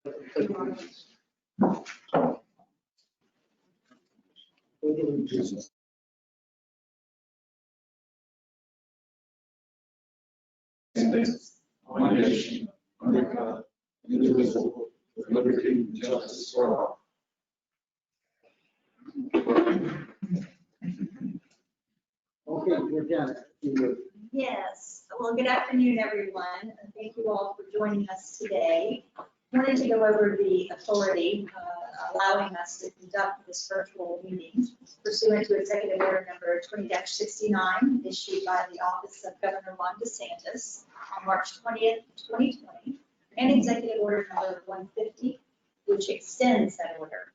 One nation, under God, indivisible, with liberty and justice for all. Okay, we're done. Yes, well, good afternoon, everyone, and thank you all for joining us today. I wanted to go over the authority allowing us to conduct this virtual meeting pursuant to Executive Order Number 20-69 issued by the Office of Governor Ron DeSantis on March 20th, 2020, and Executive Order Number 150, which extends that order.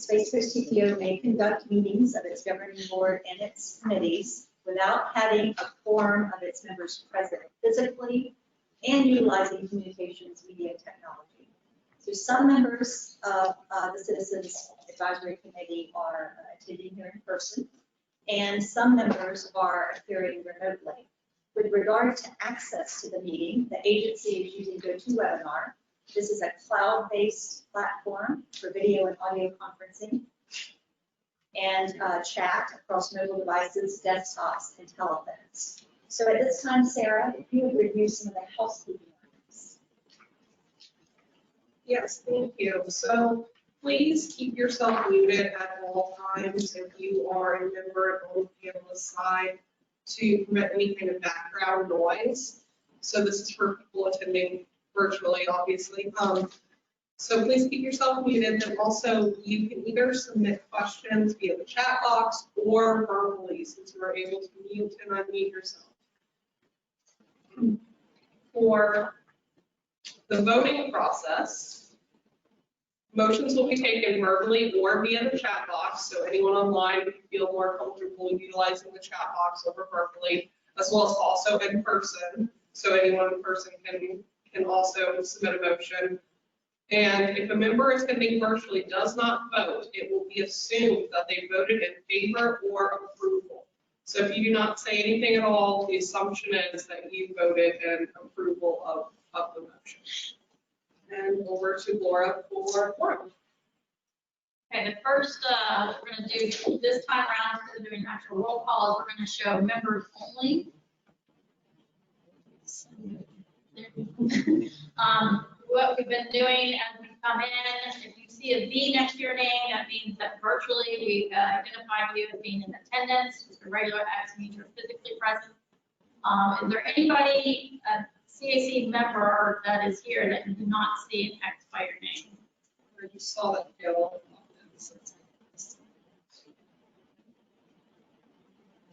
The SCTPO may conduct meetings of its governing board and its committees without having a quorum of its members present physically and utilizing communications media technology. So some members of the Citizens Advisory Committee are attending here in person, and some members are appearing remotely. With regard to access to the meeting, the agency is using GoToWebinar. This is a cloud-based platform for video and audio conferencing and chat across mobile devices, desktops, and telephones. So at this time, Sarah, if you would review some of the housekeeping items. Yes, thank you. So please keep yourself muted at all times if you are a member on the panelist side to prevent any kind of background noise. So this is for people attending virtually, obviously. So please keep yourself muted, and also you can either submit questions via the chat box or verbally, since you are able to mute and unmute yourself. For the voting process, motions will be taken verbally or via the chat box, so anyone online can feel more comfortable utilizing the chat box over verbally, as well as also in person, so anyone in person can also submit a motion. And if a member attending virtually does not vote, it will be assumed that they voted in favor or approval. So if you do not say anything at all, the assumption is that you voted in approval of the motion. And over to Laura for forum. Okay, the first we're going to do this time around, instead of doing actual roll calls, we're going to show members only. What we've been doing as we come in, if you see a V next to your name, that means that virtually we've identified you as being in attendance. Just a regular X means you're physically present. Is there anybody, a CAC member that is here that you do not see an X by your name? Or you saw that Bill.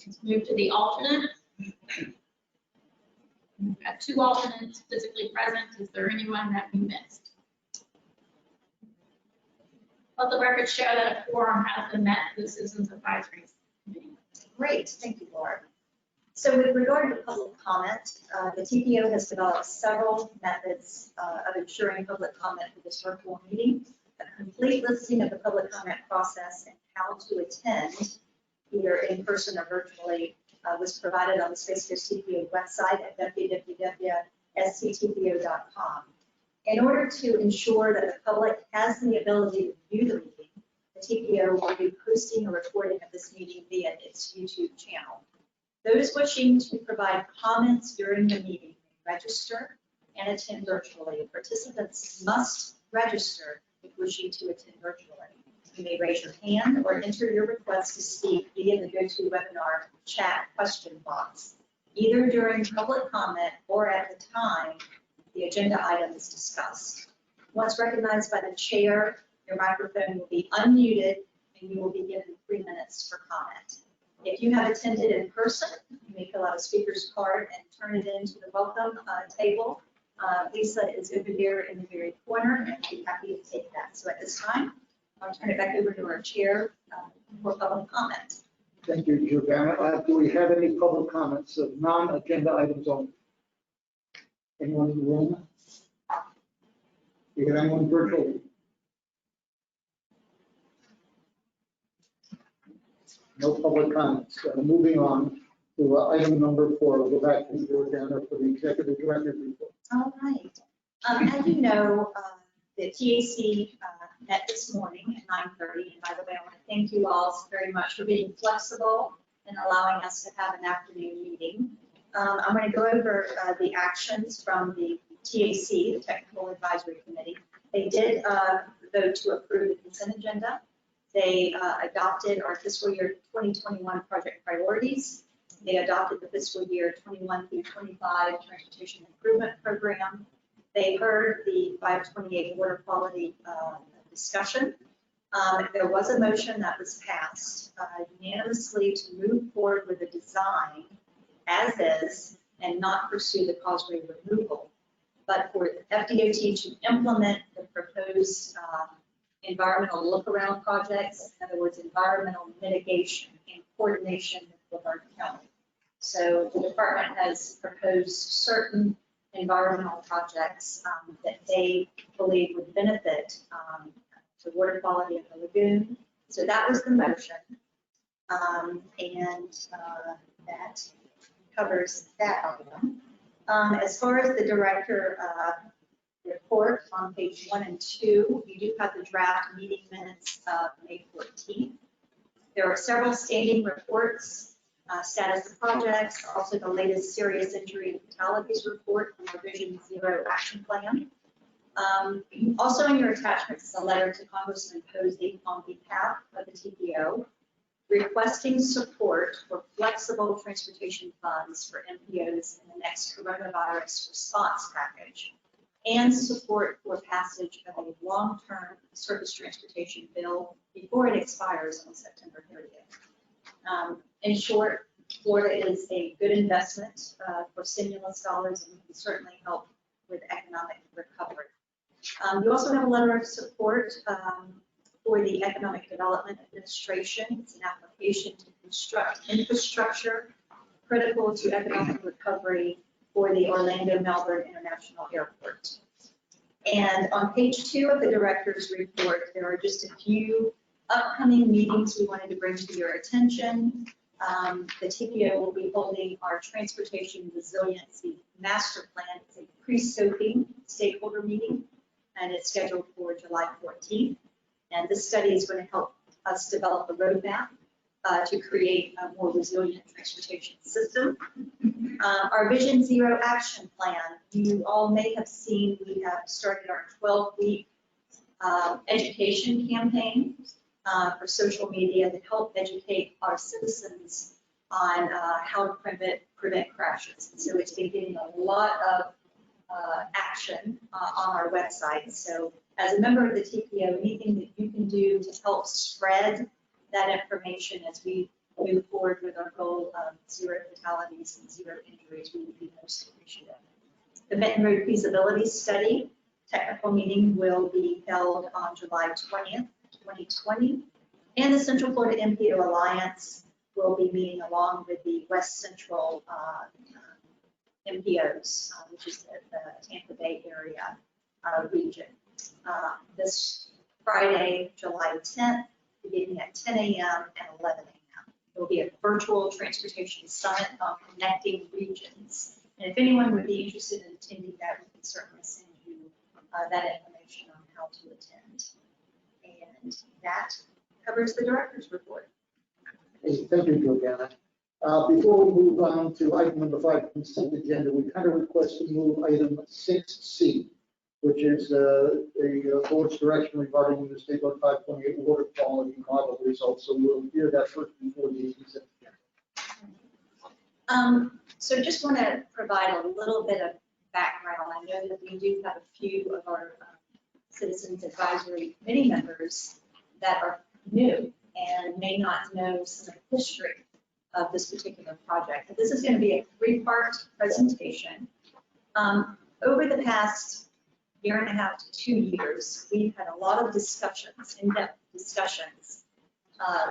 Let's move to the alternate. We've got two alternates physically present. Is there anyone that we missed? Let the record show that a quorum has been met for the Citizens Advisory Committee. Great, thank you, Laura. So with regard to public comment, the TPO has developed several methods of ensuring public comment for this virtual meeting. A complete listing of the public comment process and how to attend, either in person or virtually, was provided on the SCTPO website at www.sctpo.com. In order to ensure that the public has the ability to view the meeting, the TPO will be posting a recording of this meeting via its YouTube channel. Those wishing to provide comments during the meeting may register and attend virtually. Participants must register if wishing to attend virtually. You may raise your hand or enter your request to speak via the GoToWebinar chat question box, either during public comment or at the time the agenda item is discussed. Once recognized by the chair, your microphone will be unmuted and you will be given 3 minutes for comment. If you have attended in person, you may fill out a speaker's card and turn it into the welcome table. Lisa is over there in the very corner and I'd be happy to take that. So at this time, I'll turn it back over to our chair for public comment. Thank you, Giovanna. Do we have any public comments of non-agenda items only? Anyone in the room? Do you have anyone virtually? No public comments. Moving on to item number 4. We'll go back to Giovanna for the executive director's report. All right. As you know, The TAC met this morning at 9:30. And by the way, I want to thank you all very much for being flexible and allowing us to have an afternoon meeting. I'm going to go over the actions from the TAC, the Technical Advisory Committee. They did vote to approve the consent agenda. They adopted our fiscal year 2021 project priorities. They adopted the fiscal year 21 through 25 transportation improvement program. They heard the 528 water quality discussion. There was a motion that was passed unanimously to move forward with the design as is and not pursue the causeway removal, but for FDOT to implement the proposed environmental look-around projects, in other words, environmental mitigation in coordination with our county. So the department has proposed certain environmental projects that they believe would benefit the water quality of the lagoon. So that was the motion. That covers that item. As far as the director report on page 1 and 2, you do have the draft meeting minutes of May 14th. There are several standing reports, status of projects, also the latest serious injury and fatalities report from our Vision Zero action plan. Also in your attachments is a letter to Congressman Posey on behalf of the TPO requesting support for flexible transportation funds for MPOs in the next coronavirus response package and support for passage of a long-term surface transportation bill before it expires on September 30th. In short, Florida is a good investment for stimulus dollars and can certainly help with economic recovery. You also have a letter of support for the Economic Development Administration. It's an application to construct infrastructure critical to economic recovery for the Orlando Melbourne International Airport. And on page 2 of the director's report, there are just a few upcoming meetings we wanted to bring to your attention. The TPO will be holding our Transportation Resiliency Master Plan. It's a pre-scoping stakeholder meeting, and it's scheduled for July 14th. And this study is going to help us develop a roadmap to create a more resilient transportation system. Our Vision Zero action plan, you all may have seen, we have started our 12-week education campaign for social media to help educate our citizens on how to prevent crashes. So it's been getting a lot of action on our website. So as a member of the TPO, anything that you can do to help spread that information as we move forward with our goal of zero fatalities and zero injuries, we would be most appreciative. The Benton Road feasibility study technical meeting will be held on July 20th, 2020. And the Central Florida MPO Alliance will be meeting along with the West Central MPOs, which is the Tampa Bay area region. This Friday, July 10th, beginning at 10 a.m. and 11 a.m. There will be a virtual transportation summit on connecting regions. And if anyone would be interested in attending that, we can certainly send you that information on how to attend. And that covers the director's report. Hey, thank you, Georgiana. Before we move on to item number 5, consent agenda, we kind of request to move item 6C, which is the board's direction regarding the Stakeholder 528 water quality model results. So we'll hear that first before the consent agenda. So just want to provide a little bit of background. I know that we do have a few of our Citizens Advisory Committee members that are new and may not know some of the history of this particular project. But this is going to be a 3-part presentation. Over the past year and a half to 2 years, we've had a lot of discussions, in-depth discussions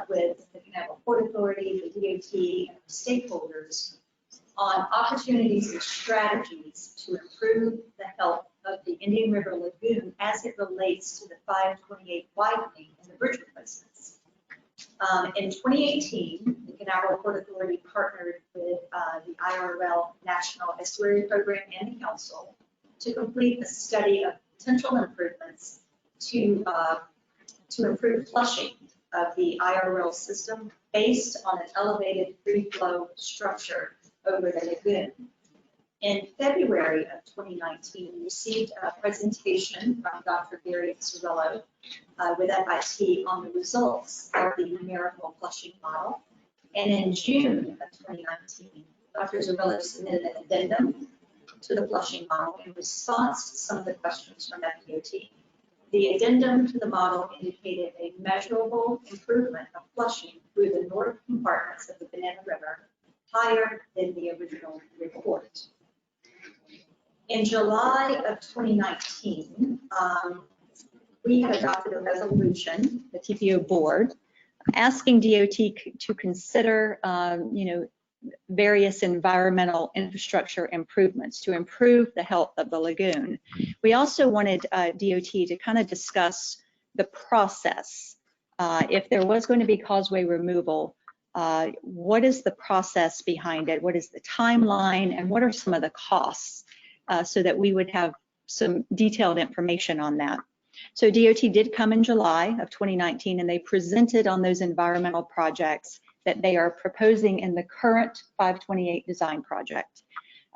with the Canaveral Port Authority, the DOT, and stakeholders on opportunities and strategies to improve the health of the Indian River Lagoon as it relates to the 528 widening and the bridge replacements. In 2018, the Canaveral Port Authority partnered with the IRL National Estuary Program and the Council to complete a study of potential improvements to improve flushing of the IRL system based on an elevated free flow structure over the lagoon. In February of 2019, we received a presentation from Dr. Gary Cirillo with FIT on the results of the numerical flushing model. And in June of 2019, Dr. Cirillo submitted an addendum to the flushing model in response to some of the questions from FDOT. The addendum to the model indicated a measurable improvement of flushing through the north compartments of the Banana River, higher than the original report. In July of 2019, we had adopted a resolution, the TPO board, asking DOT to consider, various environmental infrastructure improvements to improve the health of the lagoon. We also wanted DOT to kind of discuss the process. If there was going to be causeway removal, what is the process behind it? What is the timeline? And what are some of the costs? So that we would have some detailed information on that. So DOT did come in July of 2019 and they presented on those environmental projects that they are proposing in the current 528 design project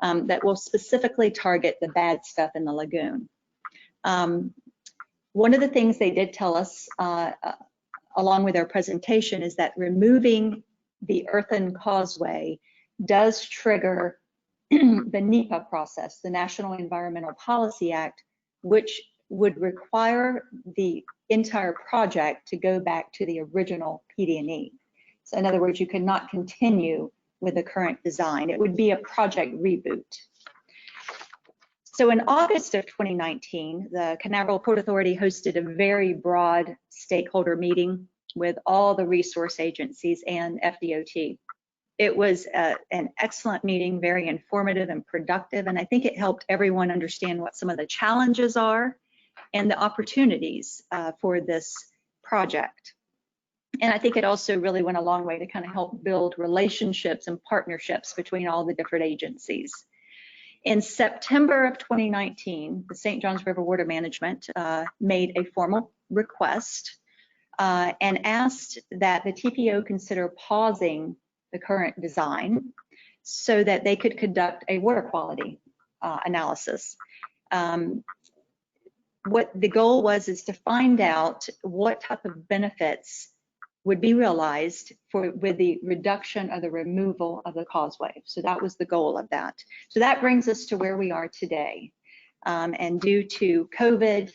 that will specifically target the bad stuff in the lagoon. One of the things they did tell us along with their presentation is that removing the earthen causeway does trigger the Nepa process, the National Environmental Policy Act, which would require the entire project to go back to the original PD&E. So in other words, you could not continue with the current design. It would be a project reboot. So in August of 2019, the Canaveral Port Authority hosted a very broad stakeholder meeting with all the resource agencies and FDOT. It was an excellent meeting, very informative and productive, and I think it helped everyone understand what some of the challenges are and the opportunities for this project. And I think it also really went a long way to kind of help build relationships and partnerships between all the different agencies. In September of 2019, the St. Johns River Water Management made a formal request and asked that the TPO consider pausing the current design so that they could conduct a water quality analysis. What the goal was is to find out what type of benefits would be realized with the reduction of the removal of the causeway. So that was the goal of that. So that brings us to where we are today. And due to COVID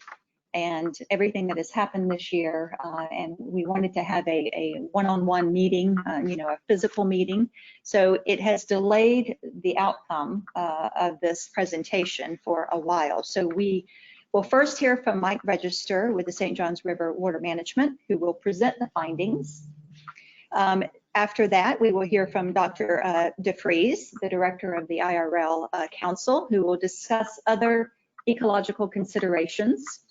and everything that has happened this year, and we wanted to have a one-on-one meeting, a physical meeting. So it has delayed the outcome of this presentation for a while. So we will first hear from Mike Register with the St. Johns River Water Management, who will present the findings. After that, we will hear from Dr. DeFries, the director of the IRL Council, who will discuss other ecological considerations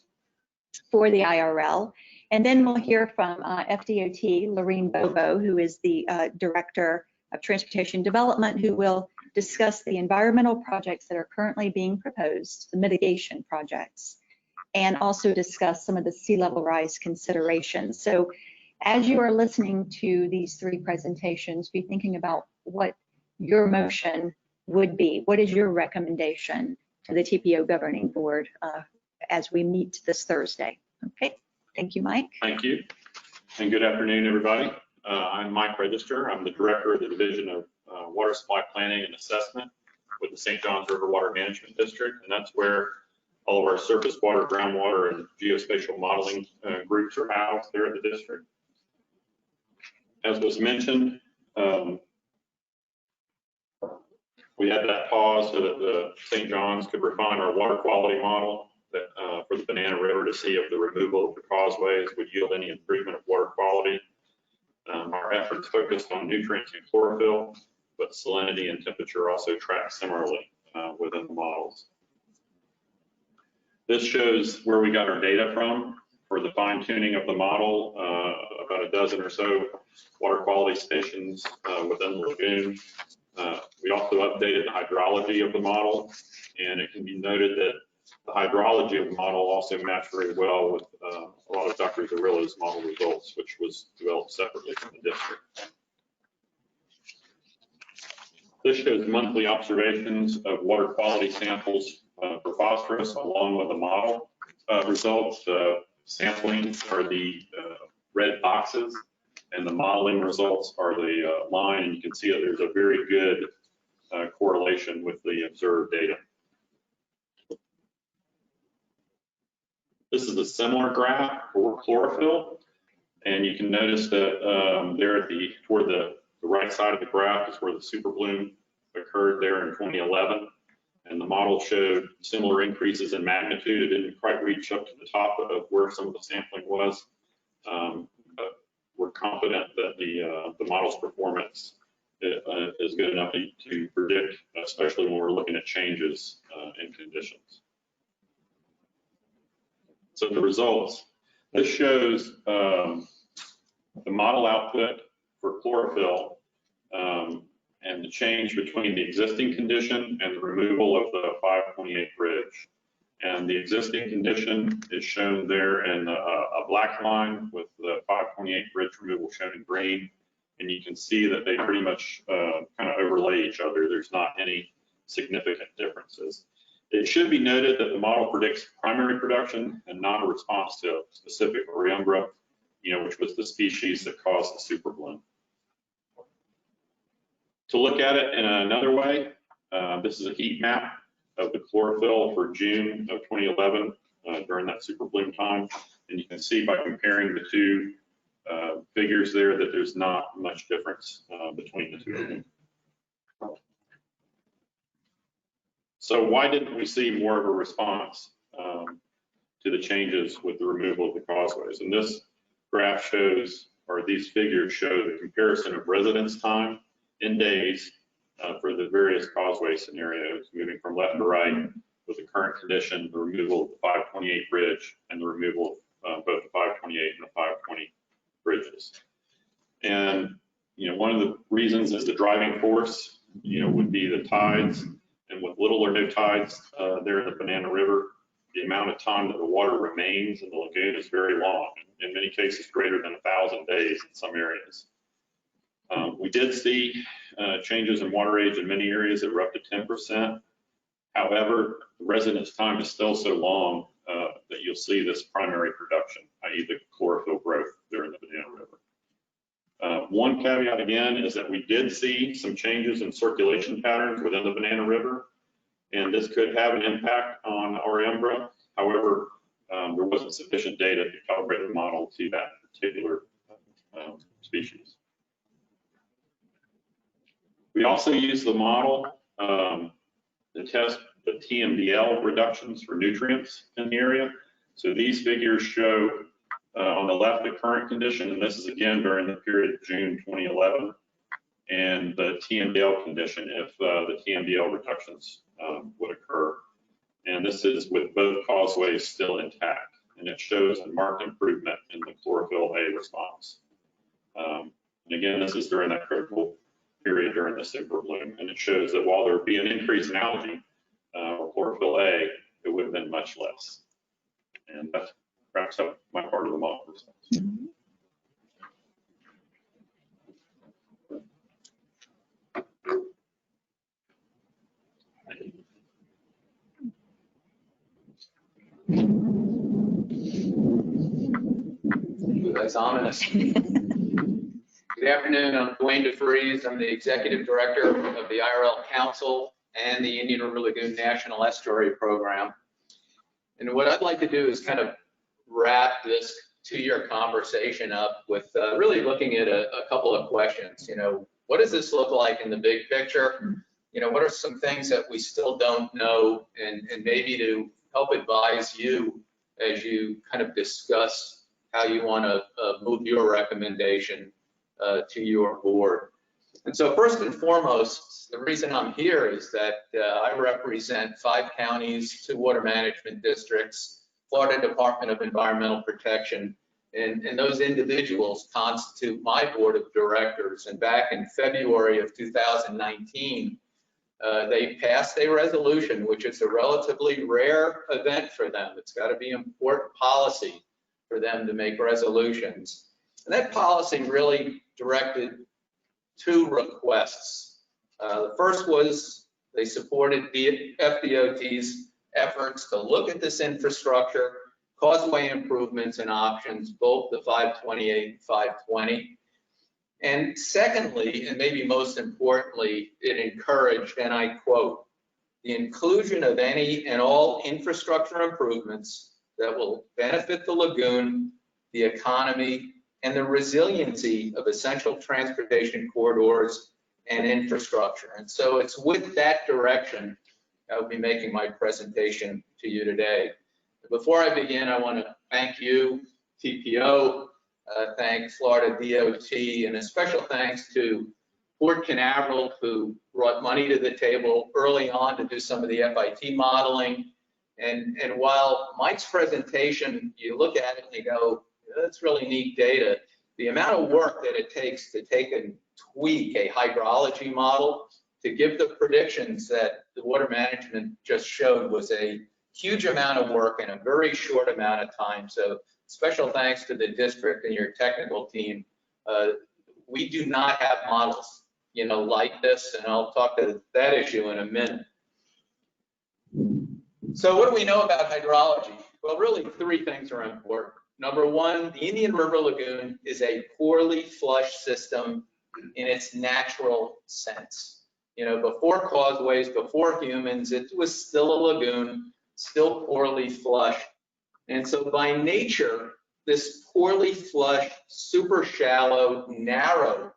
for the IRL. And then we'll hear from FDOT, Lorene Bobo, who is the Director of Transportation Development, who will discuss the environmental projects that are currently being proposed, the mitigation projects, and also discuss some of the sea level rise considerations. So as you are listening to these three presentations, be thinking about what your motion would be. What is your recommendation to the TPO Governing Board as we meet this Thursday? Okay, thank you, Mike. Thank you, and good afternoon, everybody. I'm Mike Register. I'm the Director of the Division of Water Supply Planning and Assessment with the St. Johns River Water Management District, and that's where all of our surface water, groundwater, and geospatial modeling groups are housed there at the district. As was mentioned, we had that pause so that the St. John's could refine our water quality model that, for the Banana River to see if the removal of the causeways would yield any improvement of water quality. Our efforts focused on nutrients and chlorophyll, but salinity and temperature also track similarly within the models. This shows where we got our data from for the fine tuning of the model, about a dozen or so water quality stations within the lagoon. We also updated the hydrology of the model, and it can be noted that The hydrology of the model also matched very well with a lot of Dr. Zarilla's model results, which was developed separately from the district. This shows monthly observations of water quality samples for phosphorus along with the model results. Sampling are the red boxes, and the modeling results are the line, and you can see that there's a very good correlation with the observed data. This is a similar graph for chlorophyll, and you can notice that there at toward the right side of the graph is where the super bloom occurred there in 2011, and the model showed similar increases in magnitude. It didn't quite reach up to the top of where some of the sampling was, but we're confident that the model's performance is good enough to predict, especially when we're looking at changes in conditions. So the results, this shows the model output for chlorophyll and the change between the existing condition and the removal of the 528 bridge. And the existing condition is shown there in a black line with the 528 bridge removal shown in green. And you can see that they pretty much kind of overlay each other. There's not any significant differences. It should be noted that the model predicts primary production and not a response to a specific Oriumbra, which was the species that caused the super bloom. To look at it in another way, this is a heat map of the chlorophyll for June of 2011 during that super bloom time. And you can see by comparing the two figures there that there's not much difference between the two of them. So why didn't we see more of a response to the changes with the removal of the causeways? And this graph shows, or these figures show, the comparison of residence time in days for the various causeway scenarios, moving from left to right with the current condition, the removal of the 528 bridge, and the removal of both the 528 and the 520 bridges. And one of the reasons is the driving force, would be the tides. And with little or no tides there in the Banana River, the amount of time that the water remains in the lagoon is very long, in many cases greater than 1,000 days in some areas. We did see changes in water age in many areas that were up to 10%. However, the residence time is still so long that you'll see this primary production, i.e. the chlorophyll growth there in the Banana River. One caveat again is that we did see some changes in circulation patterns within the Banana River, and this could have an impact on Oriumbra. However, there wasn't sufficient data to calibrate the model to that particular species. We also use the model to test the TMDL reductions for nutrients in the area. So these figures show on the left the current condition, and this is again during the period of June 2011, and the TMDL condition if the TMDL reductions would occur. And this is with both causeways still intact, and it shows a marked improvement in the chlorophyll A response. And again, this is during that critical period during the super bloom, and it shows that while there would be an increase in algae or chlorophyll A, it would have been much less. And that wraps up my part of the model response. Ooh, that's ominous. Good afternoon, I'm Dwayne DeFries. I'm the Executive Director of the IRL Council and the Indian River Lagoon National Estuary Program. And what I'd like to do is kind of wrap this two-year conversation up with really looking at a couple of questions. What does this look like in the big picture? What are some things that we still don't know, and maybe to help advise you as you kind of discuss how you want to move your recommendation to your board. And so first and foremost, the reason I'm here is that I represent 5 counties, 2 water management districts, Florida Department of Environmental Protection, and those individuals constitute my board of directors. And back in February of 2019, They passed a resolution, which is a relatively rare event for them. It's got to be important policy for them to make resolutions. And that policy really directed two requests. The first was they supported FDOT's efforts to look at this infrastructure, causeway improvements and options, both the 528 and 520. And secondly, and maybe most importantly, it encouraged, and I quote, the inclusion of any and all infrastructure improvements that will benefit the lagoon, the economy, and the resiliency of essential transportation corridors and infrastructure. And so it's with that direction I'll be making my presentation to you today. Before I begin, I want to thank you, TPO, thank Florida DOT, and a special thanks to Port Canaveral, who brought money to the table early on to do some of the FIT modeling. And while Mike's presentation, you look at it and you go, that's really neat data. The amount of work that it takes to take and tweak a hydrology model to give the predictions that the water management just showed was a huge amount of work in a very short amount of time. So special thanks to the district and your technical team. We do not have models, like this, and I'll talk to that issue in a minute. So what do we know about hydrology? Well, really three things are important. Number one, the Indian River Lagoon is a poorly flushed system in its natural sense. Before causeways, before humans, it was still a lagoon, still poorly flushed. And so by nature, this poorly flushed, super shallow, narrow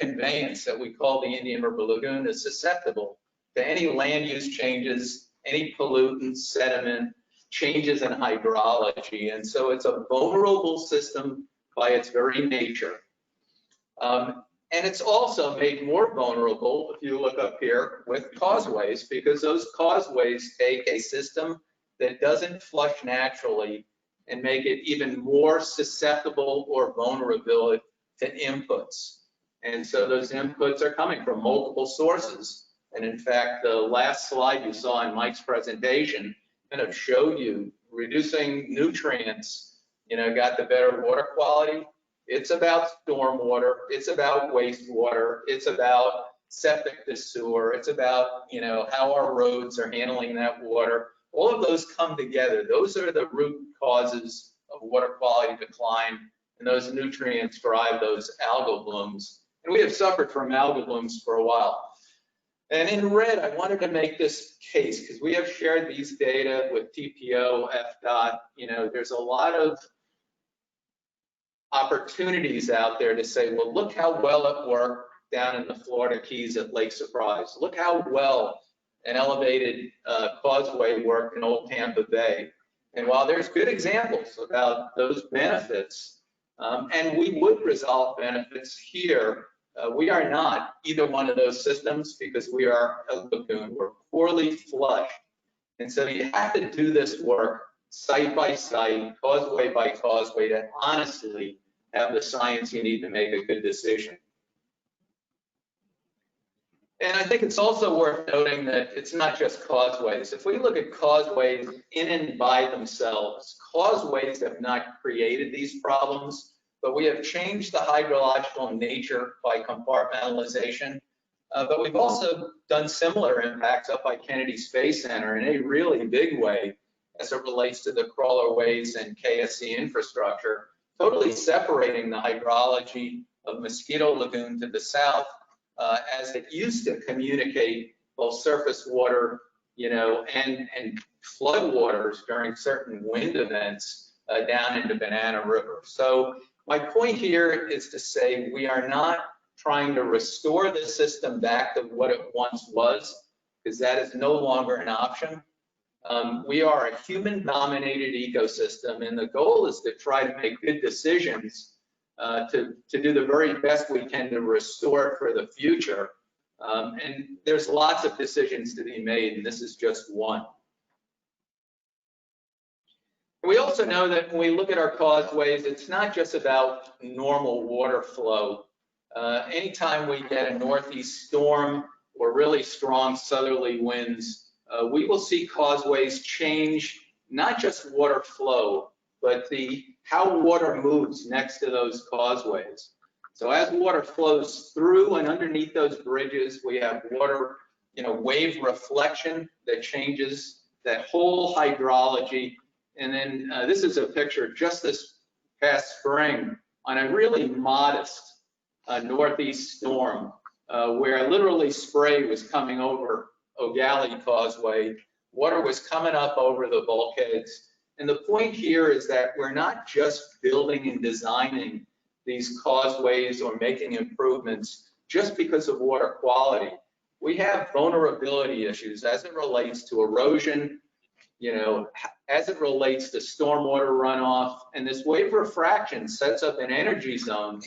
conveyance that we call the Indian River Lagoon is susceptible to any land use changes, any pollutants, sediment, changes in hydrology. And so it's a vulnerable system by its very nature. And it's also made more vulnerable, if you look up here, with causeways, because those causeways take a system that doesn't flush naturally and make it even more susceptible or vulnerable to inputs. And so those inputs are coming from multiple sources. And in fact, the last slide you saw in Mike's presentation kind of showed you reducing nutrients, got the better water quality. It's about stormwater, it's about wastewater, it's about septic to sewer, it's about, how our roads are handling that water. All of those come together. Those are the root causes of water quality decline, and those nutrients drive those algal blooms. And we have suffered from algal blooms for a while. And in red, I wanted to make this case because we have shared these data with TPO, FDOT. There's a lot of opportunities out there to say, well, look how well it worked down in the Florida Keys at Lake Surprise. Look how well an elevated causeway worked in Old Tampa Bay. And while there's good examples about those benefits, and we would resolve benefits here, we are not either one of those systems because we are a lagoon. We're poorly flushed. And so you have to do this work site by site, causeway by causeway to honestly have the science you need to make a good decision. And I think it's also worth noting that it's not just causeways. If we look at causeways in and by themselves, causeways have not created these problems, but we have changed the hydrological nature by compartmentalization. But we've also done similar impacts up by Kennedy Space Center in a really big way as it relates to the crawlerways and KSC infrastructure, totally separating the hydrology of Mosquito Lagoon to the south as it used to communicate both surface water, and flood waters during certain wind events down into Banana River. So my point here is to say we are not trying to restore the system back to what it once was, because that is no longer an option. We are a human-dominated ecosystem, and the goal is to try to make good decisions to do the very best we can to restore it for the future. And there's lots of decisions to be made, and this is just one. We also know that when we look at our causeways, it's not just about normal water flow. Anytime we get a northeast storm or really strong southerly winds, we will see causeways change, not just water flow, but how water moves next to those causeways. So as water flows through and underneath those bridges, we have water, wave reflection that changes that whole hydrology. And then this is a picture just this past spring on a really modest northeast storm where literally spray was coming over O'Galley Causeway. Water was coming up over the bulkheads. And the point here is that we're not just building and designing these causeways or making improvements just because of water quality. We have vulnerability issues as it relates to erosion, as it relates to stormwater runoff, and this wave refraction sets up an energy zone,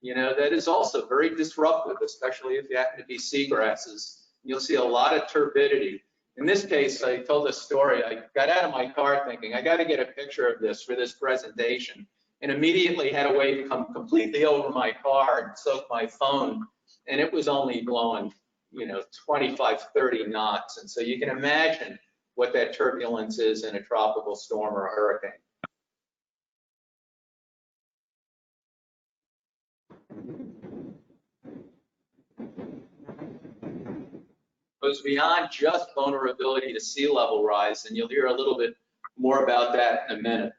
that is also very disruptive, especially if you happen to be seagrasses. You'll see a lot of turbidity. In this case, I told a story. I got out of my car thinking, I got to get a picture of this for this presentation, and immediately had a wave come completely over my car and soak my phone, and it was only blowing, 25, 30 knots. And so you can imagine what that turbulence is in a tropical storm or a hurricane. Goes beyond just vulnerability to sea level rise, and you'll hear a little bit more about that in a minute.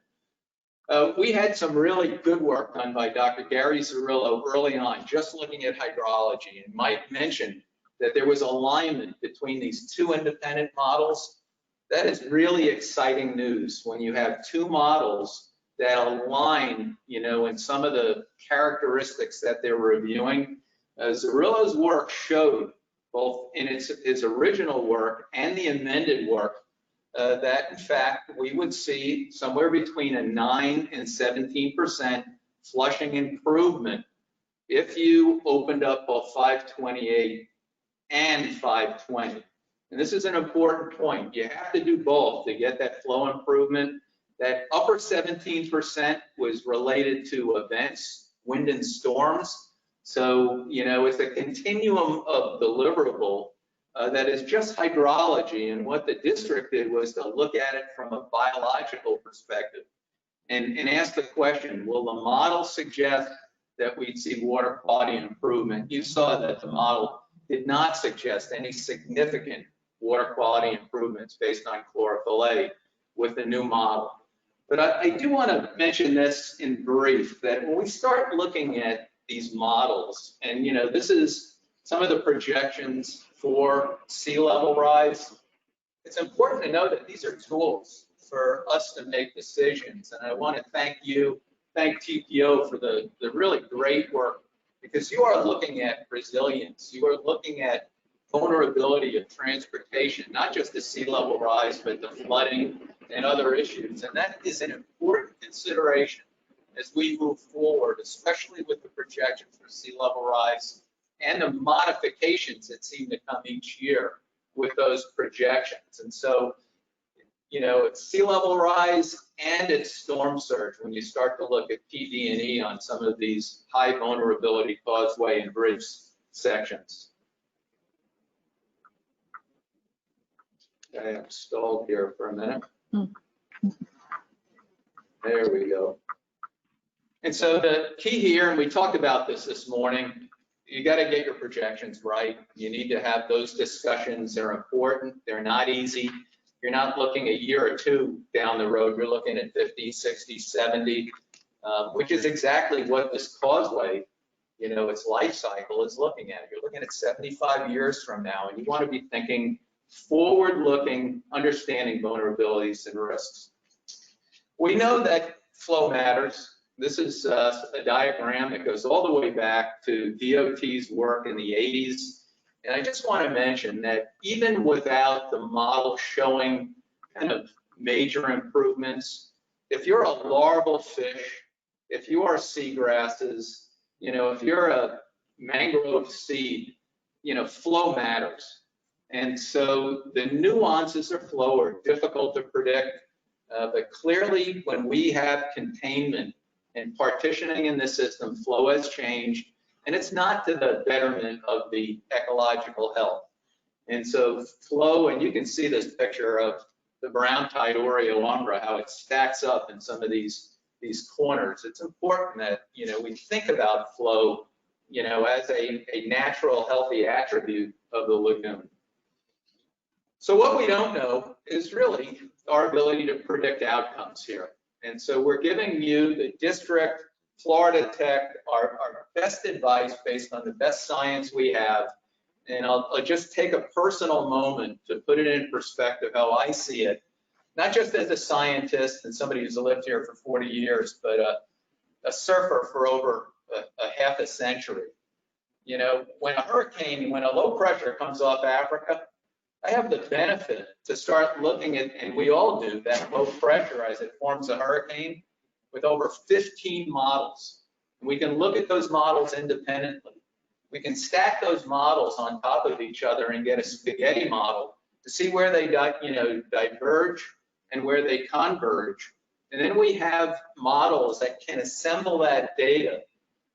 We had some really good work done by Dr. Gary Zerillo early on, just looking at hydrology, and Mike mentioned that there was alignment between these two independent models. That is really exciting news when you have two models that align, in some of the characteristics that they're reviewing. Zerillo's work showed, both in his original work and the amended work, that in fact we would see somewhere between a 9 and 17% flushing improvement if you opened up both 528 and 520. And this is an important point. You have to do both to get that flow improvement. That upper 17% was related to events, wind and storms. So, it's a continuum of deliverable that is just hydrology. And what the district did was to look at it from a biological perspective and ask the question, will the model suggest that we'd see water quality improvement? You saw that the model did not suggest any significant water quality improvements based on chlorophyll A with the new model. But I do want to mention this in brief, that when we start looking at these models, and this is some of the projections for sea level rise, it's important to know that these are tools for us to make decisions. And I want to thank TPO for the really great work, because you are looking at resilience, you are looking at vulnerability of transportation, not just the sea level rise, but the flooding and other issues. And that is an important consideration as we move forward, especially with the projections for sea level rise and the modifications that seem to come each year with those projections. And so, it's sea level rise and it's storm surge when you start to look at PD&E on some of these high vulnerability causeway and bridge sections. Okay, I'm stalled here for a minute. There we go. And so the key here, and we talked about this morning, you got to get your projections right. You need to have those discussions. They're important. They're not easy. You're not looking a year or two down the road. You're looking at 50, 60, 70, which is exactly what this causeway, its life cycle is looking at. You're looking at 75 years from now, and you want to be thinking forward-looking, understanding vulnerabilities and risks. We know that flow matters. This is a diagram that goes all the way back to DOT's work in the 80s. And I just want to mention that even without the model showing kind of major improvements, if you're a larval fish, if you are seagrasses, if you're a mangrove seed, flow matters. And so the nuances of flow are difficult to predict, but clearly when we have containment and partitioning in the system, flow has changed, and it's not to the betterment of the ecological health. And so flow, and you can see this picture of the brown tide Oriole umbra, how it stacks up in some of these corners. It's important that, we think about flow, as a natural, healthy attribute of the lagoon. So what we don't know is really our ability to predict outcomes here. And so we're giving you, the district, Florida Tech, our best advice based on the best science we have. And I'll just take a personal moment to put it in perspective how I see it, not just as a scientist and somebody who's lived here for 40 years, but a surfer for over a half a century. When a low pressure comes off Africa, I have the benefit to start looking at, and we all do, that low pressure as it forms a hurricane with over 15 models. And we can look at those models independently. We can stack those models on top of each other and get a spaghetti model to see where they diverge and where they converge. And then we have models that can assemble that data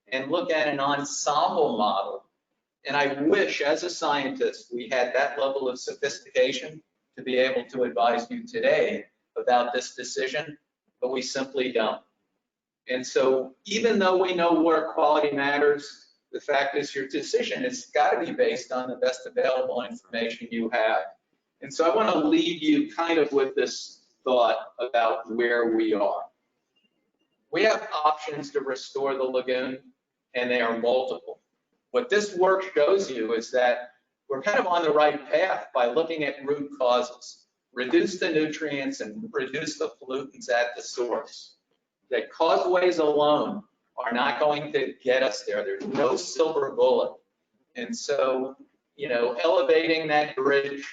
and look at an ensemble model. And I wish, as a scientist, we had that level of sophistication to be able to advise you today about this decision, but we simply don't. And so even though we know water quality matters, the fact is your decision has got to be based on the best available information you have. And so I want to leave you kind of with this thought about where we are. We have options to restore the lagoon, and they are multiple. What this work shows you is that we're kind of on the right path by looking at root causes, reduce the nutrients and reduce the pollutants at the source. That causeways alone are not going to get us there. There's no silver bullet. And so, elevating that bridge,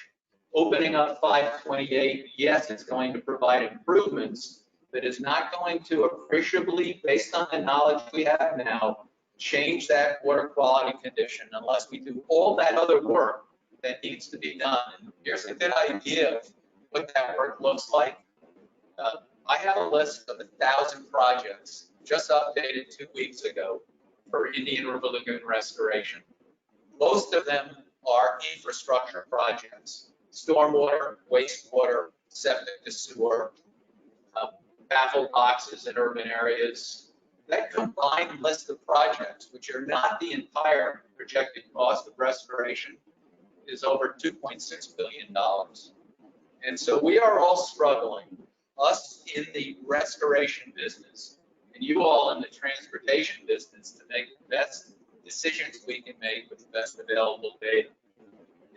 opening up 528, yes, it's going to provide improvements, but it's not going to appreciably, based on the knowledge we have now, change that water quality condition unless we do all that other work that needs to be done. And here's a good idea of what that work looks like. I have a list of 1,000 projects just updated 2 weeks ago for Indian River Lagoon restoration. Most of them are infrastructure projects: stormwater, wastewater, septic to sewer, baffled boxes in urban areas. That combined list of projects, which are not the entire projected cost of restoration, is over $2.6 billion. And so we are all struggling, us in the restoration business, and you all in the transportation business, to make the best decisions we can make with the best available data.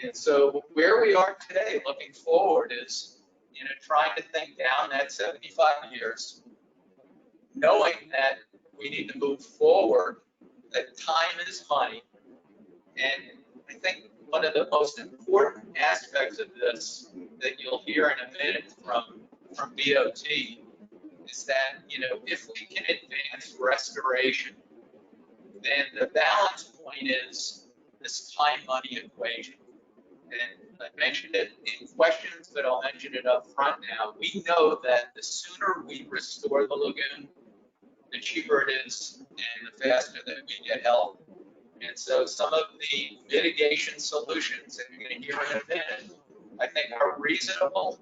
And so where we are today, looking forward, is trying to think down that 75 years, knowing that we need to move forward, that time is money. And I think one of the most important aspects of this that you'll hear in a minute from BOT is that, if we can advance restoration, then the balance point is this time-money equation. And I mentioned it in questions, but I'll mention it up front now. We know that the sooner we restore the lagoon, the cheaper it is and the faster that we get help. And so some of the mitigation solutions that you're going to hear in a minute, I think are reasonable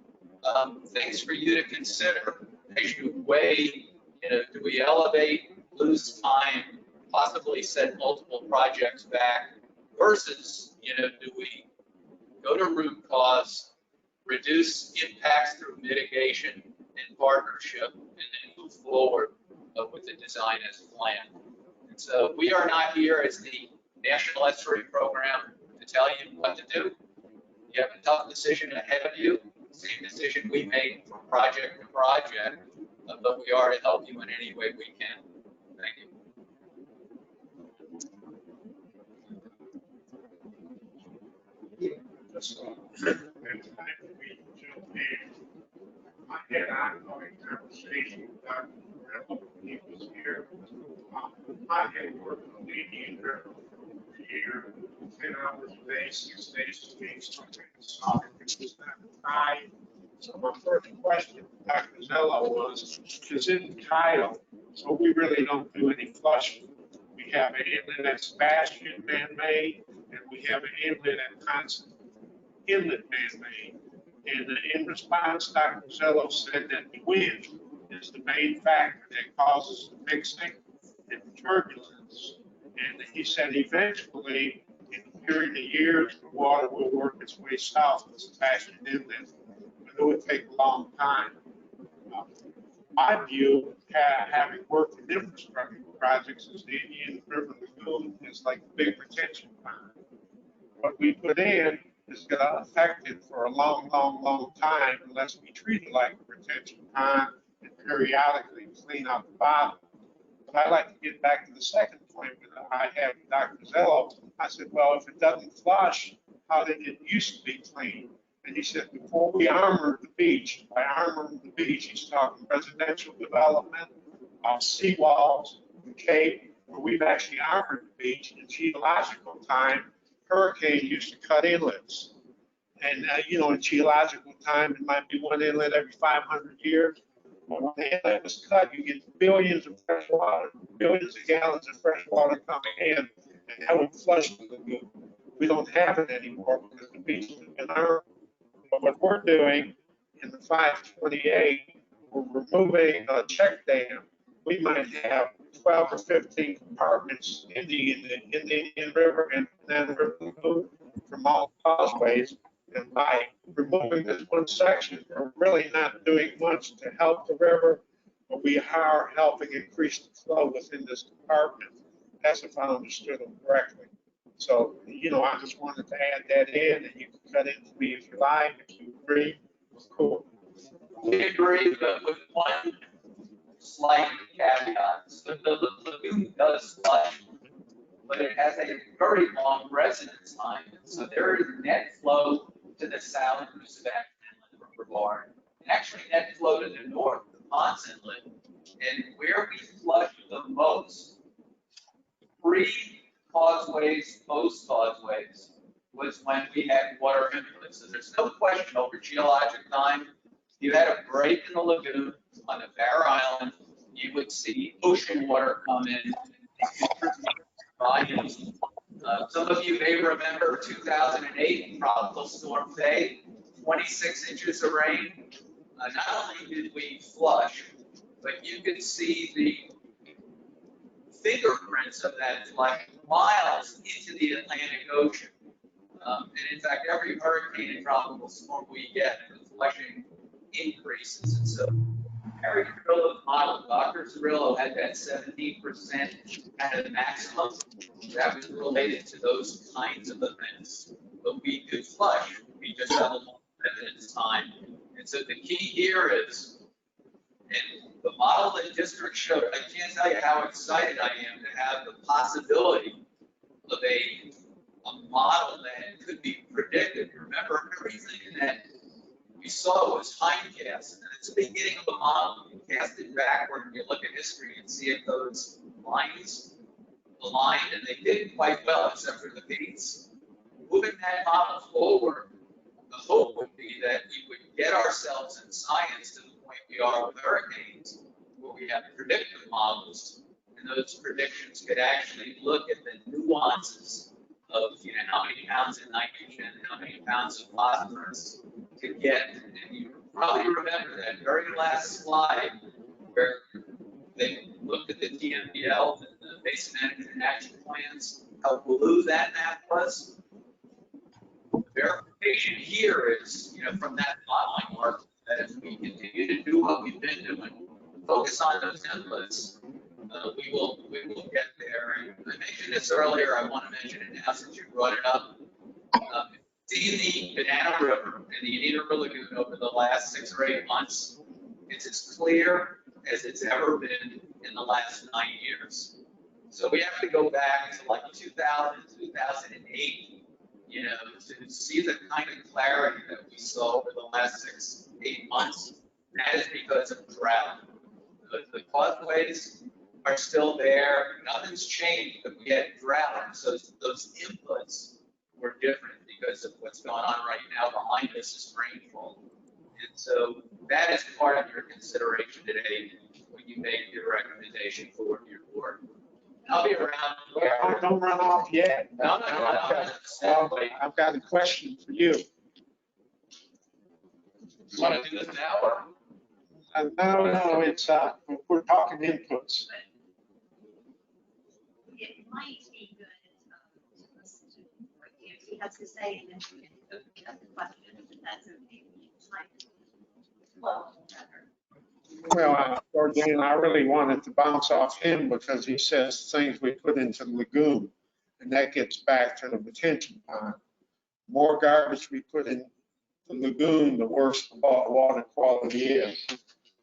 things for you to consider as you weigh, do we elevate, lose time, possibly set multiple projects back, versus, do we go to root cause, reduce impacts through mitigation and partnership, and then move forward with the design as planned. And so we are not here as the National Estuary Program to tell you what to do. You have a tough decision ahead of you, same decision we make from project to project, but we are to help you in any way we can. Thank you. I had an ongoing conversation with Dr. Canaveral when he was here. I had worked on the Indian River for a year, 10 hours a day, 6 days a week, something solid, which was not tied. So my first question to Dr. Zello was, is it entitled? So we really don't do any flushing. We have an inlet that's bastion man-made, and we have an inlet at constant. inlet man-made. And in response, Dr. Zello said that the wind is the main factor that causes the mixing and the turbulence. And he said eventually, in a period of years, the water will work its way south as a fashion inlet, but it would take a long time. My view, having worked in infrastructure projects, is the Indian River Lagoon is like a big retention pond. What we put in is going to affect it for a long, long, long time unless we treat it like a retention pond and periodically clean out the bottom. But I'd like to get back to the second point that I had with Dr. Zello. I said, well, if it doesn't flush, how did it used to be clean? And he said, before we armored the beach, by armoring the beach, he's talking residential development, seawalls, the Cape, where we've actually armored the beach. In geological time, hurricane used to cut inlets. And, in geological time, it might be one inlet every 500 years. But when the inlet was cut, you get billions of fresh water, billions of gallons of fresh water coming in, and that would flush the lagoon. We don't have it anymore because the beach has been armored. But what we're doing in the 528, we're removing a check dam. We might have 12 or 15 compartments in the Indian River and Canaveral River Lagoon from all causeways. And by removing this one section, we're really not doing much to help the river, but we are helping increase the flow within this compartment. That's if I understood them correctly. So, I just wanted to add that in, and you can cut into me if you like, if you agree. Cool. We agree, but with one slight caveat. So the lagoon does flush, but it has a very long residence time. So there is net flow to the south through Sebastian Inlet Reservoir, and actually net flow to the north, the Ponce Inlet. And where we flush the most, pre-causeways, post-causeways, was when we had water inputs. So there's no question over geologic time. You had a break in the lagoon on the Barrow Island, you would see ocean water come in. Volumes. Some of you may remember 2008 tropical storm Faye, 26 inches of rain. Not only did we flush, but you could see the fingerprints of that flush miles into the Atlantic Ocean. And in fact, every hurricane and tropical storm we get, the flushing increases. And so Harry Cirillo's model, Dr. Cirillo had that 17% kind of maximum that was related to those kinds of events. But we do flush, we just have a long residence time. And so the key here is, and the model that district showed, I can't tell you how excited I am to have the possibility of a model that could be predicted. Remember, everything that we saw was hindcast. And it's the beginning of the model. You cast it backward and you look at history and see if those lines aligned, and they did quite well, except for the beats. Moving that model forward, the hope would be that we would get ourselves in science to the point we are with hurricanes, where we have predictive models, and those predictions could actually look at the nuances of, how many pounds of nitrogen, how many pounds of phosphorus to get. And you probably remember that very last slide where they looked at the TMDL, and the Basin Management Action Plans, how blue that map was. The verification here is, from that modeling work, that if we continue to do what we've been doing, focus on those inputs, we will get there. And I mentioned this earlier, I want to mention it now since you brought it up. See the Banana River and the Indian River Lagoon over the last 6 or 8 months. It's as clear as it's ever been in the last 9 years. So we have to go back to like 2000, 2008, to see the kind of clarity that we saw over the last 6, 8 months. That is because of drought. The causeways are still there. Nothing's changed, but we had drought. So those inputs were different because of what's going on right now behind us is rainfall. And so that is part of your consideration today when you make your recommendation for your board. I'll be around. Don't run off yet. No. I've got a question for you. You want to do this now or? No, it's, we're talking inputs. It might be good to listen to what he has to say, and then we can go to the questions, if that's okay. Well, Georgiana, I really wanted to bounce off him because he says things we put into the lagoon, and that gets back to the retention pond. More garbage we put in the lagoon, the worse the water quality is.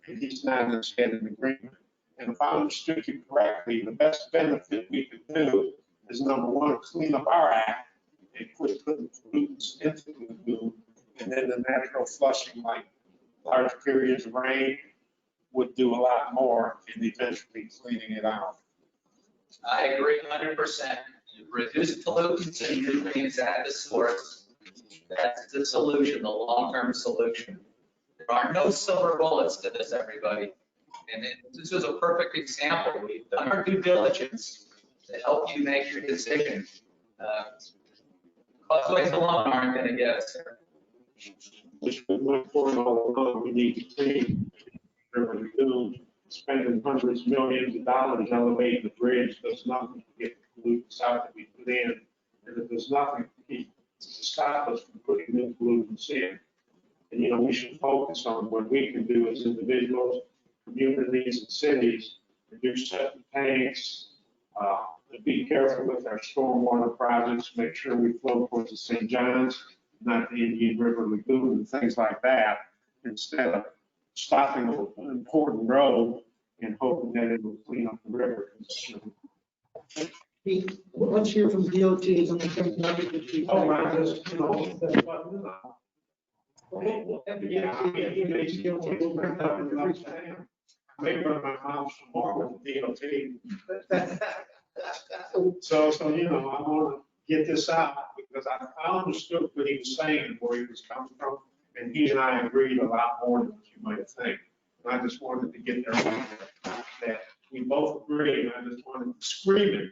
And he's not in agreement. And if I understood you correctly, the best benefit we could do is number one, clean up our act and quit putting pollutants into the lagoon, and then the natural flushing, like large periods of rain, would do a lot more in eventually cleaning it out. I agree 100%. Reduce pollutants and nutrients at the source. That's the solution, the long-term solution. There are no silver bullets to this, everybody. And this was a perfect example. We've done our due diligence to help you make your decision. Causeways alone aren't going to get us there. Which was my point all along, we need to clean. We're doing, spending hundreds, millions of dollars elevating the bridge, does nothing to get the pollutants out that we put in, and it does nothing to stop us from putting new pollutants in. And, you know, we should focus on what we can do as individuals, communities, and cities, reduce septic tanks, to be careful with our stormwater projects, make sure we flow towards the St. John's, not the Indian River Lagoon, and things like that, instead of stopping an important road and hoping that it will clean up the river. Pete, let's hear from DOTs on the current numbers that you. Oh, I just, you know, maybe my house tomorrow with DOT. So, you know, I want to get this out because I understood what he was saying and where he was coming from. And he and I agreed a lot more than what you might think. And I just wanted to get there that we both agree. And I just wanted to scream it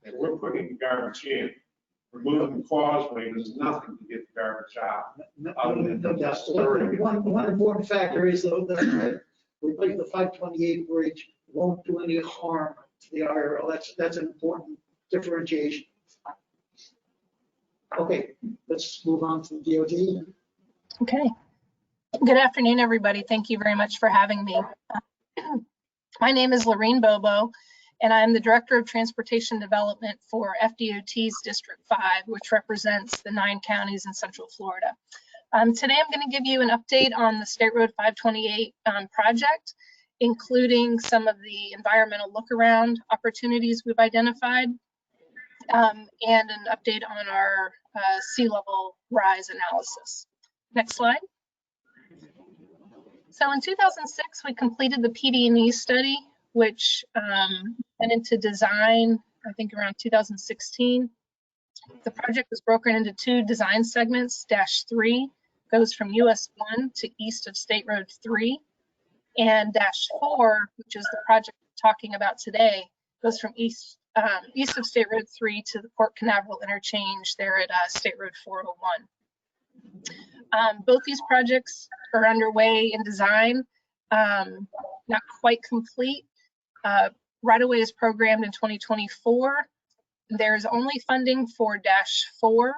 that we're putting the garbage in. Removing the Causeway does nothing to get the garbage out. Other than just One important factor is though that replacing the 528 bridge won't do any harm to the IRL. That's an important differentiation. Okay, let's move on to the DOT. Okay. Good afternoon, everybody. Thank you very much for having me. My name is Lorene Bobo, and I'm the Director of Transportation Development for FDOT's District 5, which represents the 9 counties in Central Florida. Today, I'm going to give you an update on the State Road 528 project, including some of the environmental look-around opportunities we've identified, and an update on our sea level rise analysis. Next slide. So in 2006, we completed the PD&E study, which went into design, I think around 2016. The project was broken into 2 design segments. Dash 3 goes from US 1 to east of State Road 3. And Dash 4, which is the project we're talking about today, goes from east of State Road 3 to the Port Canaveral interchange there at State Road 401. Both these projects are underway in design, not quite complete. Right-of-way is programmed in 2024. There's only funding for Dash 4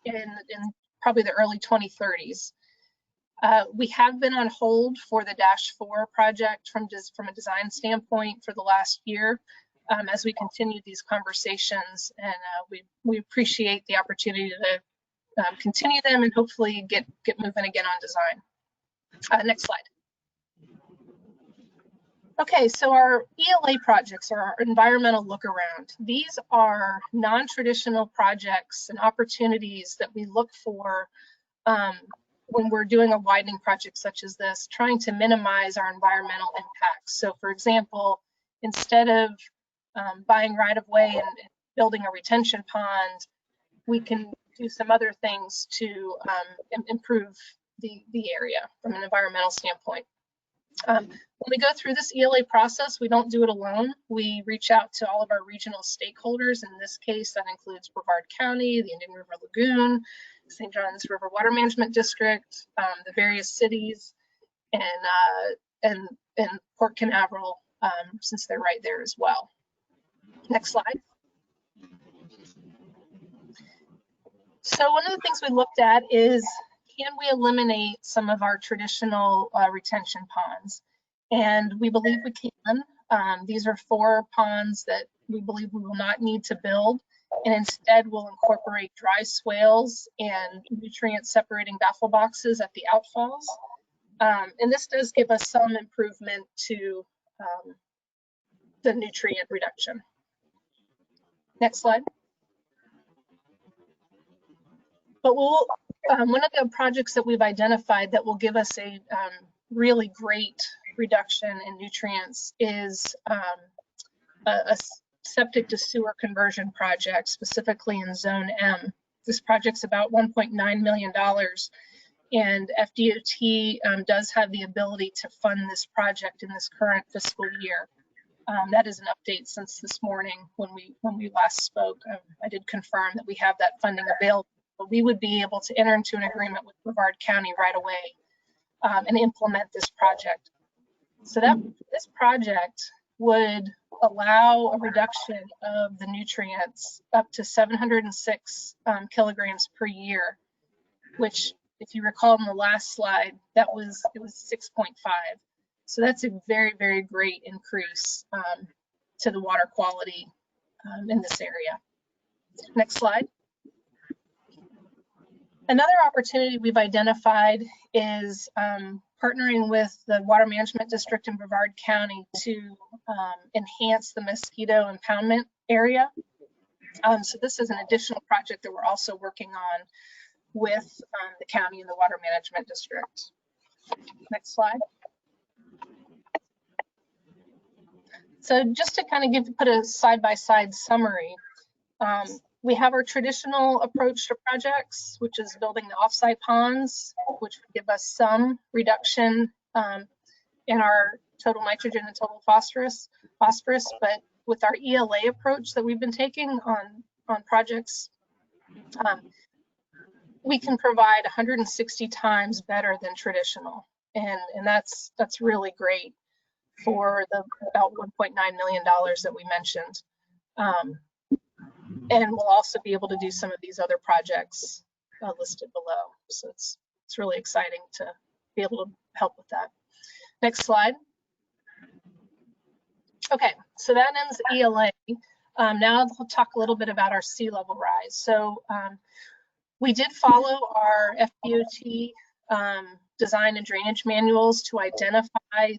in probably the early 2030s. We have been on hold for the Dash 4 project from a design standpoint for the last year as we continue these conversations, and we appreciate the opportunity to continue them and hopefully get moving again on design. Next slide. Okay, so our ELA projects are our environmental look around. These are non-traditional projects and opportunities that we look for when we're doing a widening project such as this, trying to minimize our environmental impacts. So for example, instead of buying right-of-way and building a retention pond, we can do some other things to improve the area from an environmental standpoint. When we go through this ELA process, we don't do it alone. We reach out to all of our regional stakeholders. In this case, that includes Brevard County, the Indian River Lagoon, St. John's River Water Management District, the various cities, and Port Canaveral, since they're right there as well. Next slide. So one of the things we looked at is, can we eliminate some of our traditional retention ponds? And we believe we can. These are 4 ponds that we believe we will not need to build, and instead we'll incorporate dry swales and nutrient separating baffle boxes at the outfalls. And this does give us some improvement to the nutrient reduction. Next slide. But we'll, one of the projects that we've identified that will give us a really great reduction in nutrients is a septic to sewer conversion project, specifically in Zone M. This project's about $1.9 million, and FDOT does have the ability to fund this project in this current fiscal year. That is an update since this morning when we last spoke. I did confirm that we have that funding available, but we would be able to enter into an agreement with Brevard County right away and implement this project. So that this project would allow a reduction of the nutrients up to 706 kilograms per year, which, if you recall in the last slide, it was 6.5. So that's a very, very great increase to the water quality in this area. Next slide. Another opportunity we've identified is partnering with the Water Management District in Brevard County to enhance the mosquito impoundment area. So this is an additional project that we're also working on with the county and the Water Management District. Next slide. So just to kind of put a side-by-side summary, we have our traditional approach to projects, which is building the offsite ponds, which would give us some reduction in our total nitrogen and total phosphorus. But with our ELA approach that we've been taking on projects, we can provide 160 times better than traditional, and that's really great for the about $1.9 million that we mentioned. And we'll also be able to do some of these other projects listed below. So it's really exciting to be able to help with that. Next slide. Okay, so that ends ELA. Now we'll talk a little bit about our sea level rise. So we did follow our FDOT design and drainage manuals to identify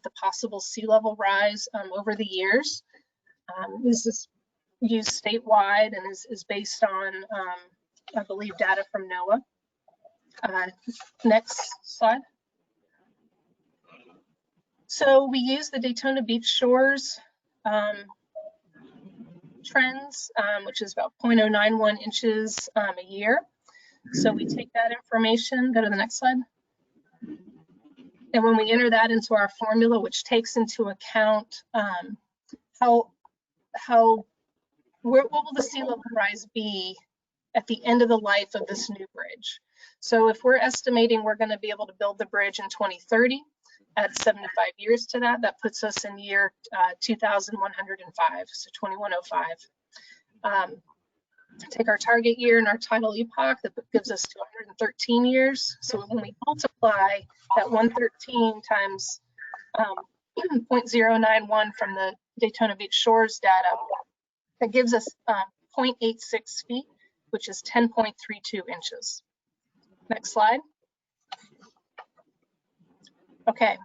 the possible sea level rise over the years. This is used statewide and is based on, I believe, data from NOAA. Next slide. So we use the Daytona beach shores trends, which is about 0.091 inches a year. So we take that information, go to the next slide. And when we enter that into our formula, which takes into account what will the sea level rise be at the end of the life of this new bridge? So if we're estimating we're going to be able to build the bridge in 2030, add 75 years to that, that puts us in year 2105, so 2105. Take our target year and our tidal epoch, that gives us 213 years. So when we multiply that 113 times 0.091 from the Daytona Beach Shores data, that gives us 0.86 feet, which is 10.32 inches. Next slide. Okay,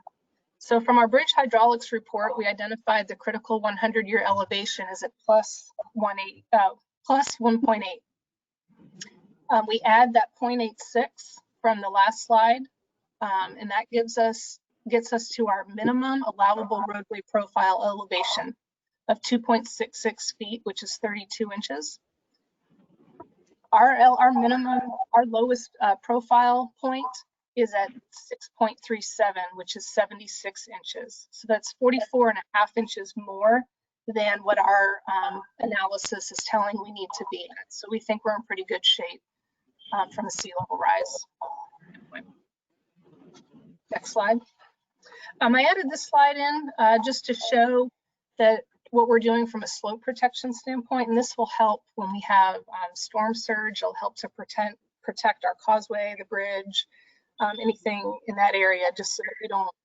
so from our bridge hydraulics report, we identified the critical 100-year elevation is at plus 1.8. We add that 0.86 from the last slide, and that gets us to our minimum allowable roadway profile elevation of 2.66 feet, which is 32 inches. Our minimum, our lowest profile point is at 6.37, which is 76 inches. So that's 44.5 inches more than what our analysis is telling we need to be at. So we think we're in pretty good shape from a sea level rise standpoint. Next slide. I added this slide in just to show that what we're doing from a slope protection standpoint, and this will help when we have storm surge. It'll help to protect our causeway, the bridge, anything in that area, just so that we don't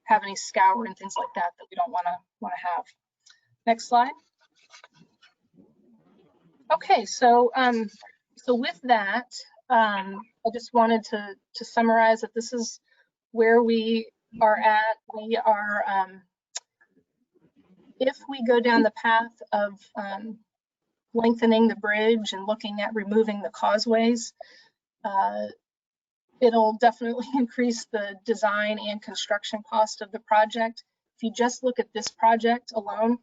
have any scour and things like that we don't want to have. Next slide. Okay, so with that, I just wanted to summarize that this is where we are at. We are, if we go down the path of lengthening the bridge and looking at removing the causeways, it'll definitely increase the design and construction cost of the project. If you just look at this project alone,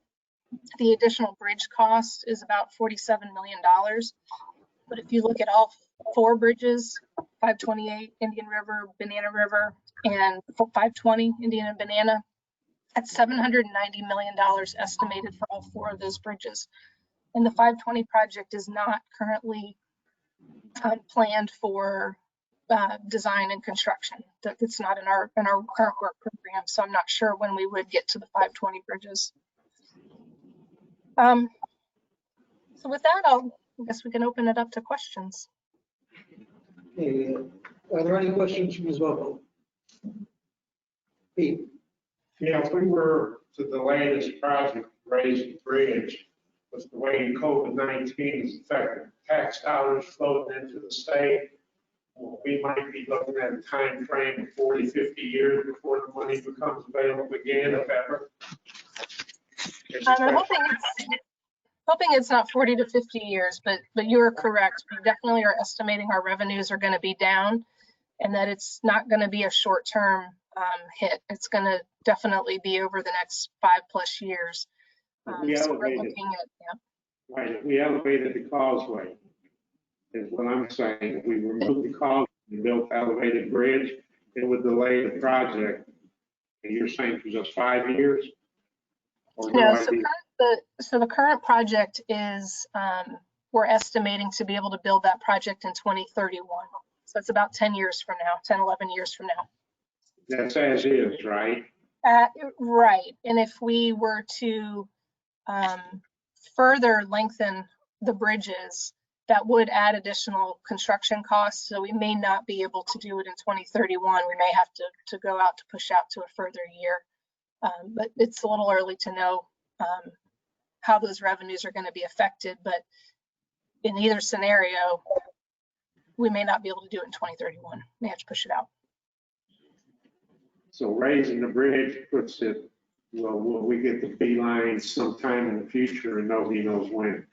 the additional bridge cost is about $47 million. But if you look at all 4 bridges, 528, Indian River, Banana River, and 520, Indian and Banana, that's $790 million estimated for all 4 of those bridges. And the 520 project is not currently planned for design and construction. It's not in our current work program, so I'm not sure when we would get to the 520 bridges. So with that, I guess we can open it up to questions. Okay, are there any questions from Ms. Vogel? Pete? Yeah, if we were to delay this project, raise the bridge, with the way COVID-19 has affected tax dollars flowing into the state, we might be looking at a time frame of 40, 50 years before the money becomes available again, if ever. I'm hoping it's not 40 to 50 years, but you are correct. We definitely are estimating our revenues are going to be down, and that it's not going to be a short-term hit. It's going to definitely be over the next 5+ years. So we're looking at, yeah. Right, we elevated the causeway, is what I'm saying. If we removed the causeway and built elevated bridge, it would delay the project. And you're saying for just 5 years? Or no, so the current project is, we're estimating to be able to build that project in 2031. So it's about 10 years from now, 10, 11 years from now. That's as is, right? Right, and if we were to further lengthen the bridges, that would add additional construction costs. So we may not be able to do it in 2031. We may have to go out to push out to a further year. But it's a little early to know how those revenues are going to be affected. But in either scenario, we may not be able to do it in 2031. We have to push it out. So raising the bridge puts it, well, will we get the beeline sometime in the future and nobody knows when?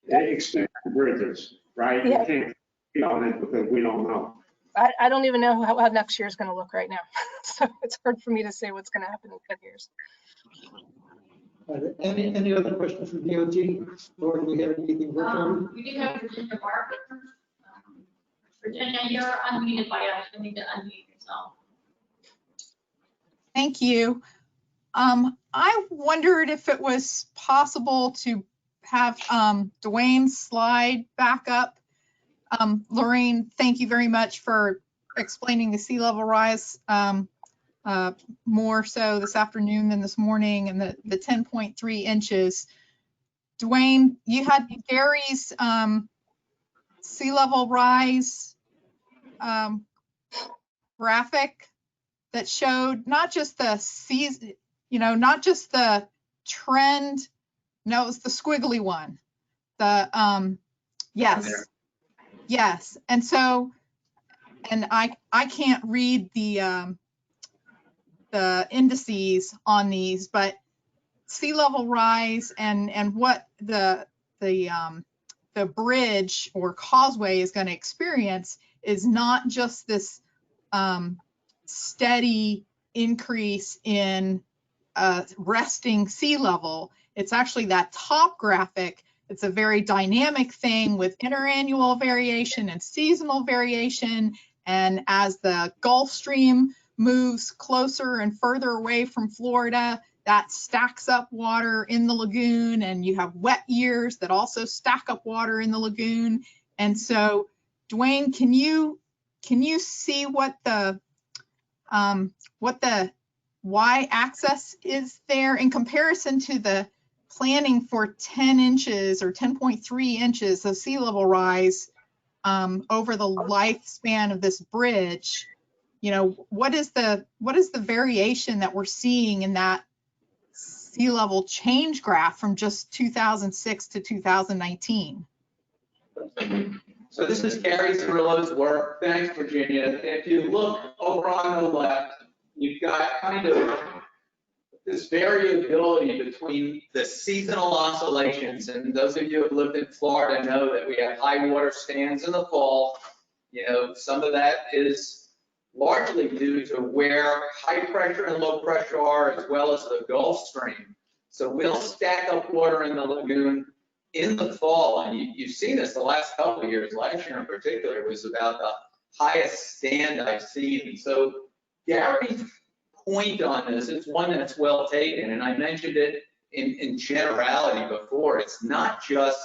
They extend the bridges, right? Yeah. You can't be on it because we don't know. I don't even know how next year is going to look right now. So it's hard for me to say what's going to happen in 10 years. Any other questions from DOT? Or do we have anything? We do have Virginia Barker. Virginia, you're unmuted by us. You need to unmute yourself. Thank you. I wondered if it was possible to have Dwayne's slide back up. Lorraine, thank you very much for explaining the sea level rise more so this afternoon than this morning, and the 10.3 inches. Dwayne, you had Gary's sea level rise graphic that showed not just the season, not just the trend. No, it was the squiggly one. The yes. And so, and I can't read the indices on these, but sea level rise and what the bridge or causeway is going to experience is not just this steady increase in resting sea level. It's actually that top graphic. It's a very dynamic thing with interannual variation and seasonal variation. And as the Gulf Stream moves closer and further away from Florida, that stacks up water in the lagoon, and you have wet years that also stack up water in the lagoon. And so, Dwayne, can you see what the y-axis is there in comparison to the planning for 10 inches or 10.3 inches of sea level rise over the lifespan of this bridge? You know, what is the variation that we're seeing in that sea level change graph from just 2006 to 2019? So this is Gary Cirillo's work. Thanks, Virginia. If you look over on the left, you've got kind of this variability between the seasonal oscillations. And those of you who have lived in Florida know that we have high water stands in the fall. You know, some of that is largely due to where high pressure and low pressure are, as well as the Gulf Stream. So we'll stack up water in the lagoon in the fall, and you've seen this the last couple of years. Last year in particular was about the highest stand I've seen. So Gary's point on this is one that's well taken, and I mentioned it in generality before. It's not just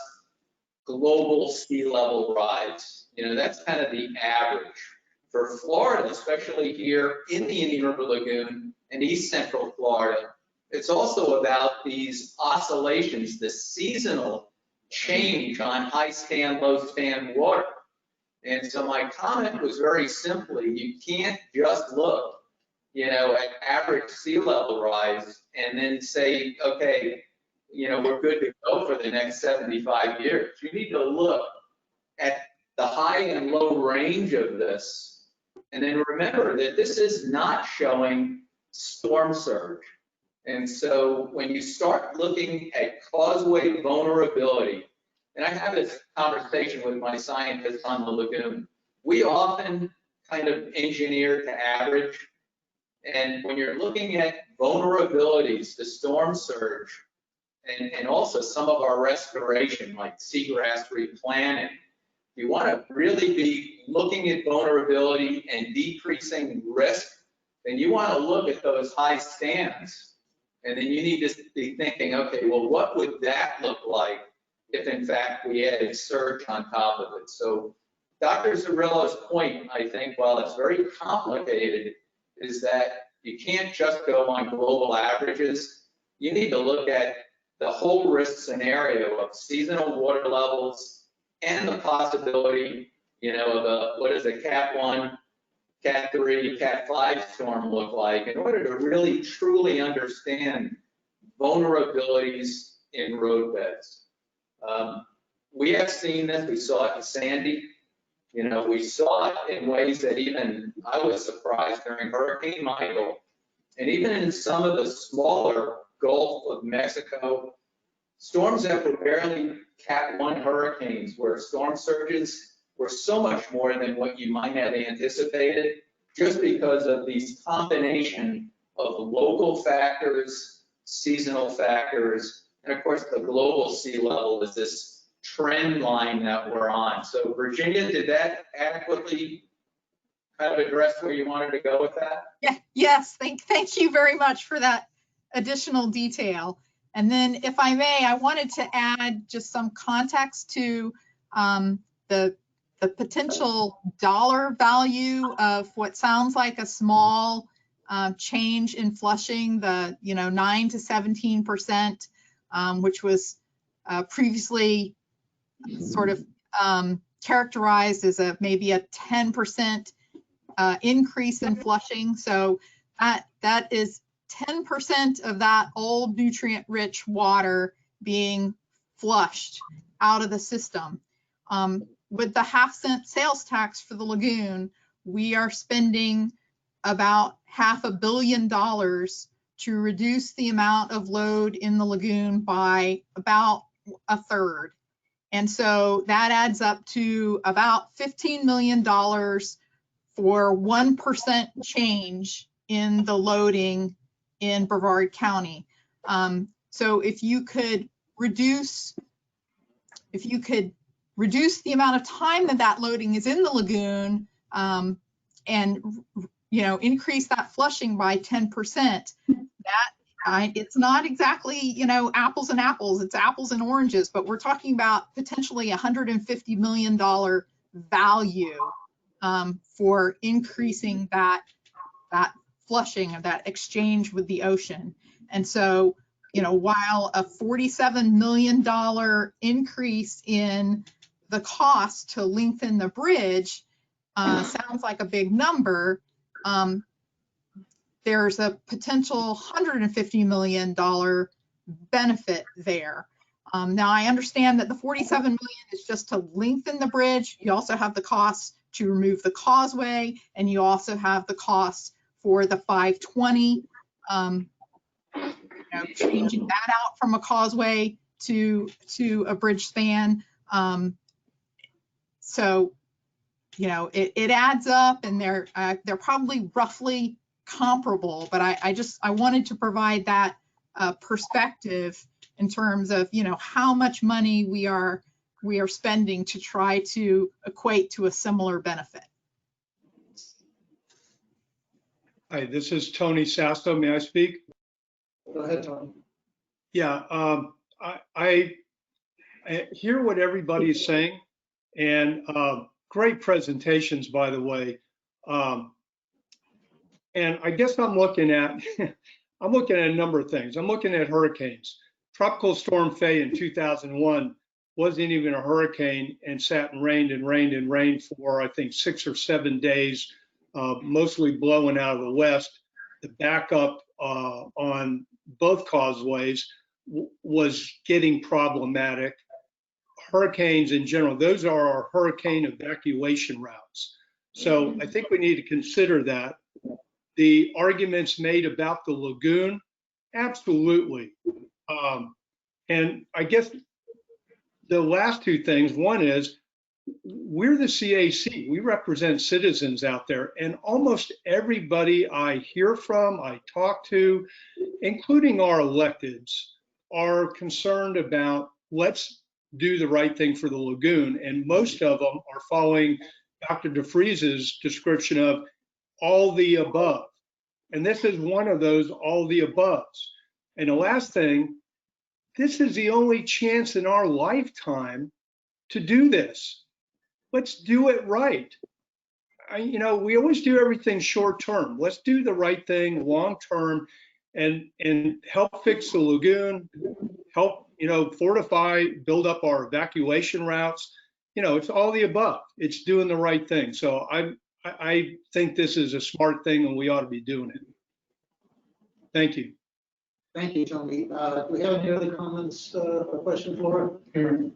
global sea level rise. You know, that's kind of the average. For Florida, especially here in the Indian River Lagoon and East Central Florida, it's also about these oscillations, the seasonal change on high stand, low stand water. And so my comment was very simply, you can't just look, you know, at average sea level rise and then say, okay, you know, we're good to go for the next 75 years. You need to look at the high and low range of this. And then remember that this is not showing storm surge. And so when you start looking at causeway vulnerability, and I have this conversation with my scientists on the lagoon, we often kind of engineer to average. And when you're looking at vulnerabilities to storm surge, and also some of our restoration, like seagrass replanting, you want to really be looking at vulnerability and decreasing risk, then you want to look at those high stands. And then you need to be thinking, okay, well, what would that look like if in fact we had a surge on top of it? So Dr. Cirillo's point, I think, while it's very complicated, is that you can't just go on global averages. You need to look at the whole risk scenario of seasonal water levels and the possibility, you know, of a, what does a Cat 1, Cat 3, Cat 5 storm look like in order to really truly understand vulnerabilities in roadbeds. We have seen this, we saw it in Sandy. You know, we saw it in ways that even I was surprised during Hurricane Michael. And even in some of the smaller Gulf of Mexico storms that were barely Cat 1 hurricanes, where storm surges were so much more than what you might have anticipated, just because of these combination of local factors, seasonal factors, and of course the global sea level is this trend line that we're on. So Virginia, did that adequately kind of address where you wanted to go with that? Yeah, yes, thank you very much for that additional detail. And then if I may, I wanted to add just some context to the potential dollar value of what sounds like a small change in flushing, the 9 to 17%, which was previously sort of characterized as maybe a 10% increase in flushing. So that is 10% of that old nutrient-rich water being flushed out of the system. With the half-cent sales tax for the lagoon, we are spending about $500 million to reduce the amount of load in the lagoon by about a third. And so that adds up to about $15 million for 1% change in the loading in Brevard County. So if you could reduce the amount of time that loading is in the lagoon, and increase that flushing by 10%, that It's not exactly, you know, apples and apples, it's apples and oranges, but we're talking about potentially $150 million value for increasing that flushing of that exchange with the ocean. And so, you know, while a $47 million increase in the cost to lengthen the bridge sounds like a big number, there's a potential $150 million benefit there. Now I understand that the $47 million is just to lengthen the bridge. You also have the costs to remove the causeway, and you also have the costs for the 520, changing that out from a causeway to a bridge span. So, you know, it adds up, and they're probably roughly comparable, but I wanted to provide that perspective in terms of, you know, how much money we are spending to try to equate to a similar benefit. Hi, this is Tony Sasto. May I speak? Go ahead, Tony. Yeah, I hear what everybody's saying, and great presentations, by the way. And I guess I'm looking at a number of things. I'm looking at hurricanes. Tropical Storm Faye in 2001 wasn't even a hurricane and sat and rained and rained and rained for, I think, 6 or 7 days, mostly blowing out of the west. The backup on both causeways was getting problematic. Hurricanes in general, those are our hurricane evacuation routes. So I think we need to consider that. The arguments made about the lagoon, absolutely. And I guess the last two things, one is we're the CAC, we represent citizens out there, and almost everybody I hear from, I talk to, including our electeds, are concerned about let's do the right thing for the lagoon. And most of them are following Dr. DeFries's description of all the above. And this is one of those all the aboves. And the last thing, this is the only chance in our lifetime to do this. Let's do it right. You know, we always do everything short term. Let's do the right thing long term and help fix the lagoon, help, you know, fortify, build up our evacuation routes. You know, it's all the above. It's doing the right thing. So I think this is a smart thing and we ought to be doing it. Thank you. Thank you, Tony. Do we have any other comments or questions, Laura? David.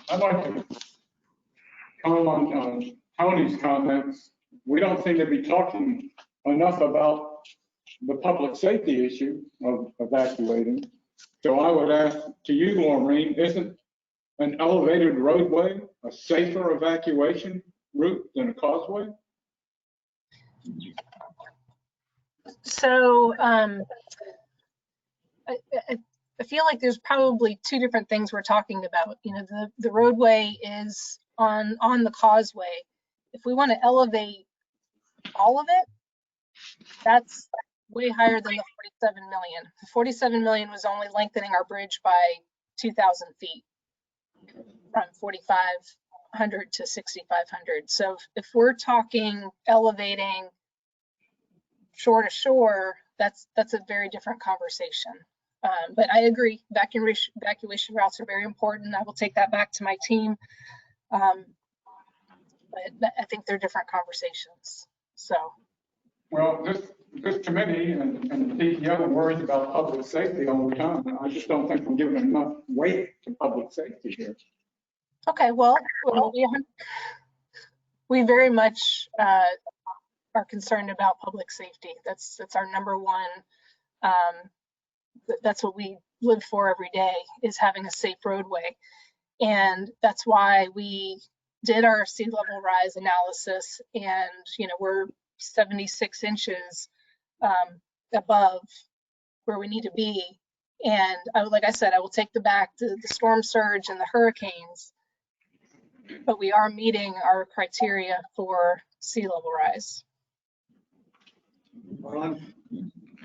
I'd like to comment on Tony's comments. We don't seem to be talking enough about the public safety issue of evacuating. So I would ask to you, Maureen, isn't an elevated roadway a safer evacuation route than a causeway? So I feel like there's probably two different things we're talking about. You know, the roadway is on the causeway. If we want to elevate all of it, that's way higher than the 47 million. The 47 million was only lengthening our bridge by 2,000 feet from 4,500 to 6,500. So if we're talking elevating shore to shore, that's a very different conversation. But I agree, evacuation routes are very important. I will take that back to my team. But I think they're different conversations. So. Well, this committee and the PTO worries about public safety all the time. I just don't think we're giving enough weight to public safety here. Okay, well we very much are concerned about public safety. That's our number one. That's what we live for every day, is having a safe roadway. And that's why we did our sea level rise analysis, and you know, we're 76 inches above where we need to be. And like I said, I will take back the storm surge and the hurricanes, but we are meeting our criteria for sea level rise. Ron?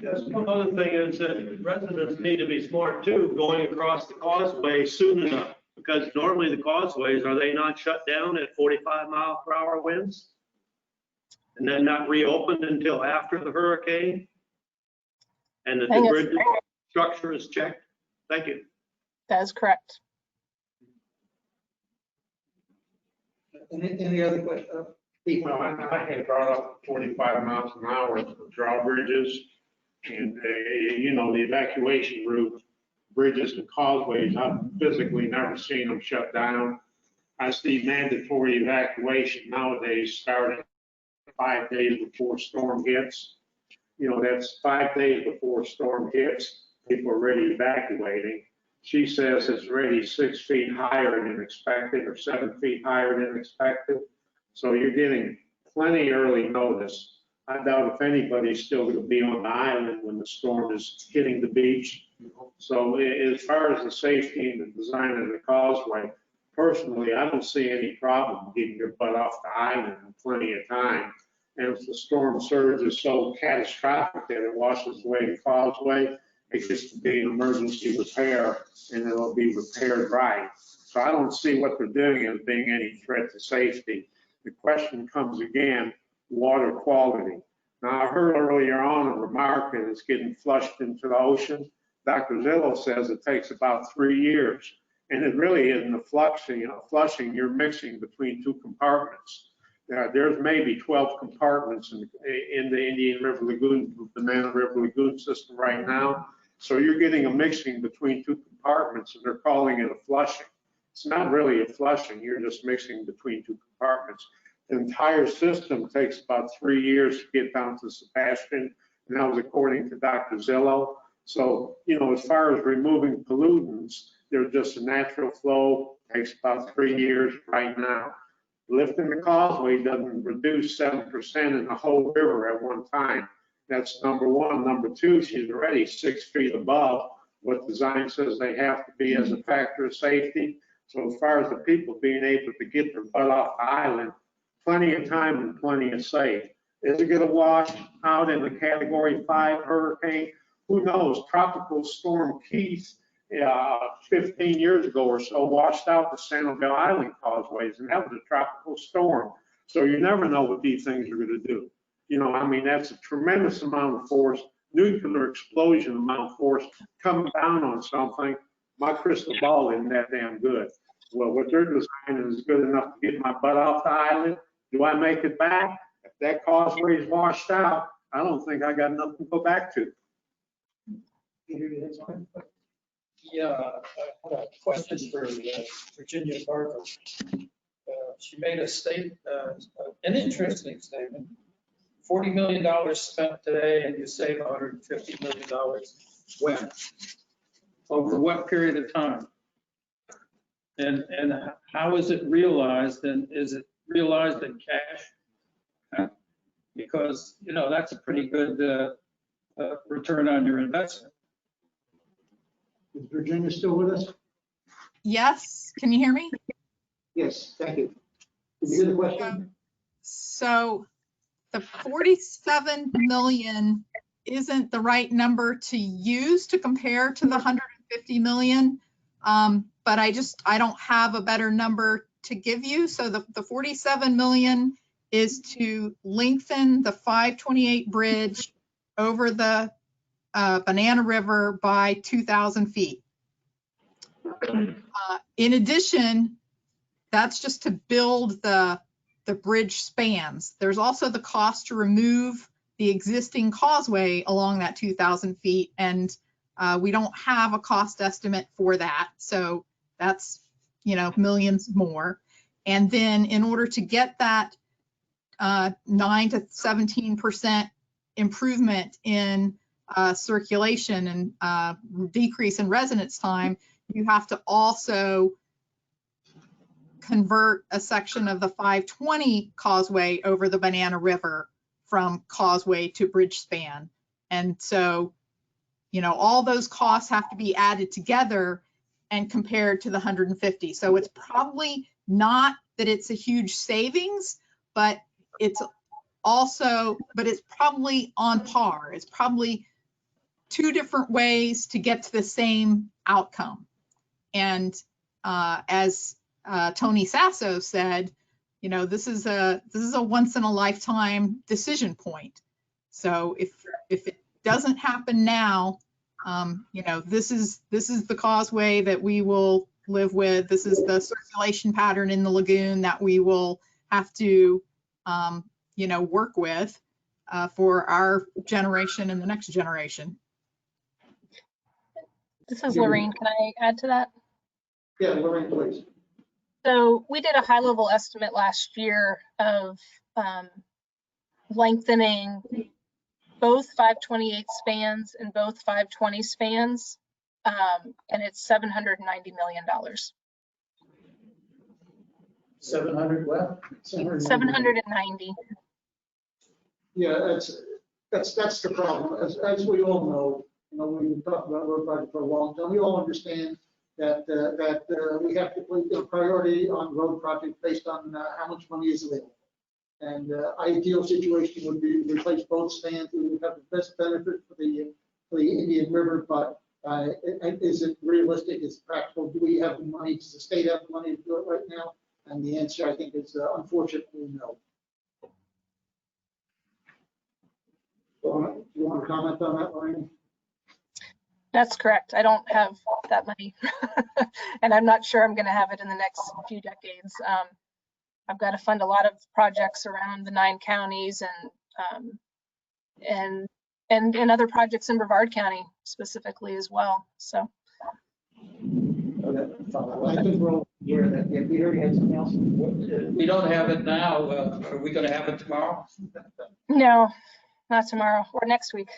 Yes, one other thing is that residents need to be smart too, going across the causeway soon enough. Because normally the causeways, are they not shut down at 45-mile-per-hour winds? And then not reopened until after the hurricane? And that the bridge structure is checked? Thank you. That is correct. Any other questions? Well, I had brought up 45 miles an hour for drawbridges and, you know, the evacuation route, bridges and causeways. I've physically never seen them shut down. I see mandatory evacuation nowadays starting 5 days before storm hits. You know, that's 5 days before storm hits. People are already evacuating. She says it's already 6 feet higher than expected or 7 feet higher than expected. So you're getting plenty early notice. I doubt if anybody's still going to be on the island when the storm is hitting the beach. So as far as the safety and the design of the causeway, personally, I don't see any problem getting your butt off the island in plenty of time. And if the storm surge is so catastrophic that it washes away the causeway, it gets to be an emergency repair and it'll be repaired right. So I don't see what they're doing as being any threat to safety. The question comes again, water quality. Now, I heard earlier on a remark that it's getting flushed into the ocean. Dr. Zillow says it takes about 3 years. And it really isn't a flushing, you know, flushing, you're mixing between two compartments. There's maybe 12 compartments in the Indian River Lagoon, Banana River Lagoon system right now. So you're getting a mixing between two compartments and they're calling it a flushing. It's not really a flushing, you're just mixing between two compartments. The entire system takes about 3 years to get down to Sebastian, and that was according to Dr. Zillow. So, you know, as far as removing pollutants, they're just a natural flow, takes about 3 years right now. Lifting the causeway doesn't reduce 7% in the whole river at one time. That's number one. Number two, she's already 6 feet above what design says they have to be as a factor of safety. So as far as the people being able to get their butt off the island, plenty of time and plenty of safe. Is it going to wash out in the Category 5 hurricane? Who knows? Tropical Storm Keith 15 years ago or so washed out the Sanibel Island causeways, and that was a tropical storm. So you never know what these things are going to do. You know, I mean, that's a tremendous amount of force, nuclear explosion amount of force coming down on something. My crystal ball isn't that damn good. Well, what they're designing is good enough to get my butt off the island. Do I make it back? If that causeway is washed out, I don't think I got nothing to go back to. Yeah, I have a question for Virginia Barker. She made an interesting statement. $40 million spent today and you save $150 million. When? Over what period of time? And how is it realized? And is it realized in cash? Because, you know, that's a pretty good return on your investment. Is Virginia still with us? Yes, can you hear me? Yes, thank you. Did you hear the question? So the 47 million isn't the right number to use to compare to the 150 million. But I don't have a better number to give you. So the 47 million is to lengthen the 528 bridge over the Banana River by 2,000 feet. In addition, that's just to build the bridge spans. There's also the cost to remove the existing causeway along that 2,000 feet, and we don't have a cost estimate for that. So that's, you know, millions more. And then in order to get that 9 to 17% improvement in circulation and decrease in residence time, you have to also convert a section of the 520 causeway over the Banana River from causeway to bridge span. And so, you know, all those costs have to be added together and compared to the 150. So it's probably not that it's a huge savings, but it's probably on par. It's probably two different ways to get to the same outcome. And as Tony Sasso said, you know, this is a once in a lifetime decision point. So if it doesn't happen now, you know, this is the causeway that we will live with. This is the circulation pattern in the lagoon that we will have to, you know, work with for our generation and the next generation. This is Lorraine. Can I add to that? Yeah, Lorraine, please. So we did a high level estimate last year of lengthening both 528 spans and both 520 spans, and it's $790 million. 700 what? 790. Yeah, that's the problem. As we all know, you know, we've been talking about road project for a long time. We all understand that we have to put a priority on road project based on how much money is available. And ideal situation would be to replace both spans. We would have the best benefit for the Indian River, but is it realistic? Is it practical? Do we have the money? Does the state have the money to do it right now? And the answer, I think, is unfortunately no. Do you want to comment on that, Lorraine? That's correct. I don't have that money, and I'm not sure I'm going to have it in the next few decades. I've got to fund a lot of projects around the 9 counties and other projects in Brevard County specifically as well. So. I think we're all here. If we already had something else. We don't have it now. Are we going to have it tomorrow? No, not tomorrow or next week.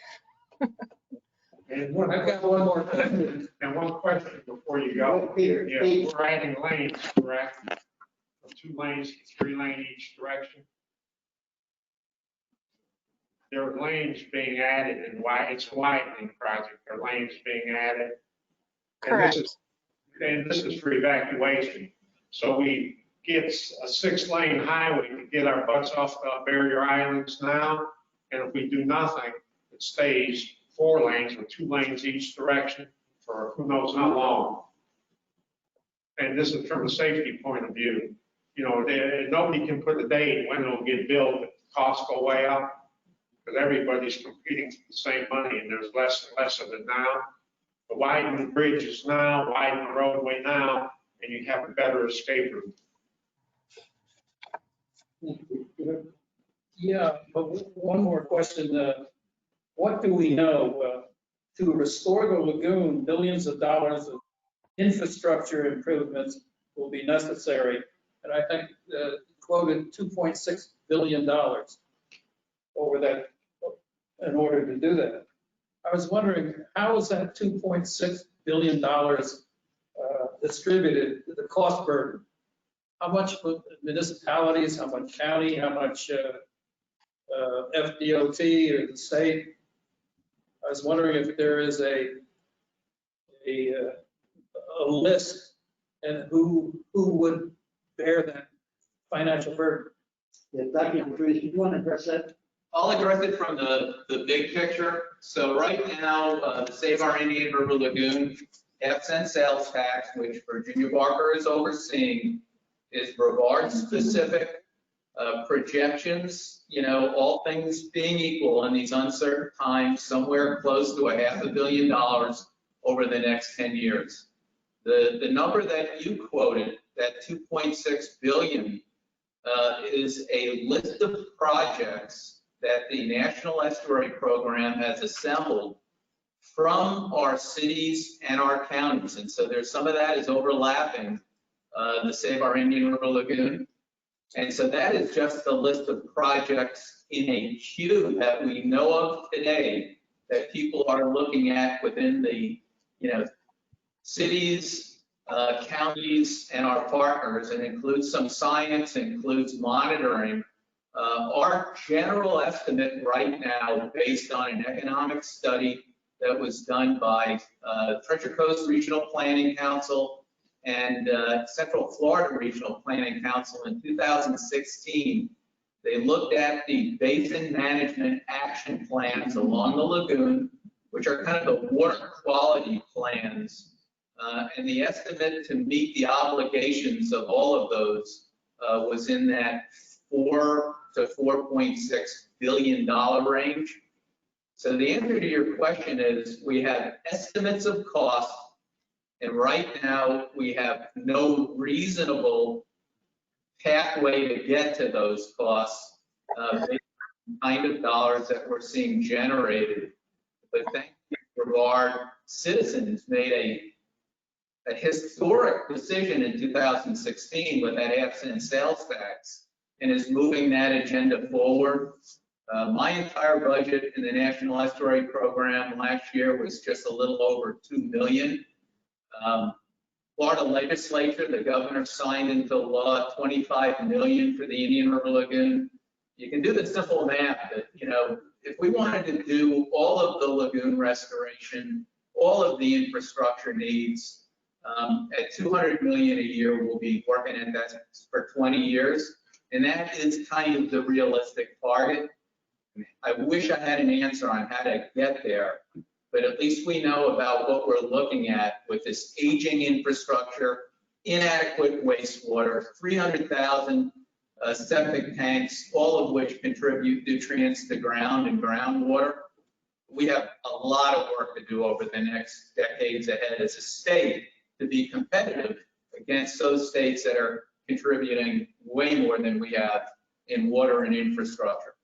And I've got one more question. And one question before you go. Peter, Yeah, we're adding lanes, correct? From 2 lanes to 3 lane each direction. There are lanes being added, and it's a widening project. There are lanes being added. Correct. And this is for evacuation. So we get a 6-lane highway to get our butts off the barrier islands now. And if we do nothing, it stays 4 lanes with 2 lanes each direction for who knows how long. And this is from a safety point of view. You know, nobody can put a date when it'll get built, but costs go way up because everybody's competing for the same money, and there's less and less of it now. But widen the bridges now, widen the roadway now, and you have a better escape route. Yeah, but one more question. What do we know? To restore the lagoon, billions of dollars of infrastructure improvements will be necessary. And I think quoted $2.6 billion over that in order to do that. I was wondering, how is that $2.6 billion distributed, the cost burden? How much municipalities, how much county, how much FDOT or the state? I was wondering if there is a list and who would bear that financial burden. Yeah, Dr. DeVries, do you want to address that? I'll address it from the big picture. So right now, the Save Our Indian River Lagoon F-cent sales tax, which Virginia Barker is overseeing, is Brevard specific projections, you know, all things being equal in these uncertain times, somewhere close to $500 million over the next 10 years. The number that you quoted, that 2.6 billion, is a list of projects that the National Estuary Program has assembled from our cities and our counties. And so there's some of that is overlapping the Save Our Indian River Lagoon. And so that is just a list of projects in a queue that we know of today that people are looking at within the, you know, cities, counties, and our partners, and includes some science, includes monitoring. Our general estimate right now, based on an economic study that was done by Treasure Coast Regional Planning Council and Central Florida Regional Planning Council in 2016, they looked at the basin management action plans along the lagoon which are kind of the water quality plans. And the estimate to meet the obligations of all of those was in that $4 to $4.6 billion range. So the answer to your question is we have estimates of cost, and right now we have no reasonable pathway to get to those costs based on the kind of dollars that we're seeing generated. But thank you for our citizens made a historic decision in 2016 with that half-cent sales tax and is moving that agenda forward. My entire budget in the National Estuary Program last year was just a little over $2 million. Florida legislature, the governor signed into law $25 million for the Indian River Lagoon. You can do the simple math that, you know, if we wanted to do all of the lagoon restoration, all of the infrastructure needs, at $200 million a year, we'll be working at that for 20 years. And that is kind of the realistic target. I wish I had an answer on how to get there, but at least we know about what we're looking at with this aging infrastructure, inadequate wastewater, 300,000 septic tanks, all of which contribute nutrients to ground and groundwater. We have a lot of work to do over the next decades ahead as a state to be competitive against those states that are contributing way more than we have in water and infrastructure.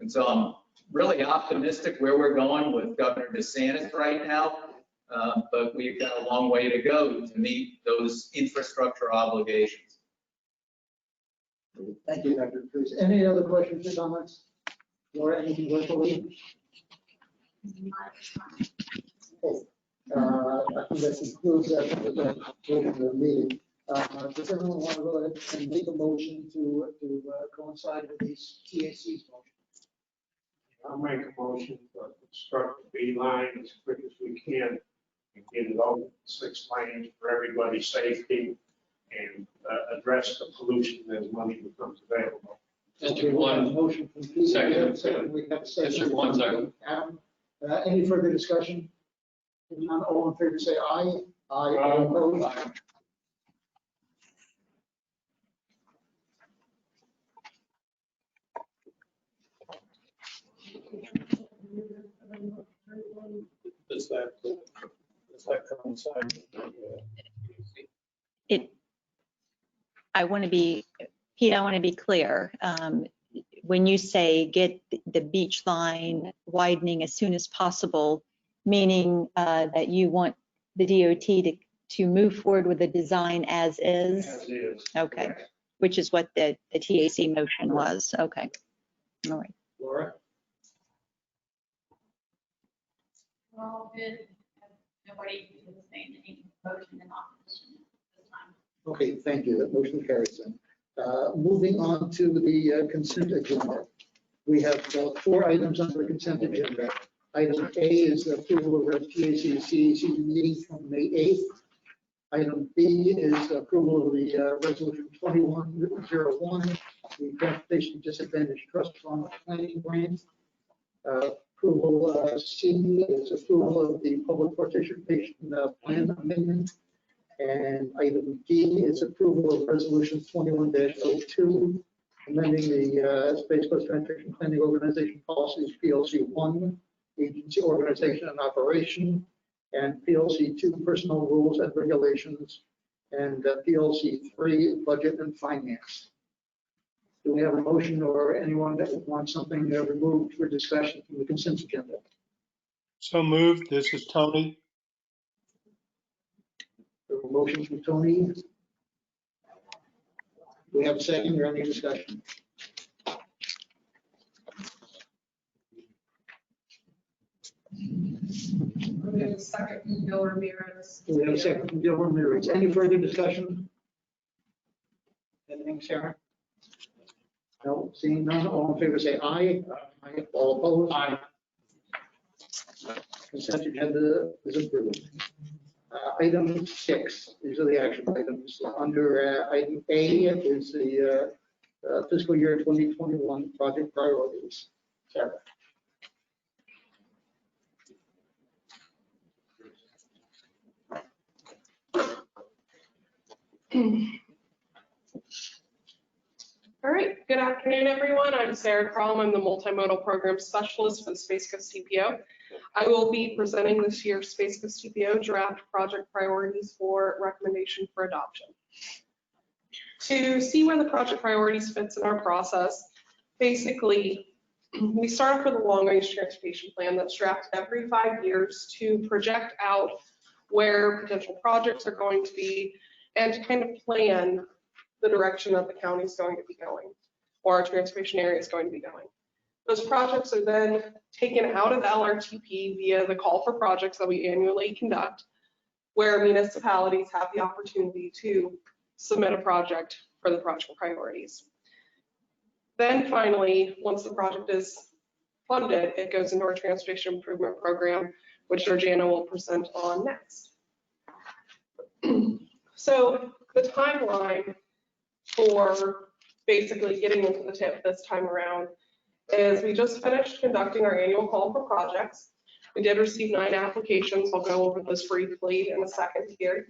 And so I'm really optimistic where we're going with Governor DeSantis right now, but we've got a long way to go to meet those infrastructure obligations. Thank you, Dr. Cruz. Any other questions or comments? Laura, anything virtually? Okay. I think that concludes that portion of the meeting. Does everyone want to go ahead and make a motion to coincide with these TAC's motion? I'll make a motion to construct the B line as quick as we can and get it over 6 lanes for everybody's safety and address the pollution as money becomes available. District 1. Motion from Peter. Second. We have a second. District 1, second. Adam, any further discussion? If none, all in favor say aye. Aye. All opposed? Aye. Does that coincide? I want to be, Pete, I want to be clear. When you say get the beach line widening as soon as possible, meaning that you want the DOT to move forward with the design as is? As is. Okay, which is what the TAC motion was. Okay, all right. Laura? Well, good. Nobody is saying any motion in opposition at this time. Okay, thank you. That motion carries then. Moving on to the consent agenda. We have 4 items on the consent agenda. Item A is the approval of the TAC CAC meeting from May 8th. Item B is approval of the resolution 2101, the Transportation Disadvantaged Trust Fund Planning Grant. Approval C is approval of the public participation plan amendment. And item D is approval of resolution 21-02, amending the Spaceport Transportation Planning Organization Policies PLC 1, Agency Organization and Operation, and PLC 2, Personnel Rules and Regulations, and PLC 3, Budget and Finance. Do we have a motion or anyone that would want something removed for discussion from the consent agenda? So moved. This is Tony. A motion from Tony. Do we have a second or any discussion? We have a second from Bill Ramirez. Do we have a second from Bill Ramirez? Any further discussion? Anything, Sarah? No, seeing none, all in favor say aye. Aye. All opposed? Aye. Consent agenda is approved. Item 6, these are the action items. Under item A is the fiscal year 2021 project priorities. Sarah. All right, good afternoon, everyone. I'm Sarah Crom. I'm the Multimodal Program Specialist for the Space Coast TPO. I will be presenting this year's Space Coast TPO draft project priorities for recommendation for adoption. To see where the project priorities fits in our process, basically, we start off with a long-range transportation plan that's drafted every 5 years to project out where potential projects are going to be and to kind of plan the direction that the county is going to be going, or our transportation area is going to be going. Those projects are then taken out of the LRTP via the call for projects that we annually conduct, where municipalities have the opportunity to submit a project for the project priorities. Then finally, once the project is funded, it goes into our transportation improvement program, which Georgiana will present on next. So the timeline for basically getting into the TIP this time around is we just finished conducting our annual call for projects. We did receive 9 applications. I'll go over those briefly in a second here.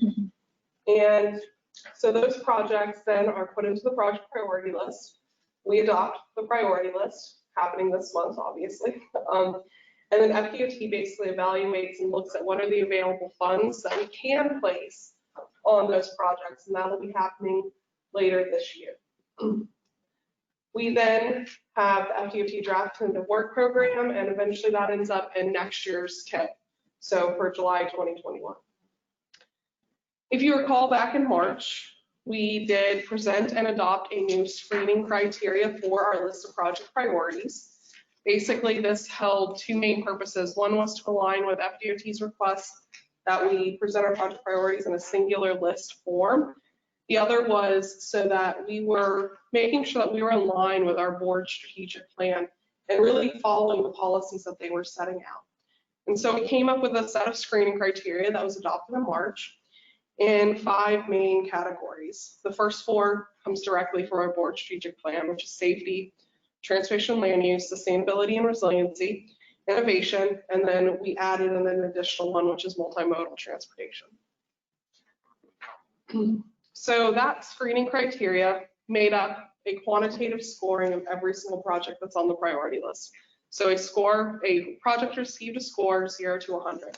And so those projects then are put into the project priority list. We adopt the priority list, happening this month, obviously. And then FDOT basically evaluates and looks at what are the available funds that we can place on those projects, and that will be happening later this year. We then have the FDOT draft into work program, and eventually that ends up in next year's TIP, so for July 2021. If you recall, back in March, we did present and adopt a new screening criteria for our list of project priorities. Basically, this held 2 main purposes. One was to align with FDOT's request that we present our project priorities in a singular list form. The other was so that we were making sure that we were in line with our board strategic plan and really following the policies that they were setting out. And so we came up with a set of screening criteria that was adopted in March in 5 main categories. The first 4 comes directly from our board strategic plan, which is safety, transportation land use, sustainability and resiliency, innovation, and then we added an additional one, which is multimodal transportation. So that screening criteria made up a quantitative scoring of every single project that's on the priority list. So a project received a score 0 to 100.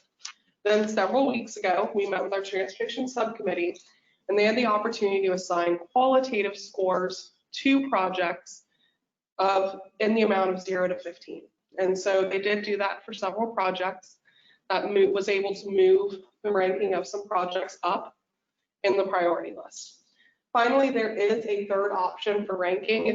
Then several weeks ago, we met with our transportation subcommittee, and they had the opportunity to assign qualitative scores to projects in the amount of 0 to 15. And so they did do that for several projects. That was able to move the ranking of some projects up in the priority list. Finally, there is a third option for ranking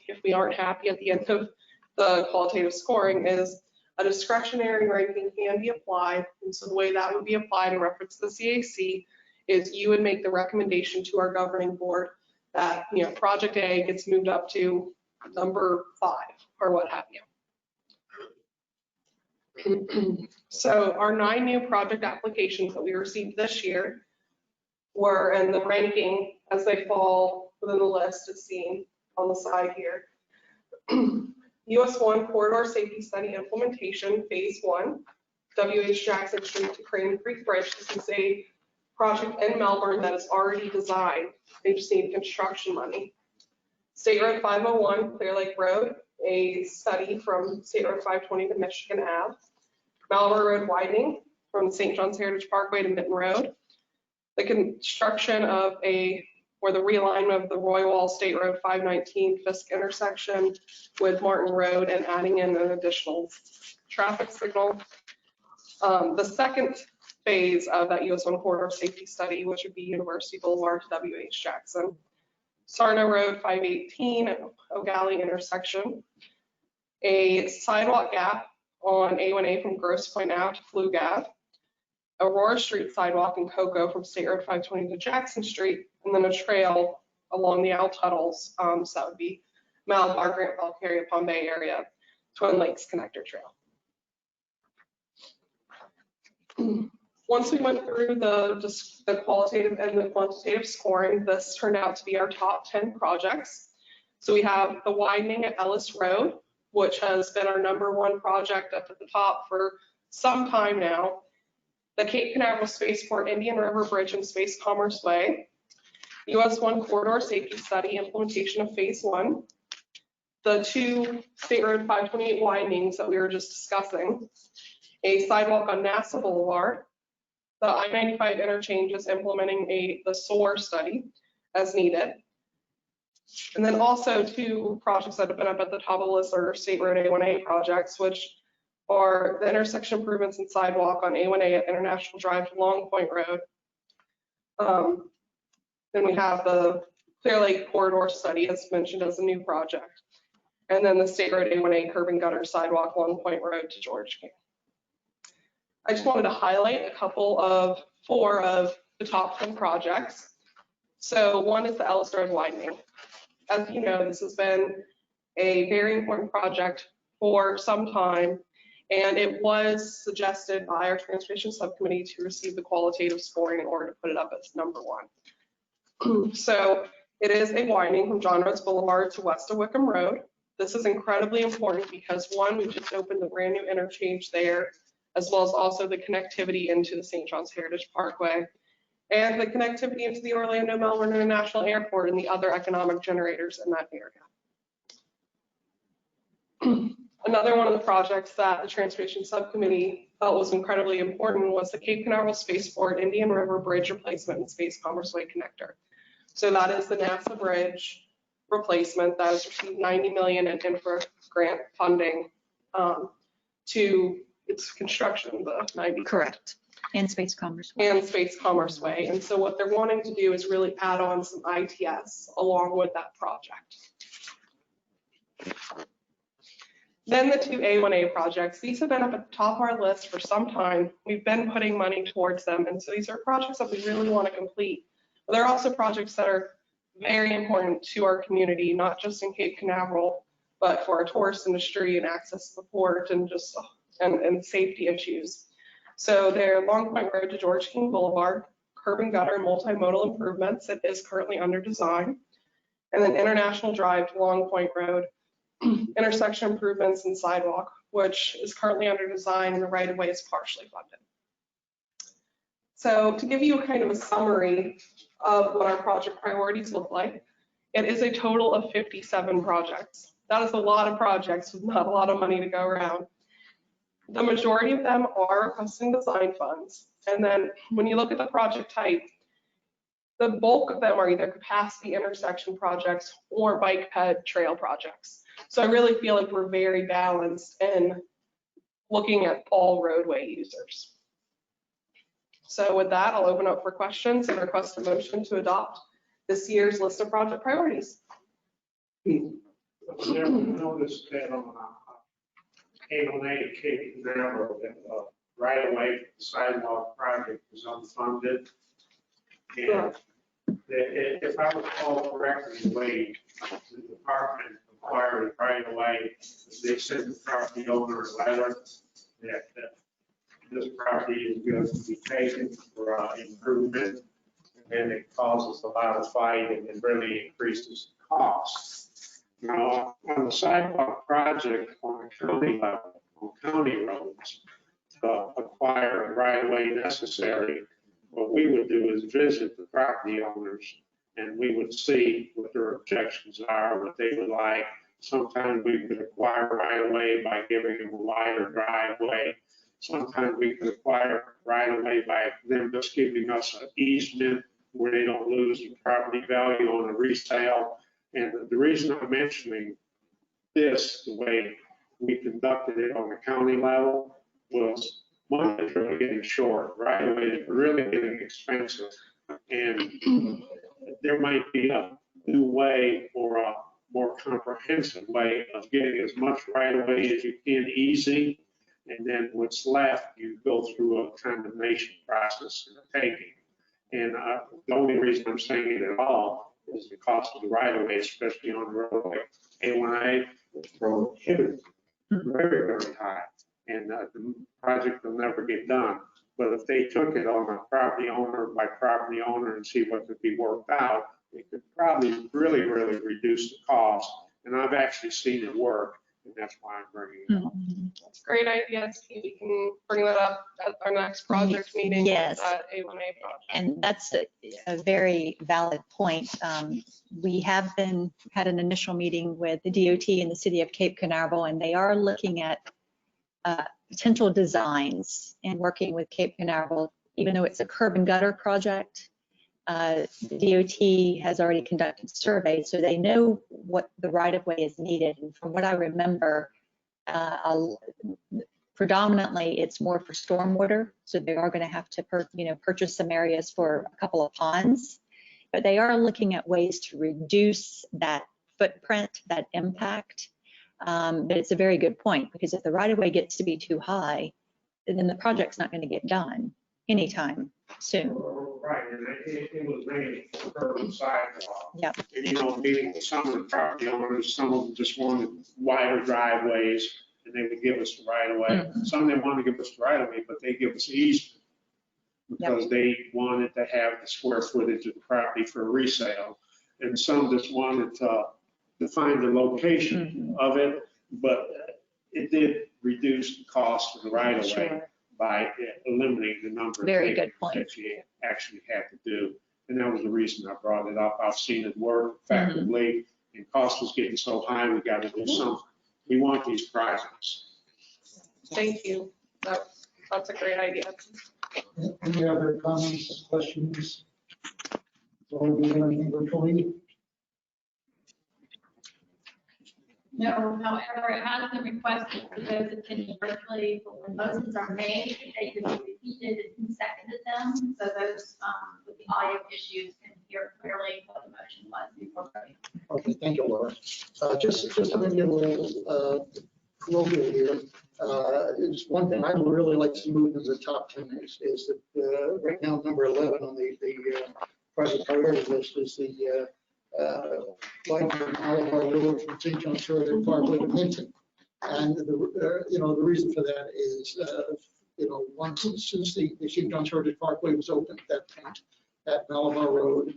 if we aren't happy at the end of the qualitative scoring, is a discretionary ranking can be applied. And so the way that would be applied in reference to the CAC is you would make the recommendation to our governing board that, you know, project A gets moved up to number 5 or what have you. So our 9 new project applications that we received this year were, and the ranking as they fall within the list is seen on the side here. US 1 Corridor Safety Study Implementation, Phase 1, WH Jackson Street to Crane Creek Bridge. This is a project in Melbourne that is already designed. They just need construction money. State Road 501, Clear Lake Road, a study from State Road 520 to Michigan Ave. Malvern Road widening from St. John's Heritage Parkway to Mitten Road. The construction of or the realignment of the Roy Wall State Road 519 Fisk intersection with Martin Road and adding in an additional traffic signal. The second phase of that US 1 corridor safety study, which would be University Boulevard to WH Jackson. Sarno Road 518 at O'Galley intersection. A sidewalk gap on A1a from Grosse Pointe Ave to Flug Ave. Aurora Street sidewalk in Cocoa from State Road 520 to Jackson Street, and then a trail along the Owl Tunnels. So that would be Malabar, Grant, Valkyria, Palm Bay area, Twin Lakes Connector Trail. Once we went through the qualitative and the quantitative scoring, this turned out to be our top 10 projects. So we have the widening at Ellis Road, which has been our #1 project up at the top for some time now. The Cape Canaveral Spaceport Indian River Bridge and Space Commerce Way, US 1 corridor safety study, implementation of phase 1, the 2 State Road 528 widenings that we were just discussing, a sidewalk on NASA Boulevard, the I-95 interchanges implementing the SOAR study as needed. And then also 2 projects that have been up at the top of the list are State Road A1a projects, which are the intersection improvements and sidewalk on A1a at International Drive to Long Point Road. Then we have the Clear Lake Corridor study as mentioned as a new project. And then the State Road A1a curb and gutter sidewalk Long Point Road to George King. I just wanted to highlight a couple of 4 of the top 10 projects. So one is the Alistar Widening. As you know, this has been a very important project for some time, and it was suggested by our transportation subcommittee to receive the qualitative scoring in order to put it up as number 1. So it is a widening from John Rhodes Boulevard to west of Wickham Road. This is incredibly important because 1, we just opened a brand new interchange there, as well as also the connectivity into the St. John's Heritage Parkway and the connectivity into the Orlando Melbourne International Airport and the other economic generators in that area. Another one of the projects that the Transportation Subcommittee felt was incredibly important was the Cape Canaveral Spaceport Indian River Bridge Replacement and Space Commerce Way Connector. So that is the NASA bridge replacement that has received $90 million in infra grant funding to its construction, the 90. Correct. And Space Commerce. And Space Commerce Way. And so what they're wanting to do is really add on some ITS along with that project. Then the 2 A1a projects. These have been up at the top of our list for some time. We've been putting money towards them. And so these are projects that we really want to complete. But they're also projects that are very important to our community, not just in Cape Canaveral, but for our tourist industry and access to the port and just and safety issues. So they're Long Point Road to George King Boulevard, curb and gutter multimodal improvements that is currently under design, and then International Drive to Long Point Road, intersection improvements and sidewalk, which is currently under design and the right of way is partially funded. So to give you a kind of a summary of what our project priorities look like, it is a total of 57 projects. That is a lot of projects with not a lot of money to go around. The majority of them are requesting design funds. And then when you look at the project type, the bulk of them are either capacity intersection projects or bike ped trail projects. So I really feel like we're very balanced in looking at all roadway users. So with that, I'll open up for questions and request a motion to adopt this year's list of project priorities. Never noticed that on A1a Cape Canaveral, that right away sidewalk project was unfunded. And if I recall correctly, the way the department acquired it right away, they sent the property owner a letter that this property is going to be taken for improvement, and it causes a lot of fight and it really increases the cost. Now, on the sidewalk project on county level, on county roads, to acquire a right of way necessary, what we would do is visit the property owners and we would see what their objections are, what they would like. Sometimes we could acquire right of way by giving them a wider driveway. Sometimes we could acquire right of way by them just giving us an easement where they don't lose the property value on a resale. And the reason I'm mentioning this, the way we conducted it on the county level, was money is really getting short, right away is really getting expensive. And there might be a new way or a more comprehensive way of getting as much right away as you can easy. And then what's left, you go through a condemnation process and a taking. And the only reason I'm saying it at all is the cost of the right of way, especially on the roadway. A1a is prohibitive, very, very high. And the project will never get done. But if they took it on a property owner by property owner and see what could be worked out, it could probably really, really reduce the cost. And I've actually seen it work. and that's why I'm bringing it up. That's a great idea. We can bring that up at our next project meeting. Yes. At A1a Projects. And that's a very valid point. We have had an initial meeting with the DOT in the city of Cape Canaveral, and they are looking at potential designs and working with Cape Canaveral, even though it's a curb and gutter project. The DOT has already conducted surveys, so they know what the right-of-way is needed. And from what I remember, predominantly it's more for stormwater, so they are going to have to purchase some areas for a couple of ponds, but they are looking at ways to reduce that footprint, that impact. But it's a very good point, because if the right-of-way gets to be too high, then the project's not going to get done anytime soon. Right, and it was mainly curb and sidewalk. Yep. And, you know, meeting with some of the property owners, some of them just wanted wider driveways, and they would give us the right of way. Some of them wanted to give us the right of way, but they give us easement because they wanted to have the square footage of the property for resale. And some just wanted to define the location of it, but it did reduce the cost of the right of way by eliminating the number of Very things good point. that you actually had to do. And that was the reason I brought it up. I've seen it work effectively, and cost was getting so high, we got to do something. We want these projects. Thank you. That's a great idea. Any other comments, questions? Or do you have anything virtually? No, however, it has been requested for those attending virtually, but when motions are made, they can be repeated and who seconded them. So those with the audio issues can hear clearly what the motion was before voting. Okay, thank you, Laura. Just to bring you a little colloquial here, just one thing I would really like to move to the top 10 is that right now, number 11 on the project priority list is the widening Alistar Widening from St. John Shore Parkway to Minton. And the reason for that is, since the St. John Shore Parkway was opened at that point at Alistar Road,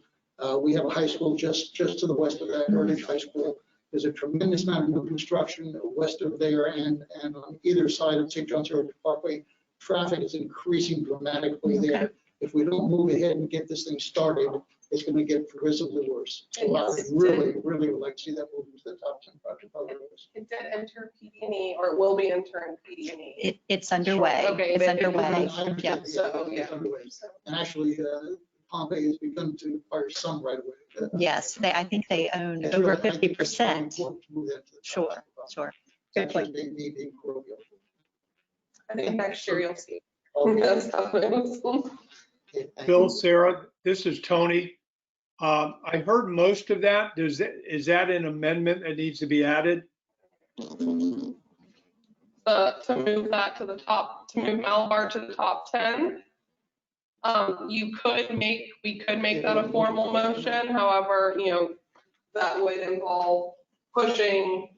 we have a high school just to the west of that, Heritage High School. There's a tremendous amount of new construction west of there and on either side of St. John's Road Parkway. Traffic is increasing dramatically there. If we don't move ahead and get this thing started, it's going to get progressively worse. So I really would like to see that move into the top 10 project. It did enter PD&E, or it will be entering PD&E. It's underway. Okay, It's but underway. Yeah. So, yeah. And actually, Pompey has begun to acquire some right away. Yes, I think they own over 50%. Sure. Good point. They need a parochial. I think next year you'll see. Okay. That's how it is. Okay, thank Bill, you. Sarah, this is Tony. I heard most of that. Is that an amendment that needs to be added? To move that to the top, to move Malabar to the top 10. We could make that a formal motion. However, that would involve pushing,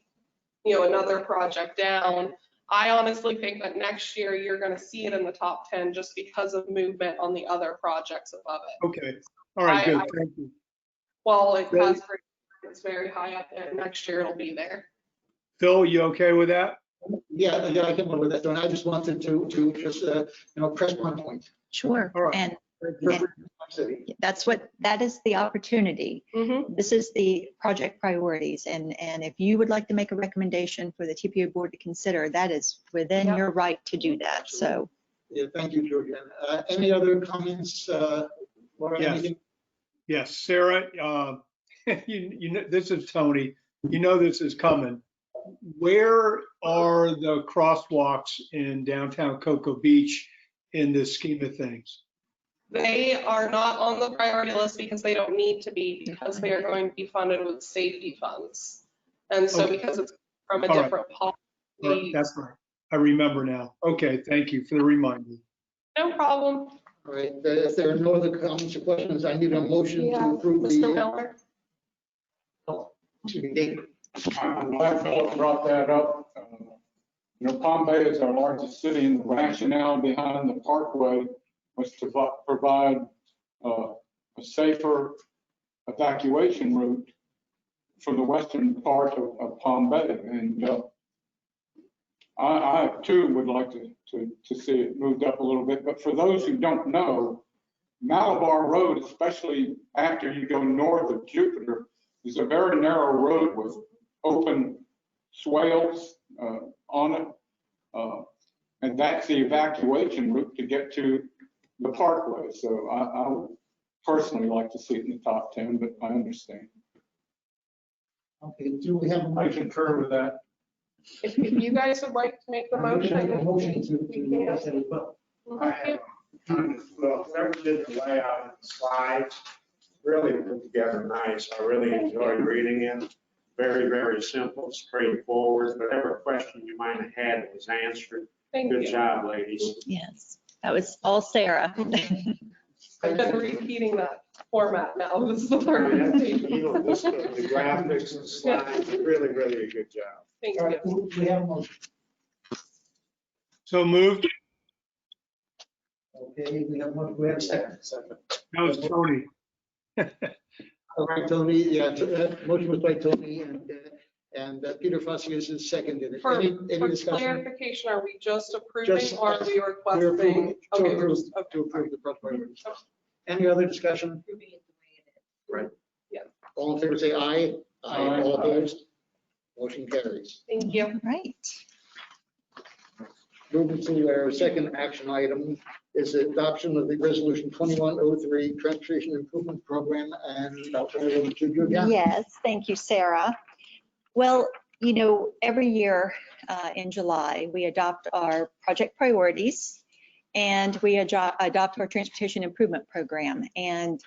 another project down. I honestly think that next year you're going to see it in the top 10 just because of movement on the other projects above it. Okay. All right, good. Thank you. Well, it's very high up there. Next year it'll be there. Phil, you okay with that? Yeah, I can live with that. I just wanted to just, press one point. Sure. All right. And that is the opportunity. This is the project priorities. And if you would like to make a recommendation for the TPO board to consider, that is within your right to do that. So. Yeah, thank you, Julian. Any other comments? Laura, Yes. anything? Yes, Sarah, this is Tony. This is coming. Where are the crosswalks in downtown Cocoa Beach in the scheme of things? They are not on the priority list because they don't need to be, because they are going to be funded with safety funds. And so because it's from a different policy. All right, that's right. I remember now. Okay, thank you for the reminder. No problem. All right, if there are no other comments or questions, I need a motion to approve Mr. Miller. David. I'm glad Philip brought that up. Pompey is our largest city, and the rationale behind the parkway was to provide a safer evacuation route for the western part of Palm Bay. And I too would like to see it moved up a little bit, but for those who don't know, Malabar Road, especially after you go north of Jupiter, is a very narrow road with open swales on it. And that's the evacuation route to get to the parkway. So I would personally like to see it in the top 10, but I understand. Okay, do we have a I motion? concur with that. If you guys would like to make the motion. A motion to, Okay. Well, whoever did the layout of the slides really put together nice. I really enjoyed reading it. Very, very simple, straightforward. Whatever question you might have had was answered. Thank Good you. job, ladies. Yes, that was all Sarah. I've been repeating that format now. This is the I third mean, that's, presentation. you know, this, the graphics and slides, really, really a good job. Thank all you. right, we have a motion. So moved. Okay, we have one, we have a second. That was Tony. All right, Tony, yeah, motion was by Tony and Peter Fossius is seconded. For Any for discussion? clarification, are we just approving Just- or are we We're requesting? approving to Okay, approve, okay. to approve the project. Any other discussion? Right. Yeah. All in favor, say aye. Aye. All opposed? Motion carries. Thank you. Right. Moving to our second action item is the adoption of the resolution 2103 Transportation Improvement Program, and I'll turn it over to you again. Yes, thank you, Sarah. Well, you know, every year in July, we adopt our project priorities and we adopt our transportation improvement program. And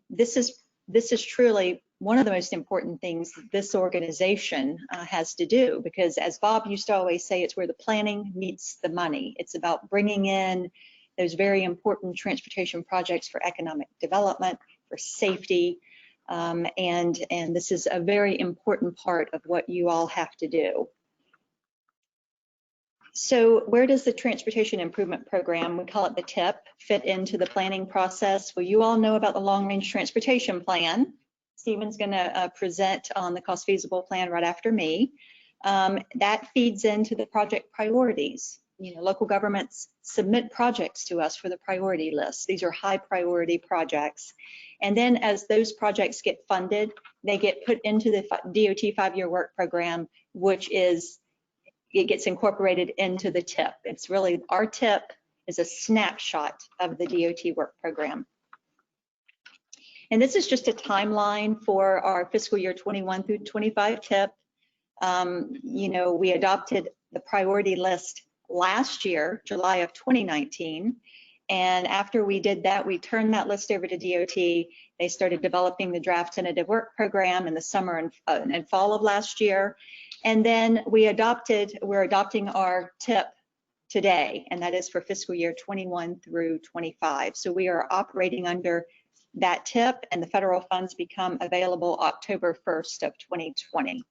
this is truly one of the most important things this organization has to do, because as Bob used to always say, it's where the planning meets the money. It's about bringing in those very important transportation projects for economic development, for safety, and this is a very important part of what you all have to do. So where does the Transportation Improvement Program, we call it the TIP, fit into the planning process? Well, you all know about the Long Range Transportation Plan. Stephen's going to present on the cost feasible plan right after me. That feeds into the project priorities. You know, local governments submit projects to us for the priority list. These are high priority projects. And then as those projects get funded, they get put into the DOT 5-year work program, which is, it gets incorporated into the TIP. It's really, our TIP is a snapshot of the DOT work program. And this is just a timeline for our fiscal year 21 through 25 TIP. You know, we adopted the priority list last year, July of 2019. And after we did that, we turned that list over to DOT. They started developing the draft tentative work program in the summer and fall of last year. And then we're adopting our TIP today, and that is for fiscal year 21 through 25. So we are operating under that TIP, and the federal funds become available October 1st of 2020.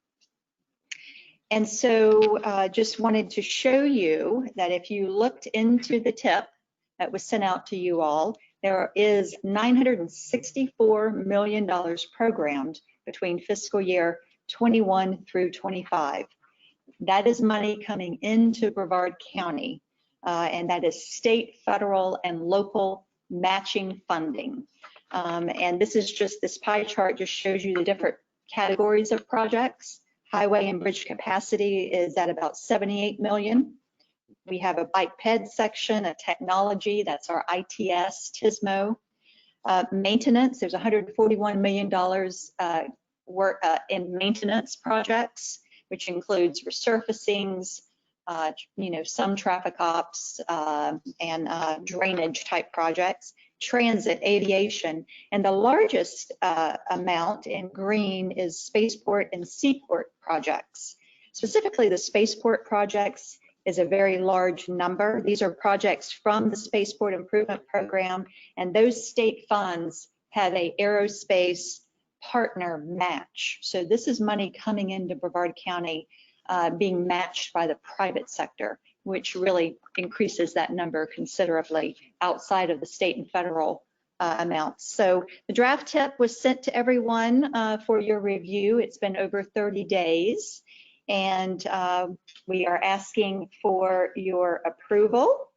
And so just wanted to show you that if you looked into the TIP that was sent out to you all, there is $964 million programmed between fiscal year 21 through 25. That is money coming into Brevard County, and that is state, federal, and local matching funding. And this is just, this pie chart just shows you the different categories of projects. Highway and bridge capacity is at about 78 million. We have a bike ped section, a technology, that's our ITS, TISMO. Maintenance, there's $141 million work in maintenance projects, which includes resurfacings, you know, some traffic ops and drainage type projects, transit, aviation, and the largest amount in green is Spaceport and Seaport projects. Specifically, the Spaceport projects is a very large number. These are projects from the Spaceport Improvement Program, and those state funds have a aerospace partner match. So this is money coming into Brevard County being matched by the private sector, which really increases that number considerably outside of the state and federal amounts. So the draft TIP was sent to everyone for your review. It's been over 30 days. And we are asking for your approval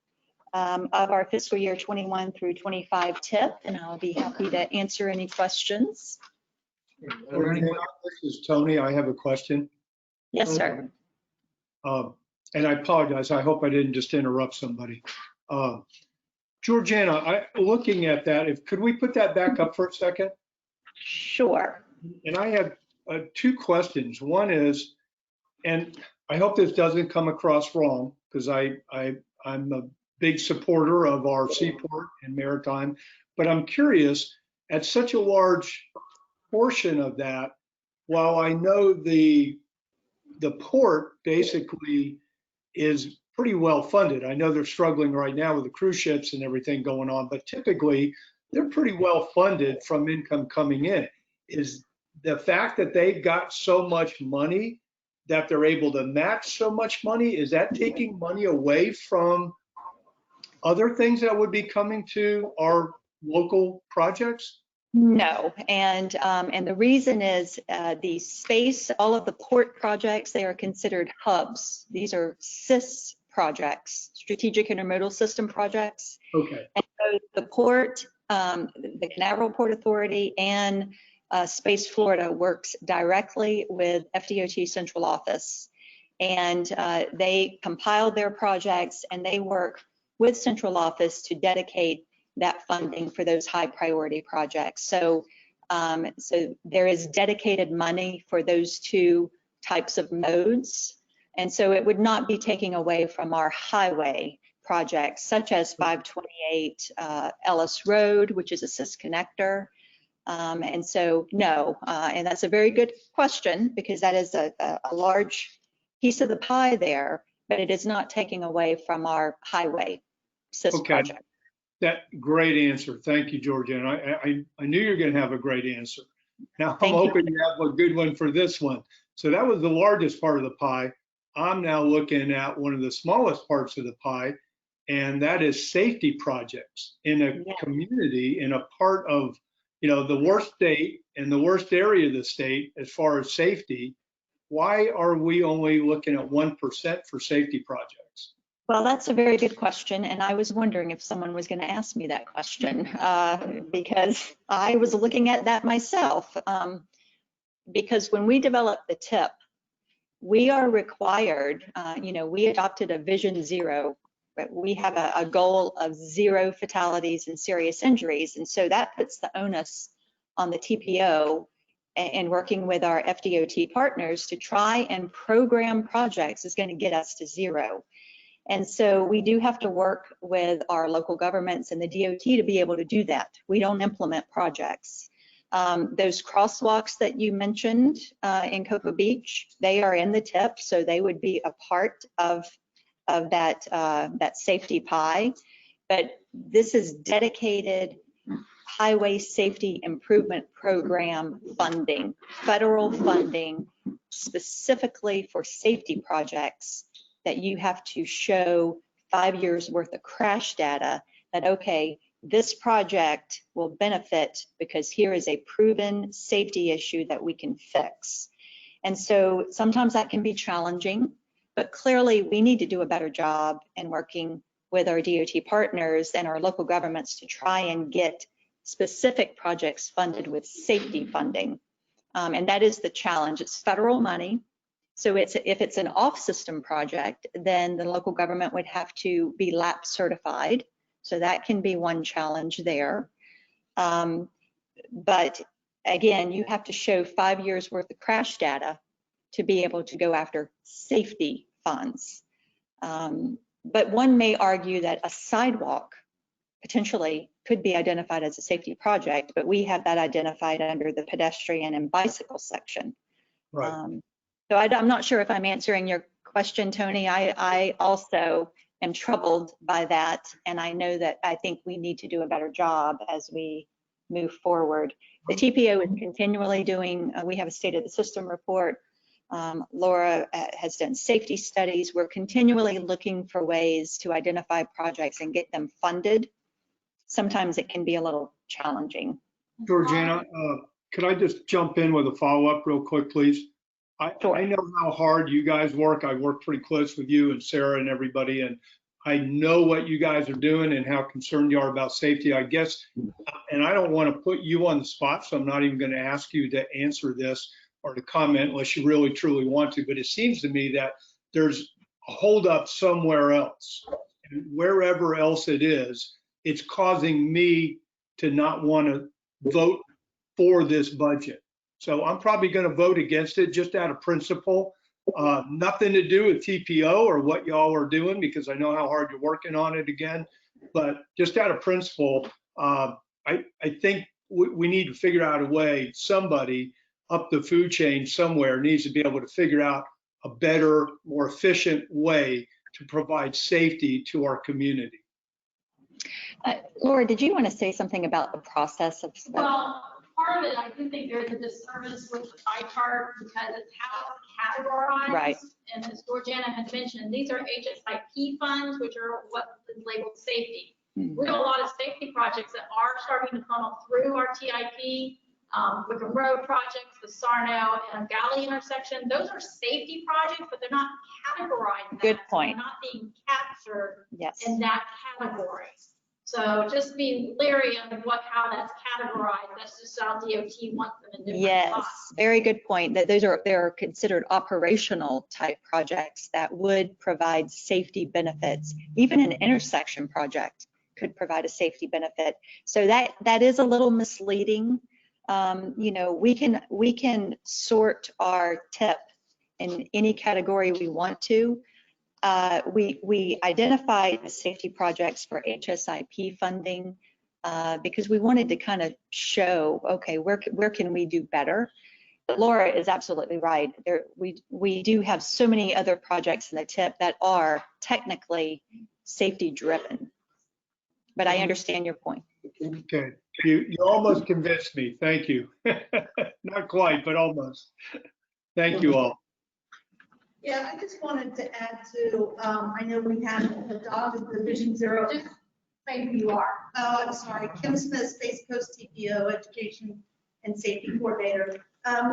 of our fiscal year 21 through 25 TIP, and I'll be happy to answer any questions. This is Tony. I have a question. Yes, sir. And I apologize. I hope I didn't just interrupt somebody. Georgiana, looking at that, could we put that back up for a second? Sure. And I have two questions. One is, and I hope this doesn't come across wrong, because I'm a big supporter of our seaport and maritime, but I'm curious, at such a large portion of that, while I know the port basically is pretty well funded. I know they're struggling right now with the cruise ships and everything going on, but typically they're pretty well funded from income coming in. Is the fact that they've got so much money that they're able to match so much money, is that taking money away from other things that would be coming to our local projects? No, and the reason is the space, all of the port projects, they are considered hubs. These are SIS projects, Strategic Intermodal System projects. Okay. And so the port, the Canaveral Port Authority and Space Florida works directly with FDOT Central Office. And they compile their projects and they work with Central Office to dedicate that funding for those high priority projects. So, so there is dedicated money for those two types of modes. And so it would not be taking away from our highway projects, such as 528 Ellis Road, which is a SIS connector. And so, no, and that's a very good question, because that is a large piece of the pie there, but it is not taking away from our highway SIS project. That great answer. Thank you, Georgiana. I knew you were going to have a great answer. Now I'm hoping you have a good one for this one. So that was the largest part of the pie. I'm now looking at one of the smallest parts of the pie, and that is safety projects in a community, in a part of, you know, the worst state and the worst area of the state as far as safety. Why are we only looking at 1% for safety projects? Well, that's a very good question, and I was wondering if someone was going to ask me that question, because I was looking at that myself. Because when we developed the TIP, we are required, you know, we adopted a Vision Zero, but we have a goal of 0 fatalities and serious injuries, and so that puts the onus on the TPO and working with our FDOT partners to try and program projects is going to get us to 0. And so we do have to work with our local governments and the DOT to be able to do that. We don't implement projects. Those crosswalks that you mentioned in Cocoa Beach, they are in the TIP, so they would be a part of that safety pie. But this is dedicated highway safety improvement program funding, federal funding specifically for safety projects, that you have to show 5 years worth of crash data that, okay, this project will benefit because here is a proven safety issue that we can fix. And so sometimes that can be challenging, but clearly we need to do a better job in working with our DOT partners and our local governments to try and get specific projects funded with safety funding. And that is the challenge. It's federal money. So if it's an off-system project, then the local government would have to be LAP certified. So that can be one challenge there. But again, you have to show 5 years worth of crash data to be able to go after safety funds. But one may argue that a sidewalk potentially could be identified as a safety project, but we have that identified under the pedestrian and bicycle section. Right. So I'm not sure if I'm answering your question, Tony. I also am troubled by that, and I know that I think we need to do a better job as we move forward. The TPO is continually doing, we have a state of the system report. Laura has done safety studies. We're continually looking for ways to identify projects and get them funded. Sometimes it can be a little challenging. Georgiana, could I just jump in with a follow-up real quick, please? I know how hard you guys work. I work pretty close with you and Sarah and everybody, and I know what you guys are doing and how concerned you are about safety, I guess. And I don't want to put you on the spot, so I'm not even going to ask you to answer this or to comment unless you really truly want to. But it seems to me that there's a holdup somewhere else. And wherever else it is, it's causing me to not want to vote for this budget. So I'm probably going to vote against it just out of principle. Nothing to do with TPO or what y'all are doing, because I know how hard you're working on it again. But just out of principle, I think we need to figure out a way, somebody up the food chain somewhere needs to be able to figure out a better, more efficient way to provide safety to our community. Laura, did you want to say something about the process of? Well, part of it, I do think there's a disservice with the pie chart because it's how it's categorized. Right. And as Georgiana had mentioned, these are HSIP funds, which are what is labeled safety. We have a lot of safety projects that are starting to funnel through our TIP. Wickham Road projects, the Sarno and Galley intersection, those are safety projects, but they're not categorized. Good point. They're not being captured Yes. in that category. So just be leery of how that's categorized. That's just how DOT wants them in different Yes, spots. very good point. That they're considered operational type projects that would provide safety benefits. Even an intersection project could provide a safety benefit. So that is a little misleading. You know, we can sort our TIP in any category we want to. We identified the safety projects for HSIP funding because we wanted to kind of show, okay, where can we do better? But Laura is absolutely right. We do have so many other projects in the TIP that are technically safety driven. But I understand your point. Okay, you almost convinced me. Thank you. Not quite, but almost. Thank you all. Yeah, I just wanted to add to, I know we have adopted the Vision Zero. Just say who you are. Oh, I'm sorry, Kim Smith, Space Coast TPO Education and Safety Coordinator.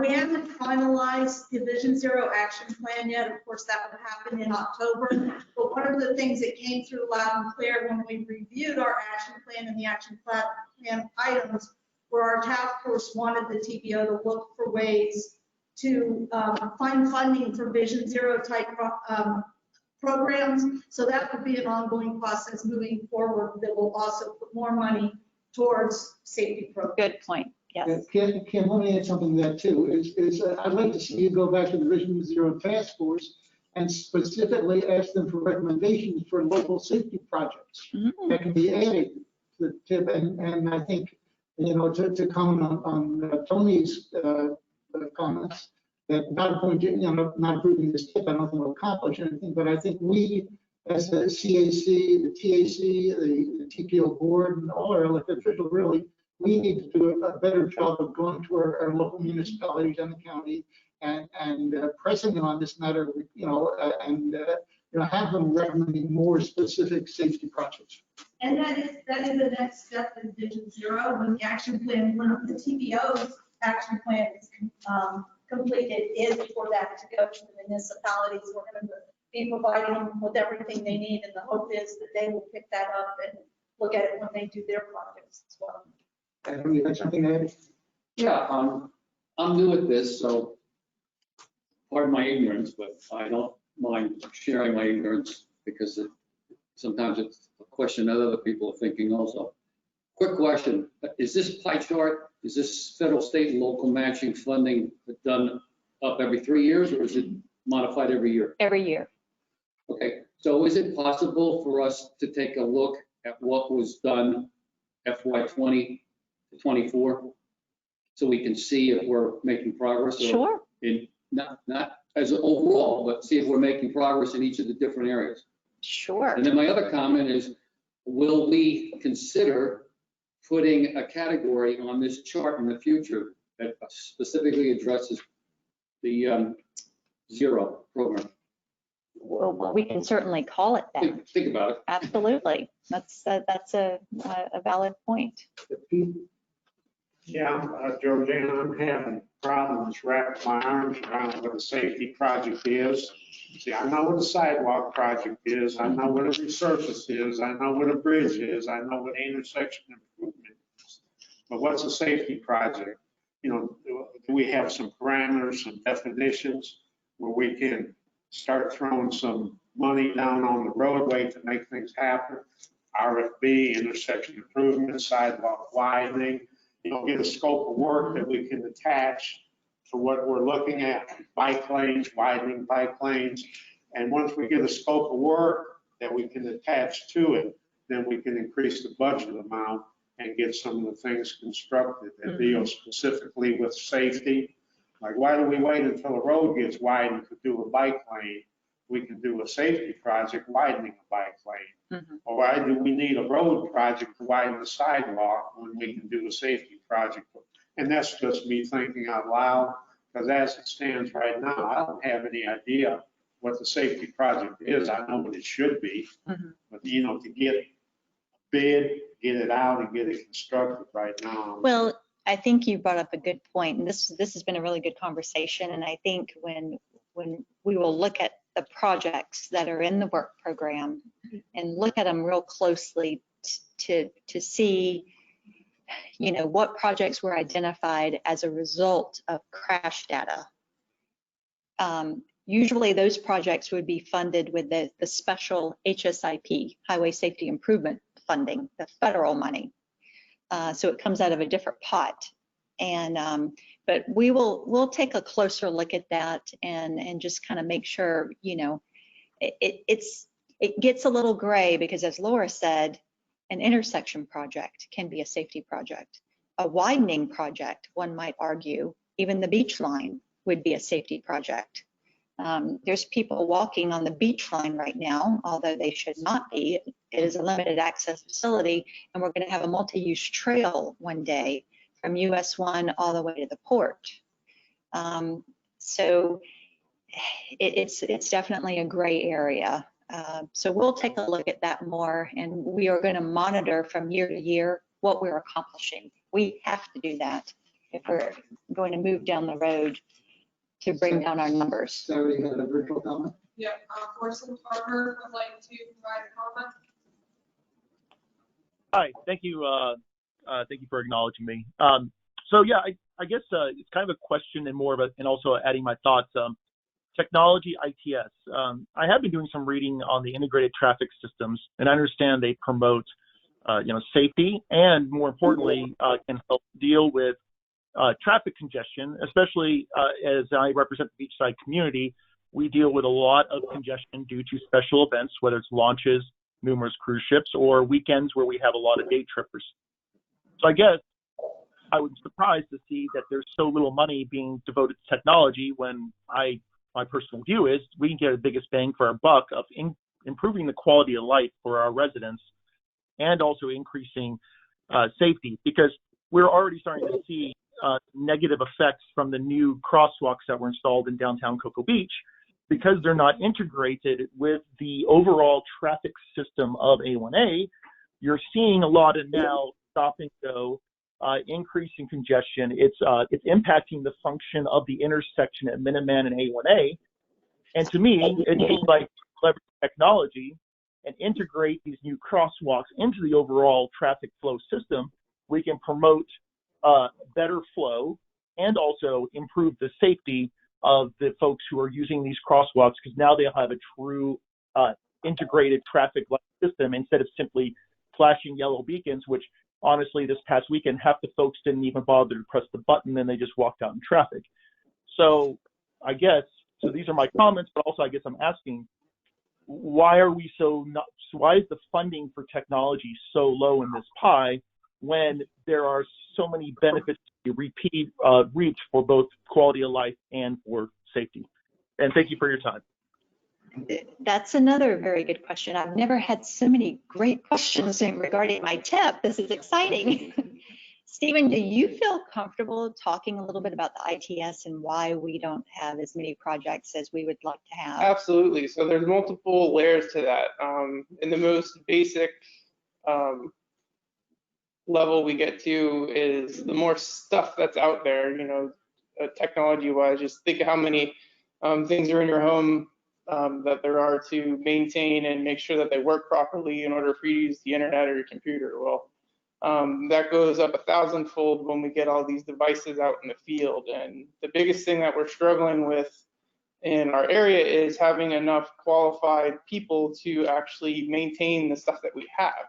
We haven't finalized the Vision Zero action plan yet. Of course, that would happen in October. But one of the things that came through loud and clear when we reviewed our action plan and the action plan items were our task force wanted the TPO to look for ways to find funding for Vision Zero type programs. So that would be an ongoing process moving forward that will also put more money towards safety programs. Good point. Yes. Kim, let me add something to that too, I'd like to see you go back to the Vision Zero Task Force and specifically ask them for recommendations for local safety projects that can be added to the TIP. And I think, you know, to comment on Tony's comments, that not approving this TIP, I don't think will accomplish anything, but I think we, as the CAC, the TAC, the TPO board, and all our elected officials, really, we need to do a better job of going to our local municipalities and the county and pressing them on this matter, and have them recommending more specific safety projects. And that is the next step in Vision Zero. When the action plan, when the TPO's action plan is completed, is for that to go to the municipalities. We're going to be providing them with everything they need, and the hope is that they will pick that up and look at it when they do their projects as well. And you had something to add? Yeah, I'm new at this, so pardon my ignorance, but I don't mind sharing my ignorance because sometimes it's a question that other people are thinking also. Quick question, is this pie chart, is this federal, state, and local matching funding done up every 3 years, or is it modified every year? Every year. Okay, so is it possible for us to take a look at what was done FY20 to 24, so we can see if we're making progress? Sure. Not as an overall, but see if we're making progress in each of the different areas. Sure. And then my other comment is, will we consider putting a category on this chart in the future that specifically addresses the Zero program? Well, we can certainly call it that. Think about it. Absolutely. That's a valid point. Yeah, Georgiana, I'm having problems wrapping my arms around what a safety project is. See, I know what a sidewalk project is, I know what a resurface is, I know what a bridge is, I know what intersection improvement is. But what's a safety project? You know, do we have some parameters, some definitions where we can start throwing some money down on the roadway to make things happen? RFB, intersection improvement, sidewalk widening, you know, get a scope of work that we can attach to what we're looking at, bike lanes, widening bike lanes. And once we get a scope of work that we can attach to it, then we can increase the budget amount and get some of the things constructed that deal specifically with safety. Like, why do we wait until a road gets widened to do a bike lane? We can do a safety project widening a bike lane. Or why do we need a road project to widen the sidewalk when we can do a safety project? And that's just me thinking out loud, because as it stands right now, I don't have any idea what the safety project is. I know what it should be, but you know, to get a bid, get it out and get it constructed right now. Well, I think you brought up a good point, and this has been a really good conversation. And I think when we will look at the projects that are in the work program and look at them real closely to see, you know, what projects were identified as a result of crash data. Usually those projects would be funded with the special HSIP, Highway Safety Improvement funding, the federal money. So it comes out of a different pot. And but we'll take a closer look at that and just kind of make sure, you know, it gets a little gray, because as Laura said, an intersection project can be a safety project. A widening project, one might argue, even the beach line would be a safety project. There's people walking on the beach line right now, although they should not be. It is a limited access facility, and we're going to have a multi-use trail one day from US 1 all the way to the port. So it's definitely a gray area. So we'll take a look at that more, and we are going to monitor from year to year what we're accomplishing. We have to do that if we're going to move down the road to bring down our numbers. Sarah, you had a virtual comment? Yeah, Orson Parker would like to provide a comment. Hi, thank you. Thank you for acknowledging me. So yeah, I guess it's kind of a question and more of and also adding my thoughts. Technology ITS. I have been doing some reading on the integrated traffic systems, and I understand they promote, you know, safety, and more importantly, can help deal with traffic congestion, especially as I represent the beachside community. We deal with a lot of congestion due to special events, whether it's launches, numerous cruise ships, or weekends where we have a lot of day trippers. So I guess I was surprised to see that there's so little money being devoted to technology, when my personal view is we can get the biggest bang for our buck of improving the quality of life for our residents and also increasing safety, because we're already starting to see negative effects from the new crosswalks that were installed in downtown Cocoa Beach, because they're not integrated with the overall traffic system of A1a. You're seeing a lot of now stop and go, increasing congestion. It's impacting the function of the intersection at Minuteman and A1a. And to me, it seems like leverage technology and integrate these new crosswalks into the overall traffic flow system, we can promote better flow and also improve the safety of the folks who are using these crosswalks, because now they'll have a true integrated traffic light system instead of simply flashing yellow beacons, which honestly this past weekend half the folks didn't even bother to press the button and they just walked out in traffic. So I guess, so these are my comments, but also I guess I'm asking, why are we why is the funding for technology so low in this pie when there are so many benefits to reach for both quality of life and for safety? And thank you for your time. That's another very good question. I've never had so many great questions regarding my tip. This is exciting. Stephen, do you feel comfortable talking a little bit about the ITS and why we don't have as many projects as we would like to have? Absolutely. So there's multiple layers to that. In the most basic level we get to is the more stuff that's out there, you know, technology-wise. Just think of how many things are in your home that there are to maintain and make sure that they work properly in order for you to use the internet or your computer. Well, that goes up 1,000-fold when we get all these devices out in the field. And the biggest thing that we're struggling with in our area is having enough qualified people to actually maintain the stuff that we have.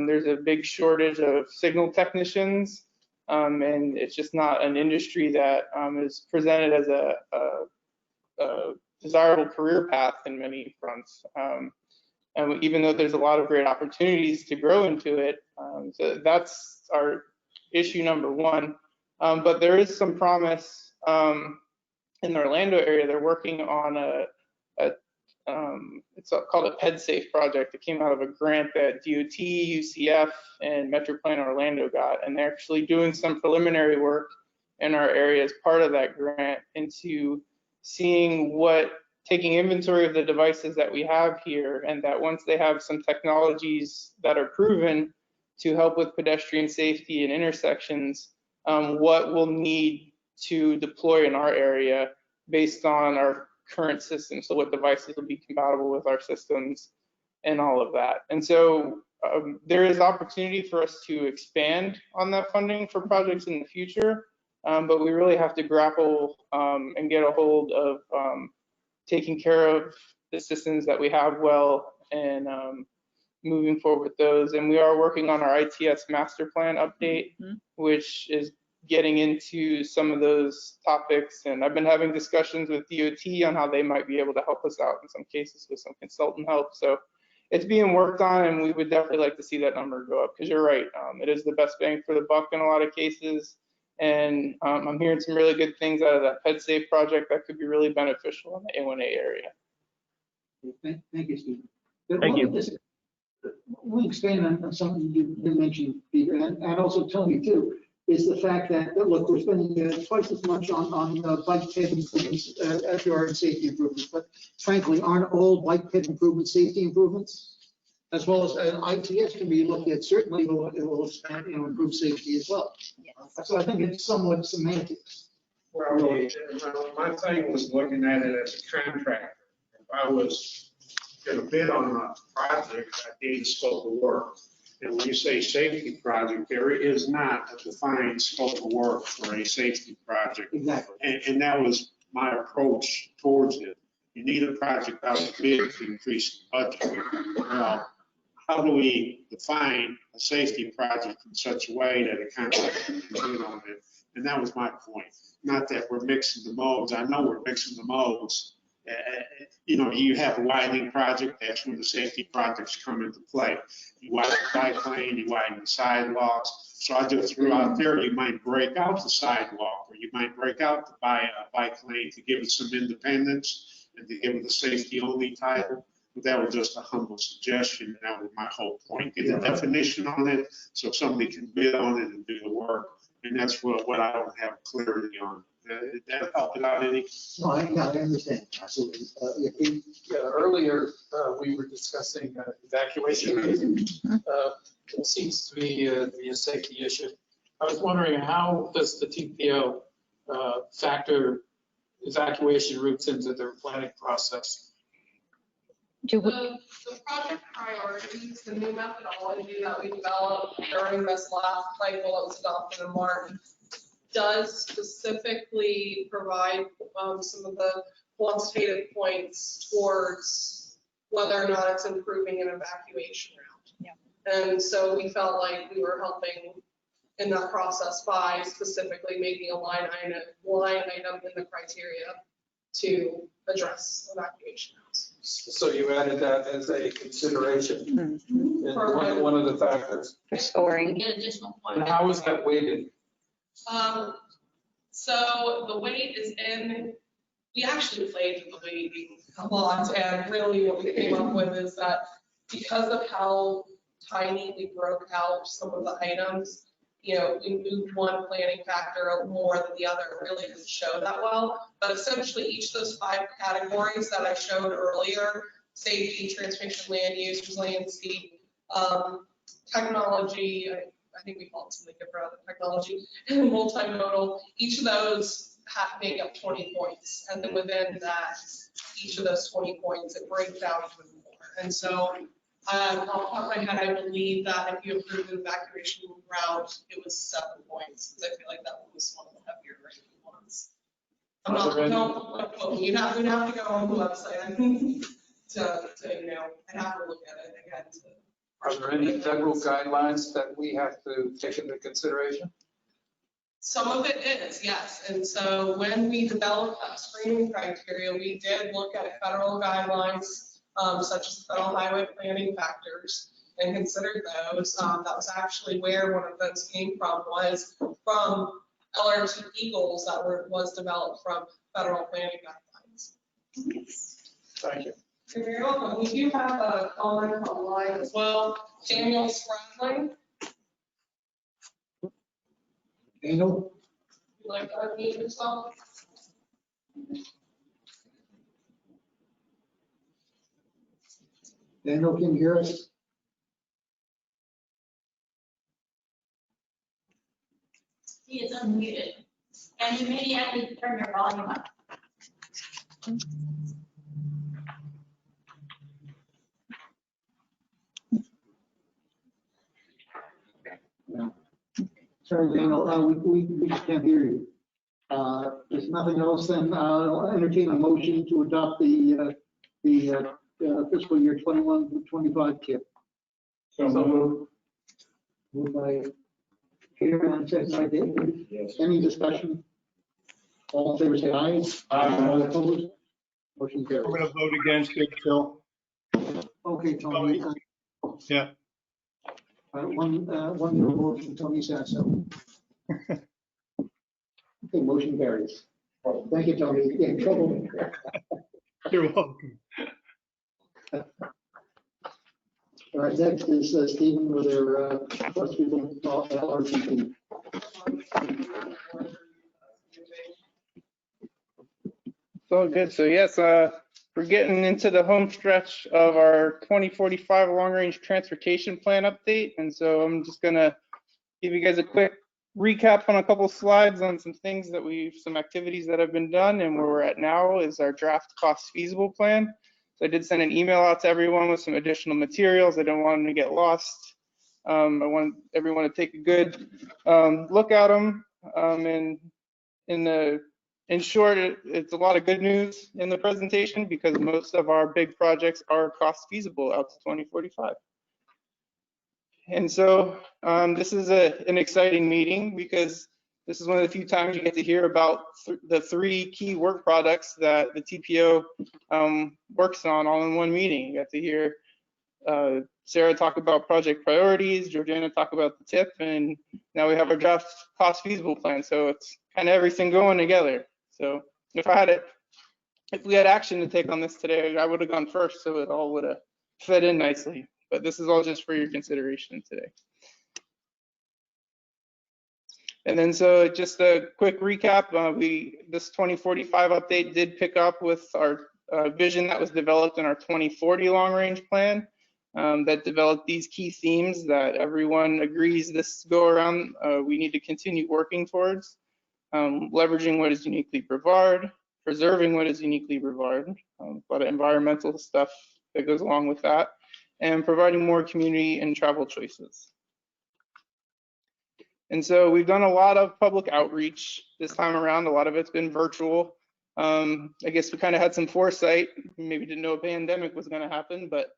There's a big shortage of signal technicians, and it's just not an industry that is presented as a desirable career path in many fronts. And even though there's a lot of great opportunities to grow into it, so that's our issue number one. But there is some promise in the Orlando area. They're working on it's called a PedSafe project. It came out of a grant that DOT, UCF, and Metroplan Orlando got, and they're actually doing some preliminary work in our area as part of that grant into seeing taking inventory of the devices that we have here, and that once they have some technologies that are proven to help with pedestrian safety and intersections, what we'll need to deploy in our area based on our current system. So what devices will be compatible with our systems and all of that. And so there is opportunity for us to expand on that funding for projects in the future, but we really have to grapple and get a hold of taking care of the systems that we have well and moving forward with those. And we are working on our ITS master plan update, which is getting into some of those topics. And I've been having discussions with DOT on how they might be able to help us out in some cases with some consultant help. So it's being worked on, and we would definitely like to see that number go up, because you're right, it is the best bang for the buck in a lot of cases. And I'm hearing some really good things out of that PedSafe project that could be really beneficial in the A1a area. Thank you, Steve. Thank you. We'll expand on something you mentioned, Peter, and also Tony too, is the fact that, look, we're spending twice as much on bike ped improvements as we are in safety improvements, but frankly, aren't all bike ped improvements safety improvements? As well as ITS can be looked at, certainly it will expand, improve safety as well. So I think it's somewhat semantics. Well, my thing was looking at it as a contractor. If I was going to bid on a project, I need a scope of work. And when you say safety project, there is not a defined scope of work for a safety project. Exactly. And that was my approach towards it. You need a project out of bid to increase the budget. Well, how do we define a safety project in such a way that a contractor can bid on it? And that was my point. Not that we're mixing the modes. I know we're mixing the modes. You have a widening project, that's when the safety projects come into play. You widen the bike lane, you widen the sidewalks. So I just threw out there, you might break out the sidewalk, or you might break out the bike lane to give it some independence and to give it the safety only title. But that was just a humble suggestion, and that was my whole point. Get a definition on it so somebody can bid on it and do the work. And that's what I don't have clarity on. Did that help it out any? No, I understand, absolutely. Earlier, we were discussing evacuation. It seems to be a safety issue. I was wondering, how does the TPO factor evacuation routes into their planning process? The project priorities, the new methodology that we developed during this last cycle that was adopted in March, does specifically provide some of the quantitative points towards whether or not it's improving an evacuation route. Yeah. And so we felt like we were helping in that process by specifically making a line item in the criteria to address evacuation routes. So you added that as a consideration, and one of the factors. For scoring. Get additional points. And how is that weighted? So the weight is in, we actually played with the weighting a lot, and really what we came up with is that because of how tiny we broke out some of the items, we moved one planning factor more than the other. It really didn't show that well. But essentially each of those 5 categories that I showed earlier, safety, transportation, land use, resiliency, technology, I think we called it something different, technology, and multimodal, each of those make up 20 points. And then within that, each of those 20 points, it breaks down even more. And so off the top of my head, I believe that if you approve the evacuation route, it was 7 points, because I feel like that one was one of the heavier rated ones. I'm not, don't quote me. You'd have to go on the website to I have to look at it again. Are there any federal guidelines that we have to take into consideration? Some of it is, yes. And so when we developed that screening criteria, we did look at federal guidelines, such as federal highway planning factors, and considered those. That was actually where one of those came from, was from LRT Eagles that was developed from federal planning guidelines. Thank you. You're very welcome. We do have a comment online as well. Daniel Spradling. Daniel? You'd like to unmute yourself? Daniel, can you hear us? He is unmuted. And you maybe have to turn your volume up. Sorry, Daniel, we can't hear you. There's nothing else, then I'll entertain a motion to adopt the fiscal year 21-25 KIP. So moved. Moved by Peter and second by David. Yes. Any discussion? All in favor, say aye. Aye. All opposed? Motion I'm carries. going to vote against it, Phil. Okay, Tony. Yeah. One motion, Tony Sasso. Okay, motion carries. Thank you, Tony. You get in trouble. You're welcome. All right, next is Stephen with their first people LRCP. So good. So yes, we're getting into the home stretch of our 2045 long-range transportation plan update. And so I'm just gonna give you guys a quick recap on a couple slides on some things some activities that have been done, and where we're at now is our draft cost feasible plan. So I did send an email out to everyone with some additional materials. I don't want them to get lost. I want everyone to take a good look at them. And in short, it's a lot of good news in the presentation, because most of our big projects are cost feasible out to 2045. And so this is an exciting meeting, because this is one of the few times you get to hear about the 3 key work products that the TPO works on all in one meeting. You get to hear Sarah talk about project priorities, Georgiana talk about the TIP, and now we have our draft cost feasible plan. So it's kind of everything going together. So if we had action to take on this today, I would have gone first, so it all would have fed in nicely. But this is all just for your consideration today. And then so just a quick recap, this 2045 update did pick up with our vision that was developed in our 2040 long range plan that developed these key themes that everyone agrees this go around we need to continue working towards. Leveraging what is uniquely Brevard, preserving what is uniquely Brevard, a lot of environmental stuff that goes along with that, and providing more community and travel choices. And so we've done a lot of public outreach this time around. A lot of it's been virtual. I guess we kind of had some foresight. Maybe didn't know a pandemic was going to happen, but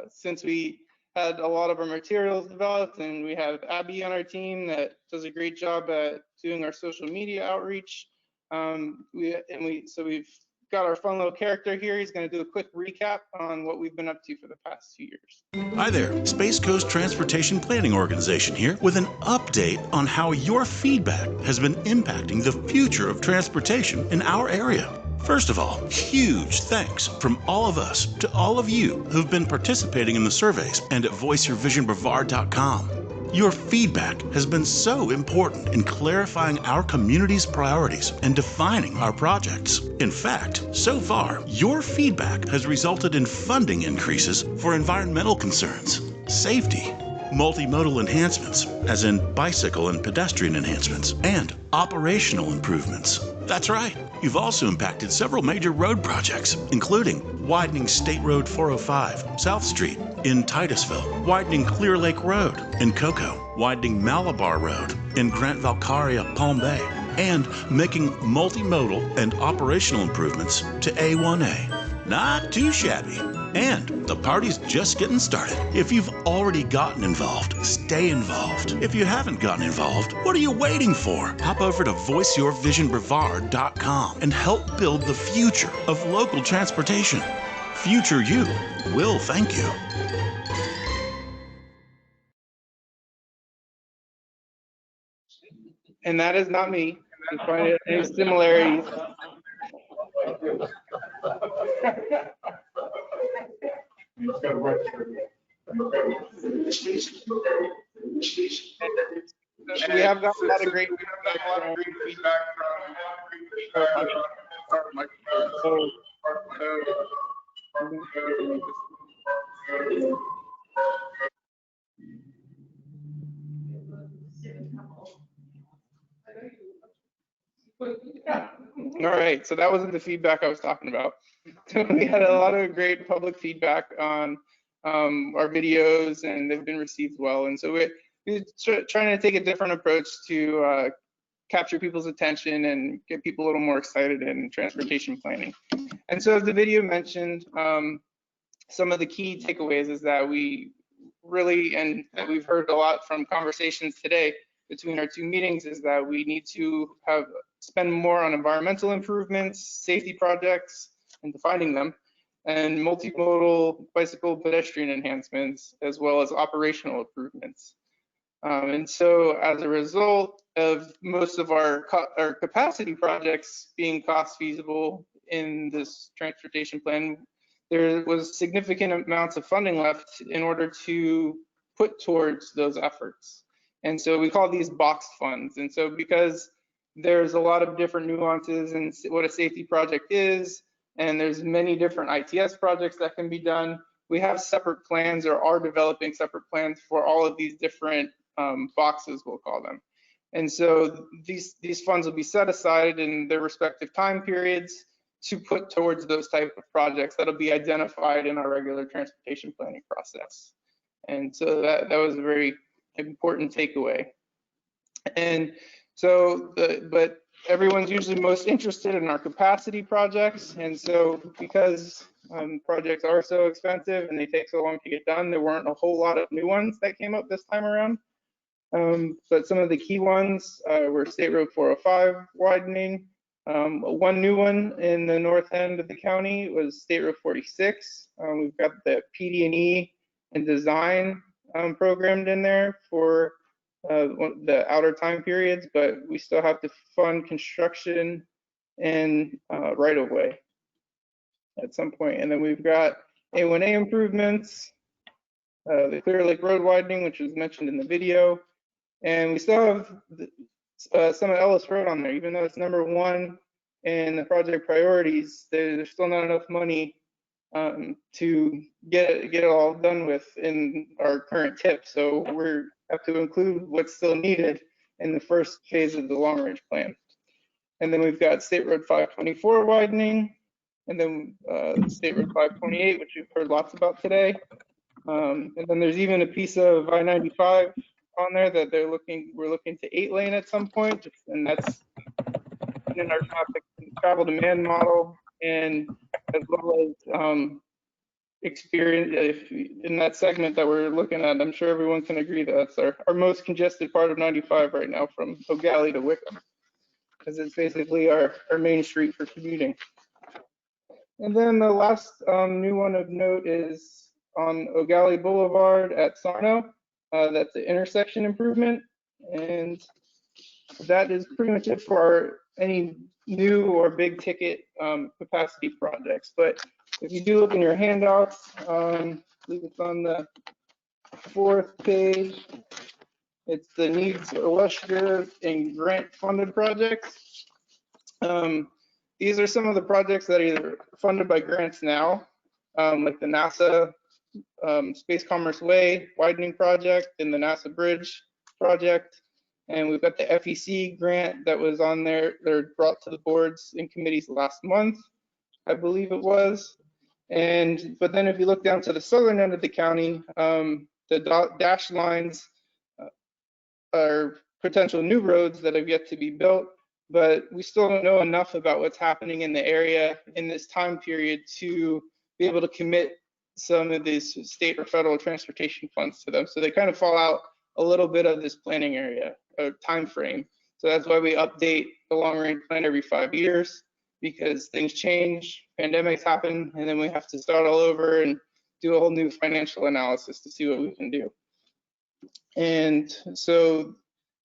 since we had a lot of our materials developed, and we have Abby on our team that does a great job at doing our social media outreach. So we've got our fun little character here. He's going to do a quick recap on what we've been up to for the past 2 years. Hi there, Space Coast Transportation Planning Organization here with an update on how your feedback has been impacting the future of transportation in our area. First of all, huge thanks from all of us to all of you who've been participating in the surveys and at voiceyourvisionbrevard.com. Your feedback has been so important in clarifying our community's priorities and defining our projects. In fact, so far, your feedback has resulted in funding increases for environmental concerns, safety, multimodal enhancements, as in bicycle and pedestrian enhancements, and operational improvements. That's right. You've also impacted several major road projects, including widening State Road 405, South Street in Titusville, widening Clear Lake Road in Cocoa, widening Malabar Road in Grant Valcaria, Palm Bay, and making multimodal and operational improvements to A1a. Not too shabby. And the party's just getting started. If you've already gotten involved, stay involved. If you haven't gotten involved, what are you waiting for? Hop over to voiceyourvisionbrevard.com and help build the future of local transportation. Future you will thank you. And that is not me. You find any similarities. We have got a lot of great feedback All right, so that wasn't the feedback I was talking about. We had a lot of great public feedback on our videos, and they've been received well. And so we're trying to take a different approach to capture people's attention and get people a little more excited in transportation planning. And so as the video mentioned, some of the key takeaways is that we really, and we've heard a lot from conversations today between our two meetings, is that we need to spend more on environmental improvements, safety projects, and defining them, and multimodal bicycle pedestrian enhancements, as well as operational improvements. And so as a result of most of our capacity projects being cost feasible in this transportation plan, there was significant amounts of funding left in order to put towards those efforts. And so we call these box funds. And so because there's a lot of different nuances in what a safety project is, and there's many different ITS projects that can be done, we have separate plans, or are developing separate plans for all of these different boxes, we'll call them. And so these funds will be set aside in their respective time periods to put towards those type of projects that'll be identified in our regular transportation planning process. And so that was a very important takeaway. And so, but everyone's usually most interested in our capacity projects. And so because projects are so expensive and they take so long to get done, there weren't a whole lot of new ones that came up this time around. But some of the key ones were State Road 405 widening. One new one in the north end of the county was State Road 46. We've got the PD&E and design programmed in there for the outer time periods, but we still have to fund construction and right of way at some point. And then we've got A1a improvements, the Clear Lake Road widening, which was mentioned in the video. And we still have some of Ellis Road on there, even though it's number 1 in the project priorities. There's still not enough money to get it all done with in our current tip. So we have to include what's still needed in the first phase of the long range plan. And then we've got State Road 524 widening, and then State Road 528, which we've heard lots about today. And then there's even a piece of I-95 on there that we're looking to 8-lane at some point, and that's in our travel demand model, and as well as experience in that segment that we're looking at. I'm sure everyone can agree that that's our most congested part of 95 right now, from O'Galley to Wickham, because it's basically our main street for commuting. And then the last new one of note is on O'Galley Boulevard at Sarno. That's the intersection improvement, and that is pretty much it for any new or big ticket capacity projects. But if you do look in your handouts, I believe it's on the 4th page, it's the needs illustrative and grant funded projects. These are some of the projects that are either funded by grants now, like the NASA Space Commerce Way widening project and the NASA Bridge project. And we've got the FEC grant that was on there, they're brought to the boards and committees last month, I believe it was. But then if you look down to the southern end of the county, the dashed lines are potential new roads that have yet to be built, but we still don't know enough about what's happening in the area in this time period to be able to commit some of these state or federal transportation funds to them. So they kind of fall out a little bit of this planning area or time frame. So that's why we update the long range plan every 5 years, because things change, pandemics happen, and then we have to start all over and do a whole new financial analysis to see what we can do. And so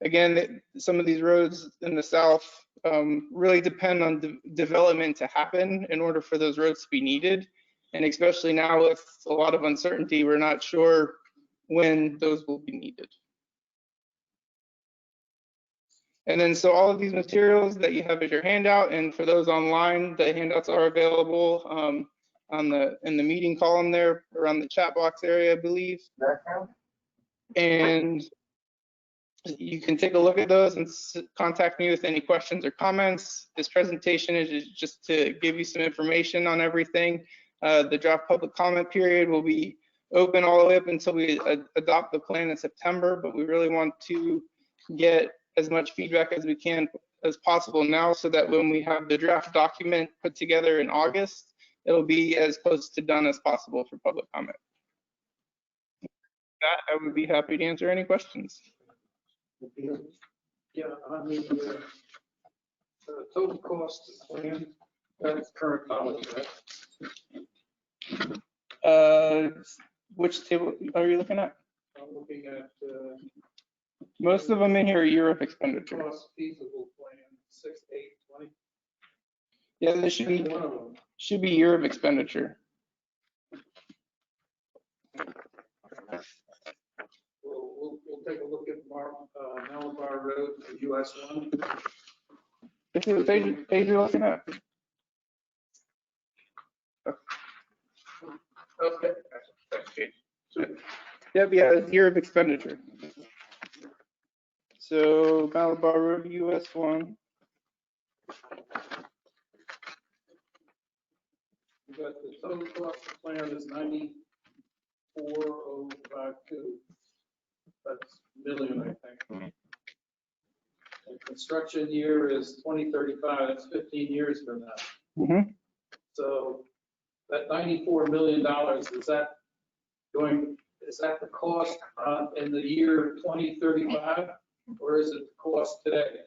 again, some of these roads in the south really depend on development to happen in order for those roads to be needed. And especially now with a lot of uncertainty, we're not sure when those will be needed. And then so all of these materials that you have as your handout, and for those online, the handouts are available in the meeting column there around the chat box area, I believe. And you can take a look at those and contact me with any questions or comments. This presentation is just to give you some information on everything. The draft public comment period will be open all the way up until we adopt the plan in September, but we really want to get as much feedback as we can as possible now, so that when we have the draft document put together in August, it'll be as close to done as possible for public comment. That I would be happy to answer any questions. Yeah, I mean, the total cost of the plan, that's current knowledge, right? Which table are you looking at? I'm looking at most of them in here are year of expenditure. cost feasible plan, 6/8/20. Yeah, this should be year of expenditure. We'll take a look at Malabar Road for US 1. This is the page you're looking at. Okay. Yep, yeah, it's year of expenditure. So Malabar Road, US 1. We got the total cost of the plan is 94,052. That's million, I think. The construction year is 2035. That's 15 years from now. Mm-hmm. So that $94 million, is that the cost in the year 2035, or is it the cost today?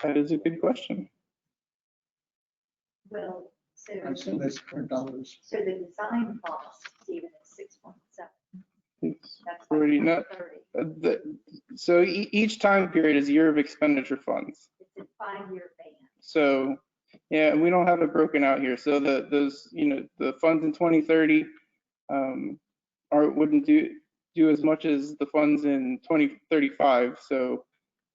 That is a good question. Well, so I assume that's current dollars. so the design cost, Stephen, is 6.7. That's Already not. 30. So each time period is year of expenditure funds. It's a 5-year ban. So yeah, we don't have it broken out here. So those the funds in 2030 wouldn't do as much as the funds in 2035. So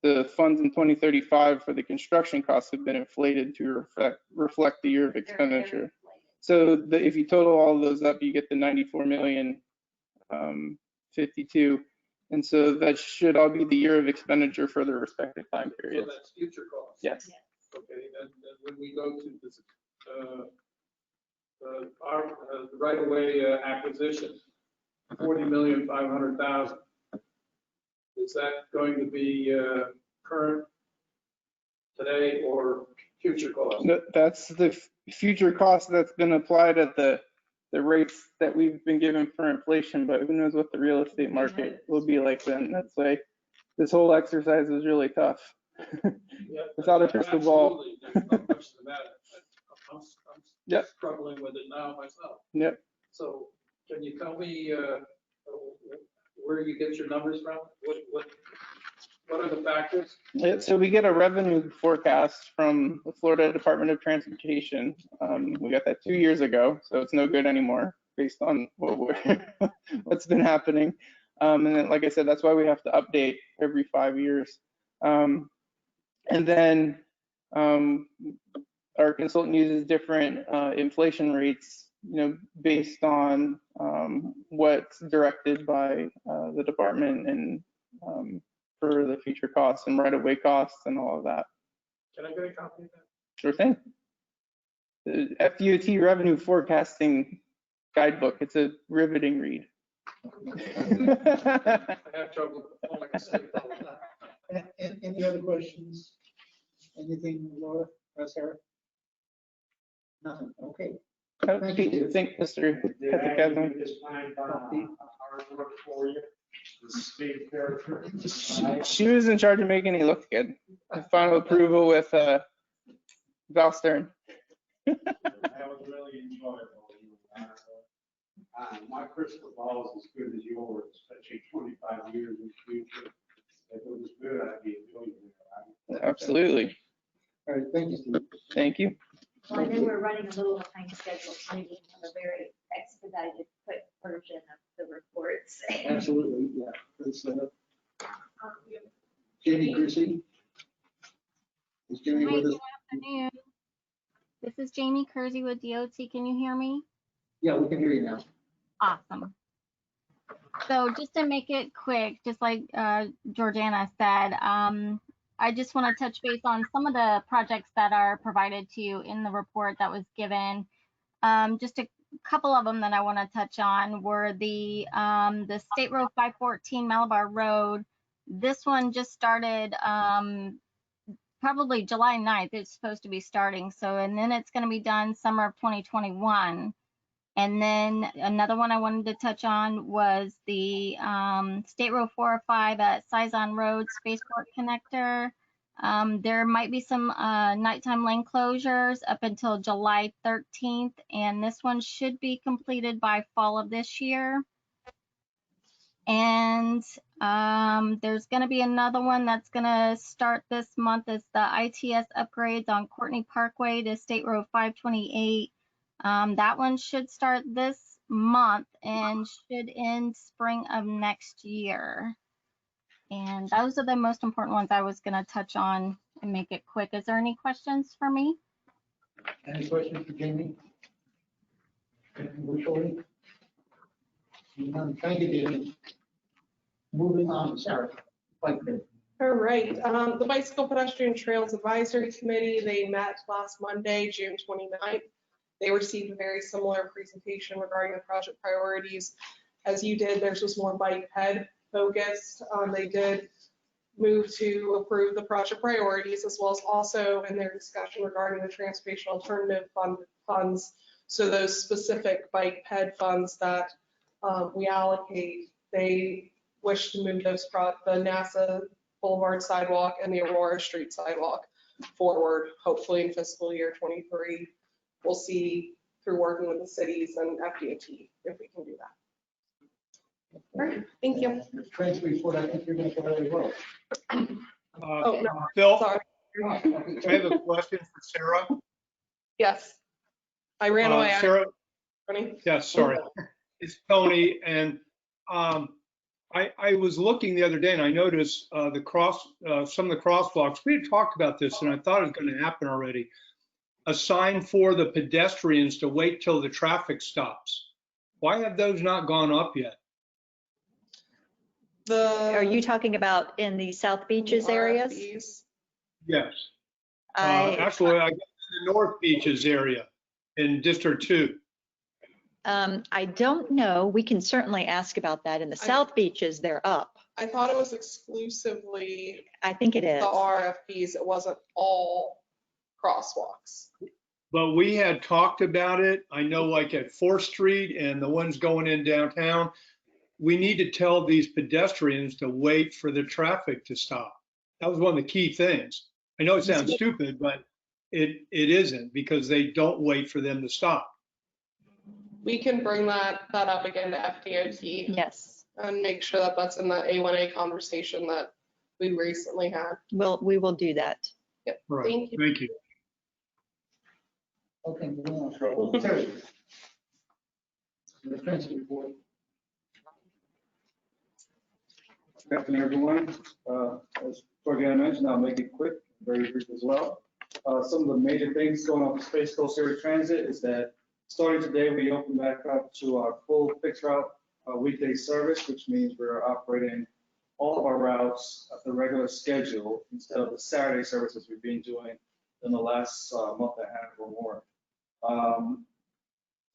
the funds in 2035 for the construction costs have been inflated to reflect the year of expenditure. So if you total all of those up, you get the 94,052. And so that should all be the year of expenditure for the respective time periods. So that's future costs. Yes. Okay, and when we go to this, our right-of-way acquisition, 40,500,000. Is that going to be current today or future cost? That's the future cost that's been applied at the rates that we've been given for inflation, but who knows what the real estate market will be like then. That's like, this whole exercise is really tough. Yeah, without a crystal ball. There's not much to that. I'm Yep. struggling with it now myself. Yep. So can you tell me where you get your numbers from? What are the factors? So we get a revenue forecast from the Florida Department of Transportation. We got that 2 years ago, so it's no good anymore based on what's been happening. And then, like I said, that's why we have to update every 5 years. And then our consultant uses different inflation rates based on what's directed by the department and for the future costs and right-of-way costs and all of that. Can I get a copy of that? Sure thing. The FDOT revenue forecasting guidebook. It's a riveting read. I have trouble pulling a stick. Any other questions? Anything, Laura, Sarah? Nothing, okay. Thank you. Thank Mr. Pettigrew. She was in charge of making it look good. The final approval with Val Stern. That was really enjoyable. My crystal ball is as good as yours, especially 25 years in the future. If it was good, I'd be a billionaire. Absolutely. All right, thank you, Steve. Thank you. Well, I know we're running a little behind schedule, so maybe have a very expedited, quick version of the reports. Absolutely, yeah. It's, Jamie Kersey. Is Jamie Hi, with us? good afternoon. This is Jamie Kersey with DOT. Can you hear me? Yeah, we can hear you now. Awesome. So just to make it quick, just like Georgiana said, I just want to touch base on some of the projects that are provided to you in the report that was given. Just a couple of them that I want to touch on were the State Road 514 Malabar Road. This one just started probably July 9th. It's supposed to be starting. So, and then it's going to be done summer of 2021. And then another one I wanted to touch on was the State Road 405 at Sison Road Spaceport Connector. There might be some nighttime lane closures up until July 13th, and this one should be completed by fall of this year. And there's going to be another one that's going to start this month. Is the ITS upgrades on Courtney Parkway to State Road 528. That one should start this month and should end spring of next year. And those are the most important ones I was going to touch on and make it quick. Is there any questions for me? Any questions for Jamie? Thank you, Jamie. Moving on, Sarah. All right, the Bicycle Pedestrian Trails Advisory Committee, they met last Monday, June 29th. They received a very similar presentation regarding the project priorities as you did. Theirs was more bike ped focused. They did move to approve the project priorities as well as also in their discussion regarding the transportation alternative funds. So those specific bike ped funds that we allocate, they wish to move those the NASA Boulevard sidewalk and the Aurora Street sidewalk forward, hopefully in fiscal year 23. We'll see through working with the cities and FDOT if we can do that. All right, thank you. Transfer report, I think you're going to go very well. Oh, no, Phil, sorry. I have a question for Sarah. Yes, I ran away. Sarah, Tony? yes, sorry. It's Tony, and I was looking the other day and I noticed some of the crosswalks. We had talked about this and I thought it was going to happen already. A sign for the pedestrians to wait till the traffic stops. Why have those not gone up yet? Are you talking about in the South Beaches areas? Yes. Actually, I guess in the North Beaches area in District 2. I don't know. We can certainly ask about that. In the South Beaches, they're up. I thought it was exclusively. I think it is. The RFPs. It wasn't all crosswalks. But we had talked about it. I know like at 4th Street and the ones going in downtown, we need to tell these pedestrians to wait for the traffic to stop. That was one of the key things. I know it sounds stupid, but it isn't, because they don't wait for them to stop. We can bring that up again to FDOT. Yes. And make sure that that's in the A1a conversation that we recently had. We will do that. Yep. Right. Thank you. Thank you. Okay, moving on. Terry. The transfer report. Good afternoon, everyone. As Georgiana mentioned, I'll make it quick, very brief as well. Some of the major things going on with Space Coast Area Transit is that Starting today, we open back up to our full fixed route weekday service, which means we're operating all of our routes at the regular schedule instead of the Saturday services we've been doing in the last month and a half or more.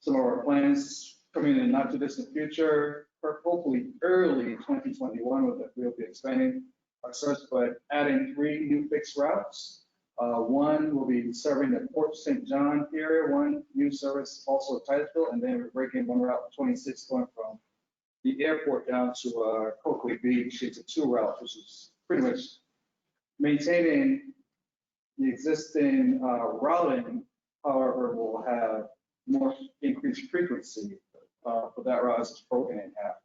Some of our plans coming in not too distant future, or hopefully early 2021, we'll be expanding our service by adding 3 new fixed routes. One will be serving the Port St. John area, one new service also Titusville, and then we're breaking one route 26 going from the airport down to Causeway Beach. It's a 2 route, which is pretty much maintaining the existing routing. However, we'll have more increased frequency for that route as it's broken in half.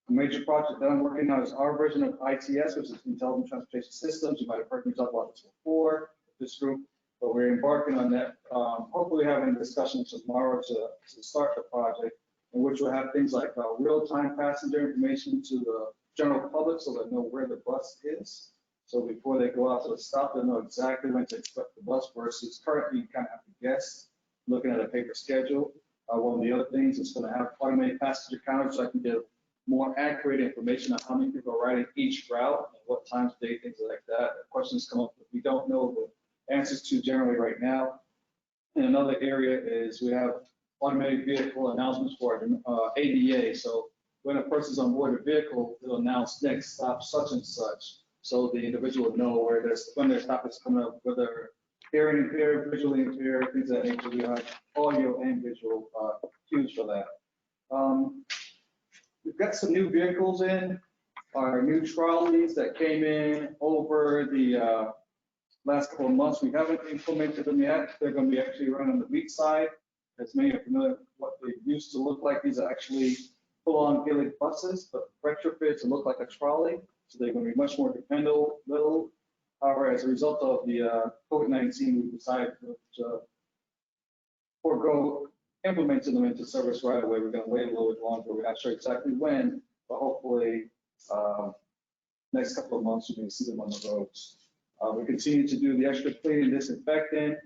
A major project that I'm working on is our version of ITS, which is Intelligent Transportation Systems. You might have heard me talk about this before, this group, but we're embarking on that. Hopefully having a discussion tomorrow to start the project, in which we'll have things like real-time passenger information to the general public so they know where the bus is. So before they go out to the stop, they know exactly when to expect the bus versus currently you kind of have to guess, looking at a paper schedule. One of the other things is going to have automated passenger counters so I can get more accurate information on how many people are riding each route and what times of day, things like that. Questions come up that we don't know the answers to generally right now. And another area is we have automated vehicle announcements for ADA. So when a person's on board a vehicle, they'll announce next stop such and such. So the individual will know when their stop is coming up, whether hearing impaired, visually impaired, things of that nature. We have audio and visual cues for that. We've got some new vehicles in, our new trolleys that came in over the last couple of months. We haven't implemented them yet. They're going to be actually run on the beach side. As many are familiar with what they used to look like. These are actually full-on Gillig buses, but retrofit to look like a trolley. So they're going to be much more dependable. However, as a result of the COVID-19, we decided to forego implementing them into service right away. We're going to wait a little bit longer. We're not sure exactly when, but hopefully next couple of months, we can see them on the roads. We continue to do the extra cleaning, disinfecting.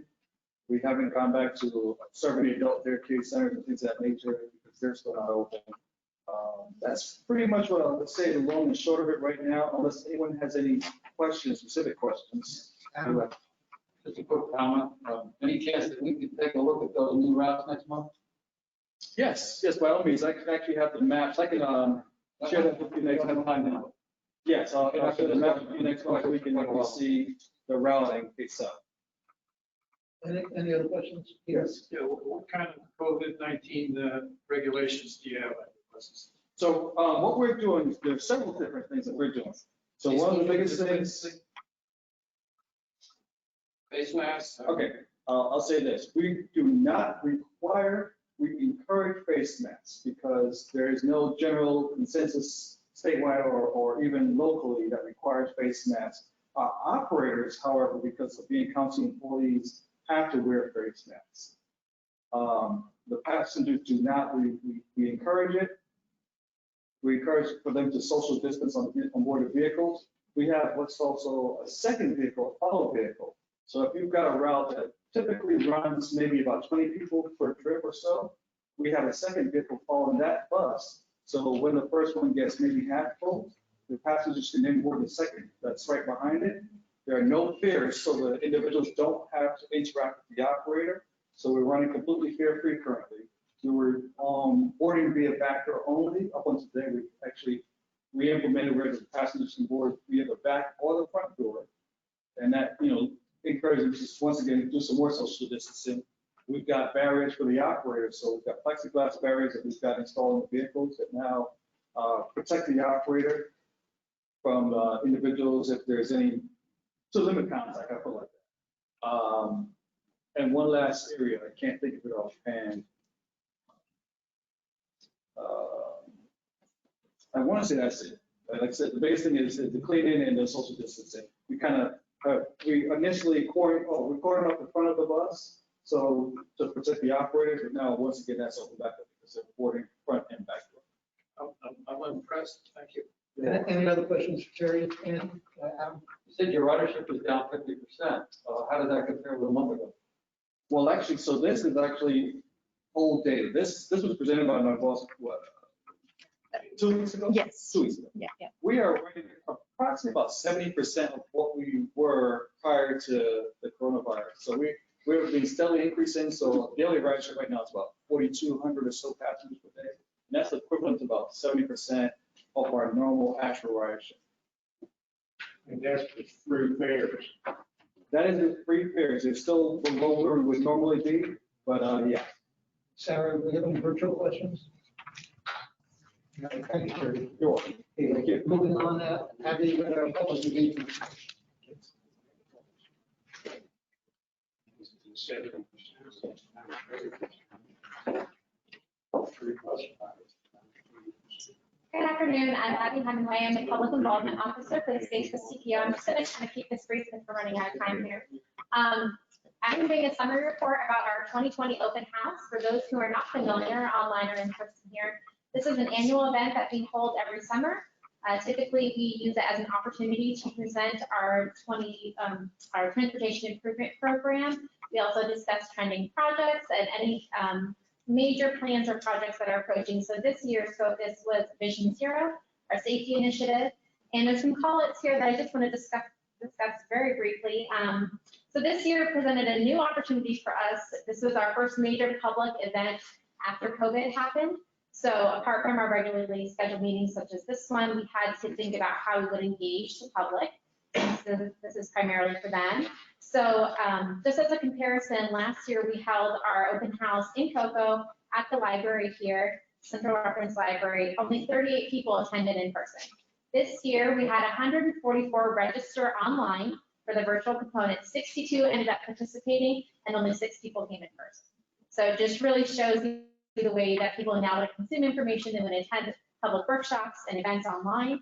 We haven't gone back to serving the adult daycare centers and things of that nature because they're still not open. That's pretty much what I would say the long and short of it right now, unless anyone has any questions, specific questions. Just a quick comment. Any chance that we could take a look at those new routes next month? Yes, by all means. I can actually have the maps. I can share that with you next time. Yes, I'll share the map with you next month. We can see the routing itself. Any other questions? Yes. Yeah, what kind of COVID-19 regulations do you have? So what we're doing is there's several different things that we're doing. So one of the biggest things. Face masks? Okay, I'll say this. We do not require, we encourage face masks because there is no general consensus statewide or even locally that requires face masks. Operators, however, because of being county employees, have to wear face masks. The passengers do not, we encourage it. We encourage for them to social distance on board the vehicles. We have what's also a second vehicle, a follow vehicle. So if you've got a route that typically runs maybe about 20 people per trip or so, we have a second vehicle following that bus. So when the first one gets maybe half full, the passengers can then board the second that's right behind it. There are no fares, so the individuals don't have to interact with the operator. So we're running completely fare-free currently. We were boarding via back door only. Up until today, we implemented where the passengers can board via the back or the front door. And that, encourages us once again to do some more social distancing. We've got barriers for the operators. So we've got plexiglass barriers that we've got installed in the vehicles that now protect the operator from individuals if there's any to limit contact, I feel like that. And one last area, I can't think of it offhand. I want to say that's it. Like I said, the biggest thing is the cleaning and the social distancing. We kind of we initially cordoned up the front of the bus, so to protect the operators, but now once again that's open back up because they're boarding front and back door. I'm impressed. Thank you. Any other questions for Terry? You said your ridership is down 50%. How does that compare with a month ago? Well, actually, so this is actually old data. This was presented by my boss, what, 2 weeks ago? Yes. 2 weeks ago. Yeah, yeah. We are running approximately about 70% of what we were prior to the coronavirus. So we've been steadily increasing. So daily ridership right now is about 4,200 or so passengers per day. And that's equivalent to about 70% of our normal actual ridership. And that's with free fares. That is with free fares. It's still below where we would normally be, but yeah. Sarah, do we have any virtual questions? No, thank you, sir. You're welcome. Okay, moving on, Abby, with our public engagement. Good afternoon, I'm Abby Hemingway. I'm the Public Involvement Officer for the SCTPO. I'm just going to kind of keep this brief because we're running out of time here. I'm doing a summary report about our 2020 open house. For those who are not familiar, online or in person here, this is an annual event that we hold every summer. Typically, we use it as an opportunity to present our transportation improvement program. We also discuss trending projects and any major plans or projects that are approaching. So this year's focus was Vision Zero, our safety initiative. And there's some call-outs here that I just want to discuss very briefly. So this year presented a new opportunity for us. This was our first major public event after COVID happened. So apart from our regularly scheduled meetings such as this one, we had to think about how we would engage the public. So this is primarily for them. So just as a comparison, last year we held our open house in Cocoa at the library here, Central Reference Library. Only 38 people attended in person. This year we had 144 register online for the virtual component. 62 ended up participating and only 6 people came in person. So it just really shows you the way that people now want to consume information and when they attend public workshops and events online.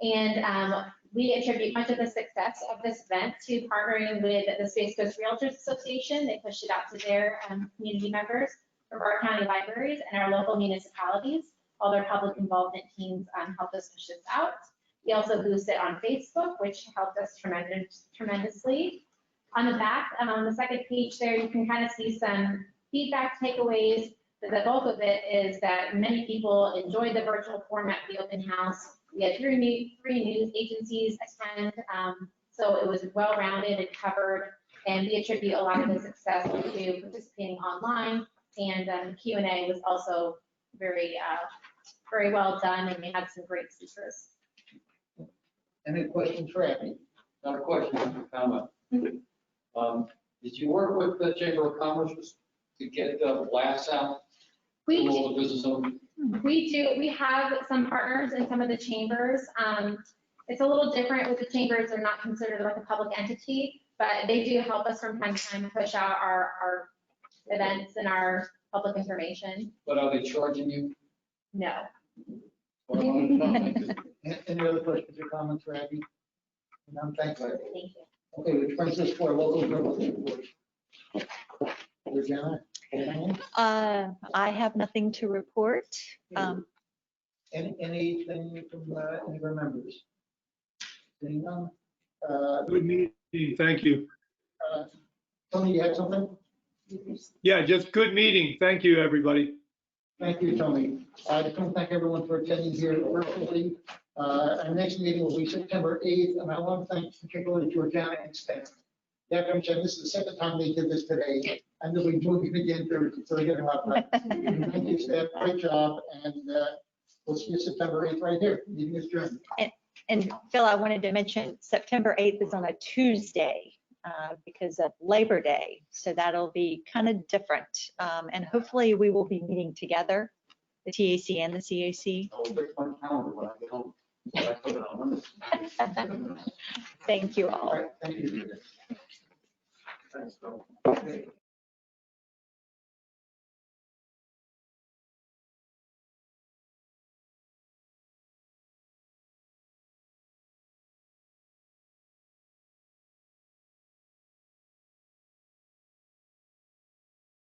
And we attribute much of the success of this event to partnering with the Space Coast Realtors Association. They pushed it out to their community members from our county libraries and our local municipalities. All their public involvement teams helped us push this out. We also boosted it on Facebook, which helped us tremendously. On the back, on the second page there, you can kind of see some feedback takeaways. The bulk of it is that many people enjoyed the virtual format of the open house. We had three news agencies attend, so it was well-rounded and covered, and we attribute a lot of the success to participating online, and Q&A was also very well done, and we had some great speakers. Any questions for Abby? Not a question, a comment. Did you work with the Chamber of Commerce to get the blasts out? We do. We have some partners in some of the chambers. It's a little different with the chambers. They're not considered like a public entity, but they do help us from time to time push out our events and our public information. But are they charging you? No. Any other questions or comments for Abby? No, thank you. Thank you. Okay, which brings us to our local government report. Regina? I have nothing to report. Anything from any of our members? Seeing none? Good meeting, thank you. Tony, you had something? Yeah, just good meeting. Thank you, everybody. Thank you, Tony. I just want to thank everyone for attending here virtually. Our next meeting will be September 8th, and I want to thank particularly Georgiana and staff. Yeah, I'm saying this is the second time they did this today, and they'll be moving again Thursday, so they're getting a lot of Thank you, staff. Great job, and we'll see you September 8th right here. Meeting is adjourned. And Phil, I wanted to mention September 8th is on a Tuesday because of Labor Day. So that'll be kind of different. And hopefully we will be meeting together, the TAC and the CAC. Thank you all. Thank you. Thanks, Phil.